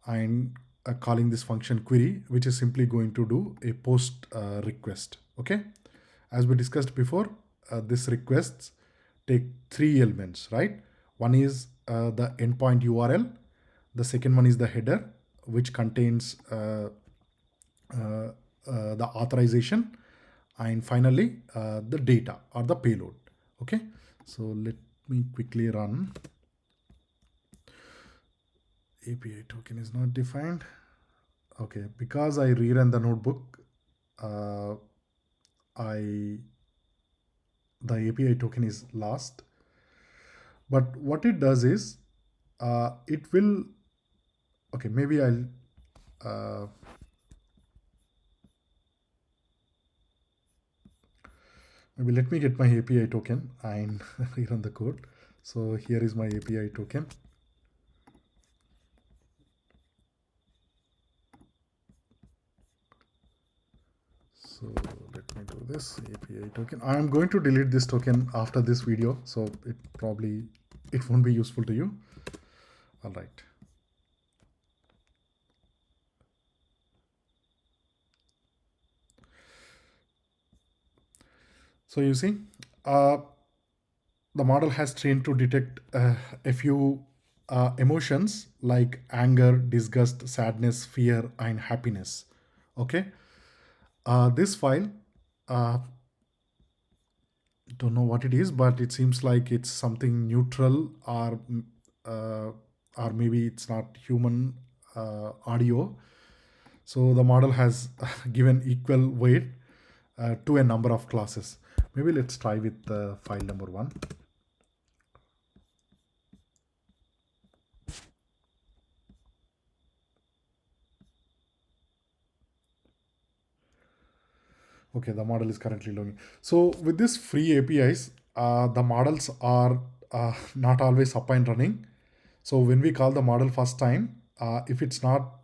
and calling this function query, which is simply going to do a post request. Okay, as we discussed before, this requests take three elements, right? One is the endpoint URL. The second one is the header, which contains the authorization, and finally the data or the payload. Okay, so let me quickly run. API token is not defined. Okay, because I rerun the notebook, the API token is lost. But what it does is it will, okay, maybe I'll maybe let me get my API token and rerun the code. So here is my API token. So let me do this API token. I am going to delete this token after this video, so it won't be useful to you. All right. So you see, the model has trained to detect a few emotions like anger, disgust, sadness, fear, and happiness. Okay. This file, don't know what it is, but it seems like it's something neutral, or maybe it's not human audio. So the model has given equal weight to a number of classes. Maybe let's try with file number 1. Okay, the model is currently loading. So with this free APIs, the models are not always up and running. So when we call the model first time, if it's not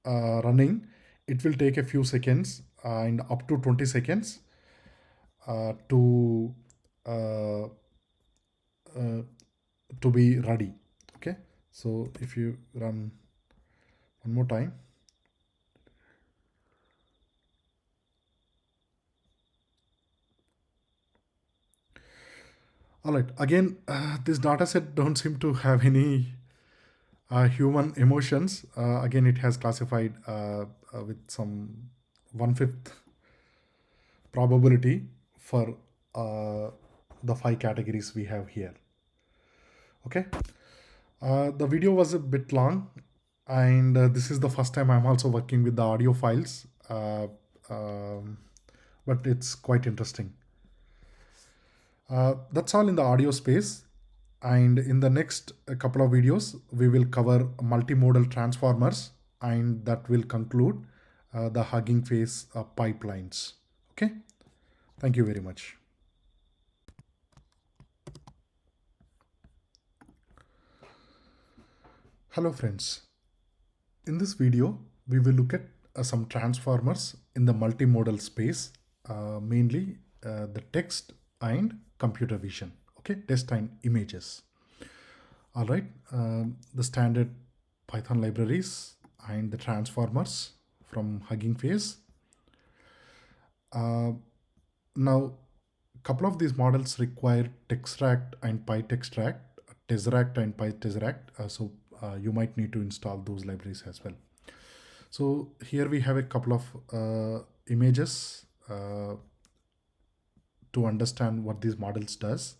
running, it will take a few seconds and up to 20 seconds to uh, uh, to be ready. Okay, so if you run one more time. All right, again, this data set don't seem to have any human emotions. Again, it has classified with some 1/5 probability for the 5 categories we have here. Okay, the video was a bit long, and this is the first time I'm also working with the audio files, but it's quite interesting. That's all in the audio space. And in the next couple of videos, we will cover multimodal transformers, and that will conclude the HuggingFace pipelines. Okay, thank you very much. Hello friends. In this video, we will look at some transformers in the multimodal space, mainly the text and computer vision. Okay, text and images. All right, the standard Python libraries and the transformers from HuggingFace. Now, a couple of these models require textract and pytextract, tesseract and pytesseract. So you might need to install those libraries as well. So here we have a couple of images to understand what these models does.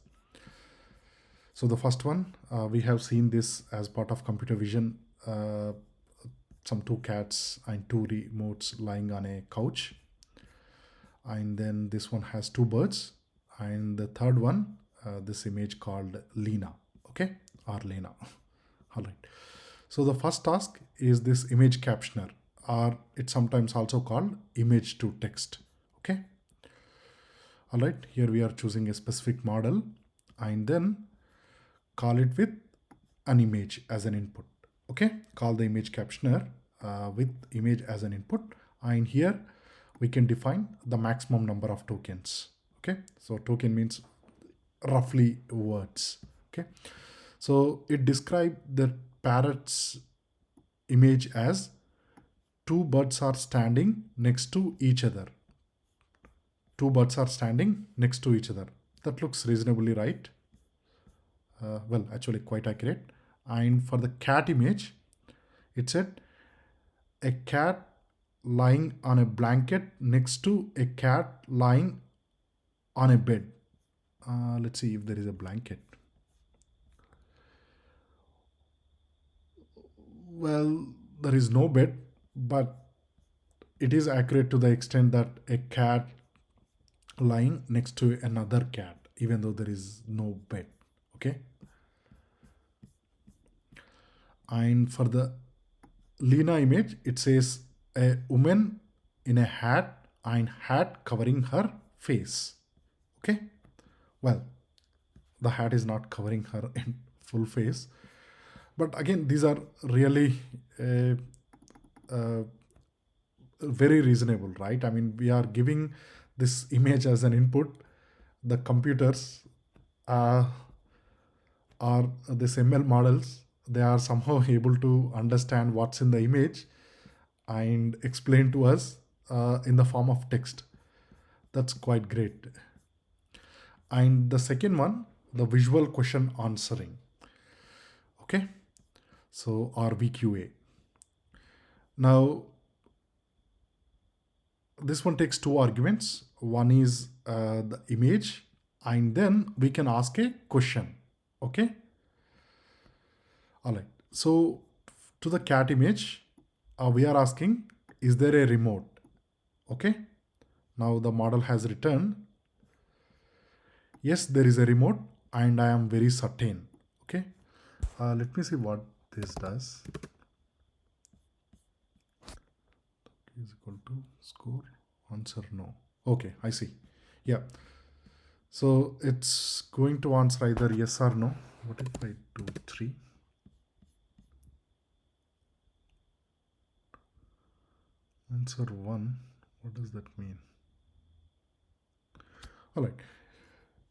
So the first one, we have seen this as part of computer vision, some 2 cats and 2 remotes lying on a couch. And then this one has 2 birds. And the third one, this image called Lena, okay, or Lena. All right. So the first task is this image captioner, or it's sometimes also called image to text. Okay. All right. Here we are choosing a specific model and then call it with an image as an input. Okay. Call the image captioner with image as an input. And here we can define the maximum number of tokens. Okay, so token means roughly words. Okay, so it described the parrot's image as two birds are standing next to each other. Two birds are standing next to each other. That looks reasonably right. Well, actually quite accurate. And for the cat image, it said a cat lying on a blanket next to a cat lying on a bed. Let's see if there is a blanket. Well, there is no bed, but it is accurate to the extent that a cat lying next to another cat, even though there is no bed. Okay. And for the Lena image, it says a woman in a hat and hat covering her face. Okay. Well, the hat is not covering her in full face. But again, these are really uh, very reasonable, right? I mean, we are giving this image as an input. The computers or this ML models, they are somehow able to understand what's in the image and explain to us in the form of text. That's quite great. And the second one, the visual question answering. Okay, so RVQA. Now, this one takes two arguments. One is the image, and then we can ask a question. Okay. All right. So to the cat image, we are asking, is there a remote? Okay. Now the model has returned, yes, there is a remote, and I am very certain. Okay. Let me see what this does. Is equal to score answer no. Okay, I see. Yeah. So it's going to answer either yes or no. What if I do 3? Answer 1. What does that mean? All right.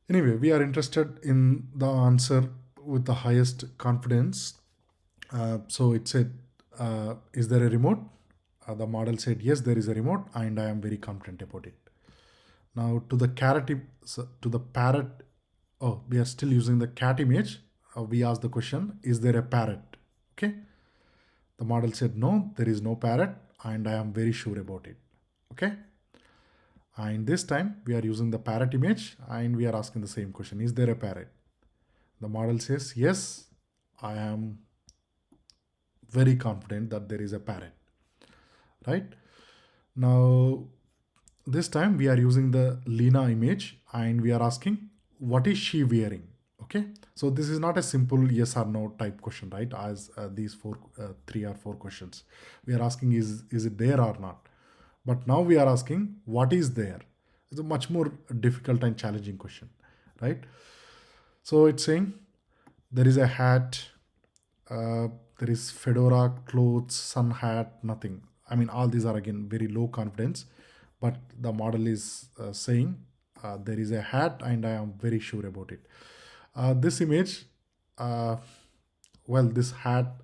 Anyway, we are interested in the answer with the highest confidence. So it said, is there a remote? The model said, yes, there is a remote, and I am very confident about it. Now to the parrot, oh, we are still using the cat image. We asked the question, is there a parrot? Okay. The model said, no, there is no parrot, and I am very sure about it. Okay. And this time we are using the parrot image and we are asking the same question, is there a parrot? The model says, yes, I am very confident that there is a parrot. Right. Now, this time we are using the Lena image and we are asking, what is she wearing? Okay. So this is not a simple yes or no type question, right? As these 3 or 4 questions. We are asking, is it there or not? But now we are asking, what is there? It's a much more difficult and challenging question, right? So it's saying there is a hat, there is fedora, clothes, sun hat, nothing. I mean, all these are again very low confidence, but the model is saying there is a hat and I am very sure about it. This image, well, this hat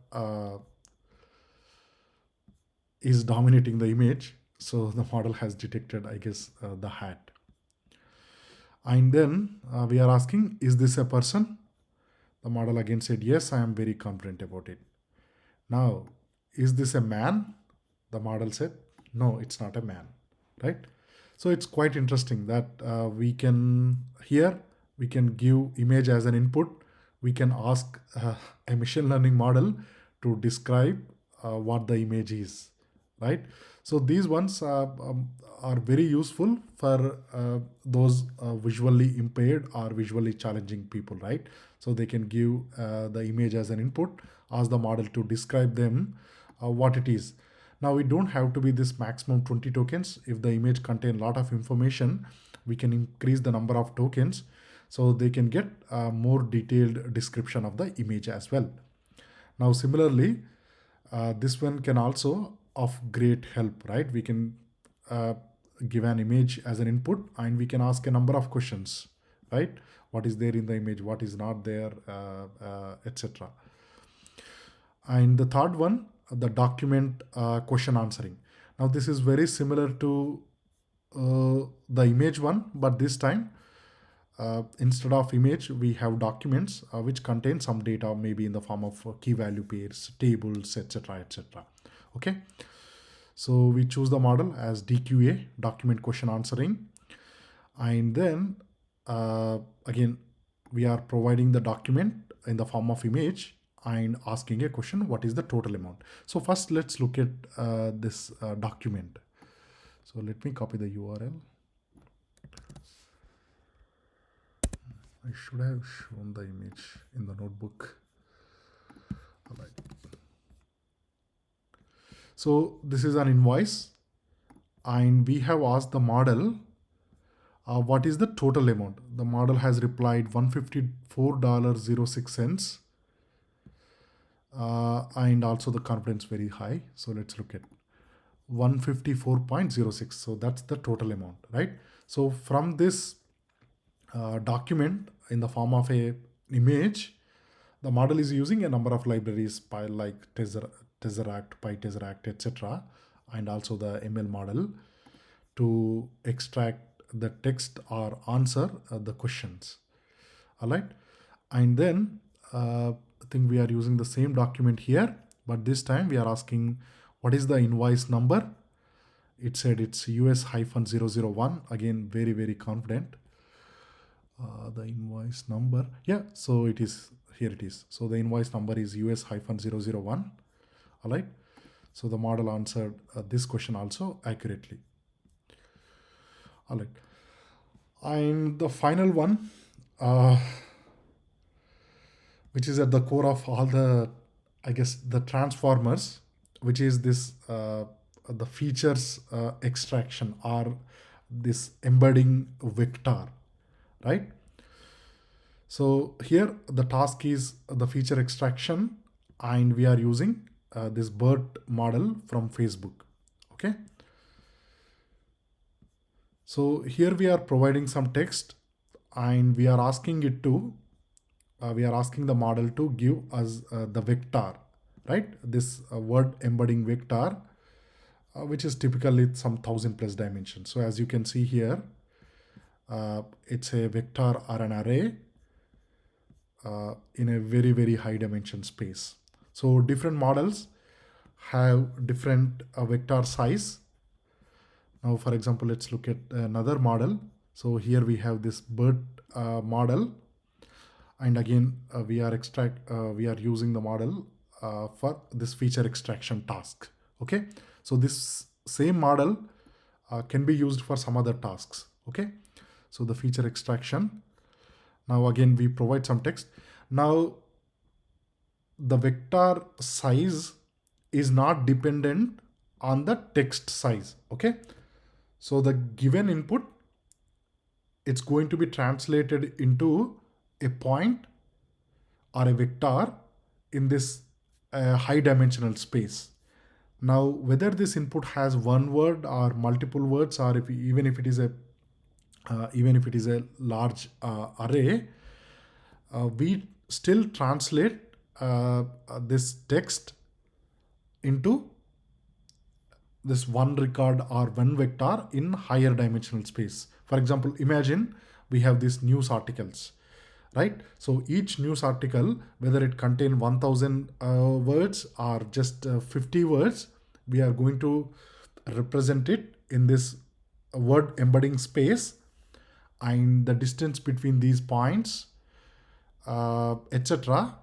is dominating the image. So the model has detected, I guess, the hat. And then we are asking, is this a person? The model again said, yes, I am very confident about it. Now, is this a man? The model said, no, it's not a man, right? So it's quite interesting that we can give image as an input. We can ask a machine learning model to describe what the image is, right? So these ones are very useful for those visually impaired or visually challenging people, right? So they can give the image as an input, ask the model to describe them what it is. Now we don't have to be this maximum 20 tokens. If the image contain a lot of information, we can increase the number of tokens so they can get a more detailed description of the image as well. Now similarly, this one can also of great help, right? We can give an image as an input, and we can ask a number of questions, right? What is there in the image, what is not there, etc. And the third one, the document question answering. Now this is very similar to the image one, but this time instead of image we have documents which contain some data, maybe in the form of key value pairs, tables, etc, etc. Okay, so we choose the model as DQA, document question answering, and then again we are providing the document in the form of image and asking a question, what is the total amount. So first let's look at this document. So let me copy the URL. I should have shown the image in the notebook. All right. So this is an invoice, and we have asked the model what is the total amount. The model has replied $154.06, and also the confidence very high. So let's look at 154.06. So that's the total amount, right? So from this document in the form of a image, the model is using a number of libraries like Tesseract, PyTesseract, etc., and also the ML model to extract the text or answer the questions. All right, and then I think we are using the same document here, but this time we are asking what is the invoice number. It said it's US-001. Again, very, very confident. The invoice number, yeah, so it is, here it is. So the invoice number is US-001. All right, so the model answered this question also accurately. All right, and the final one, which is at the core of all the, I guess, the transformers, which is this the features extraction, or this embedding vector, right? So here the task is the feature extraction, and we are using this BERT model from Facebook. Okay, so here we are providing some text, and we are asking it to we are asking the model to give us the vector, right? This word embedding vector, which is typically some 1000+ dimensions. So as you can see here, it's a vector or an array in a very, very high dimension space. So different models have different vector size. Now, for example, let's look at another model. So here we have this BERT model, and again we are using the model for this feature extraction task. Okay, so this same model can be used for some other tasks. Okay, so the feature extraction. Now again we provide some text. Now the vector size is not dependent on the text size. Okay, so the given input, it's going to be translated into a point or a vector in this high dimensional space. Now whether this input has one word or multiple words, or even if it is a large array, we still translate this text into this one record or one vector in higher dimensional space. For example, imagine we have these news articles, right? So each news article, whether it contain 1000 words or just 50 words, we are going to represent it in this word embedding space, and the distance between these points, etc.,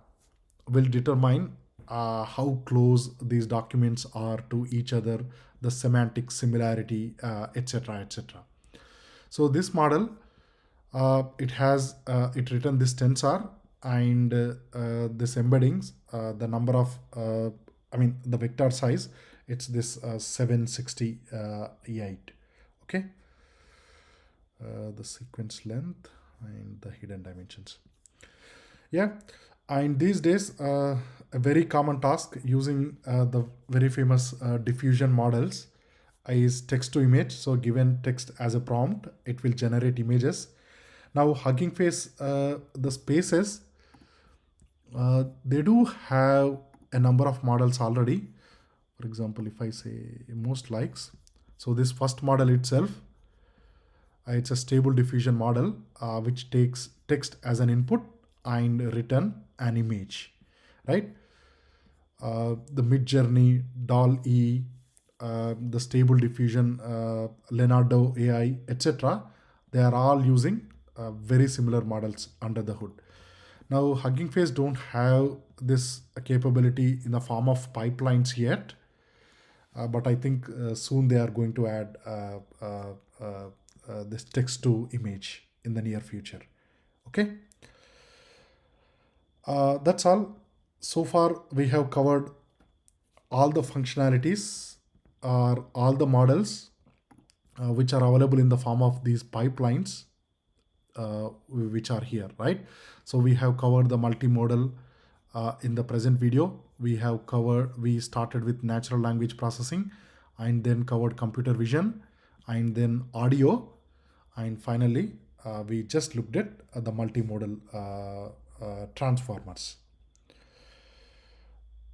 will determine how close these documents are to each other, the semantic similarity, etc., etc. So this model, it has written this tensor, and this embeddings, the number of the vector size, it's this 768. Okay, the sequence length and the hidden dimensions. Yeah, and these days a very common task using the very famous diffusion models is text to image. So given text as a prompt, it will generate images. Now Hugging Face, the spaces, they do have a number of models already. For example, if I say most likes, so this first model itself, it's a stable diffusion model which takes text as an input and return an image, right? The Mid-Journey, DAL-E, the Stable Diffusion, Leonardo AI, etc. They are all using very similar models under the hood. Now, Hugging Face don't have this capability in the form of pipelines yet, but I think soon they are going to add this text to image in the near future. Okay, that's all. So far, we have covered all the functionalities or all the models which are available in the form of these pipelines which are here, right? So we have covered the multimodal in the present video. We started with natural language processing and then covered computer vision and then audio, and finally we just looked at the multimodal transformers.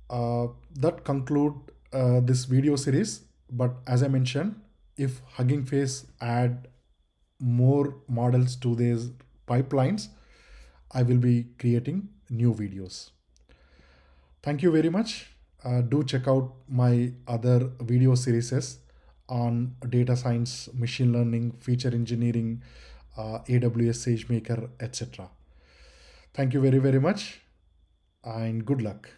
That conclude this video series. But as I mentioned, if Hugging Face add more models to these pipelines, I will be creating new videos. Thank you very much. Do check out my other video series on data science, machine learning, feature engineering, AWS SageMaker, etc. Thank you very, very much and good luck.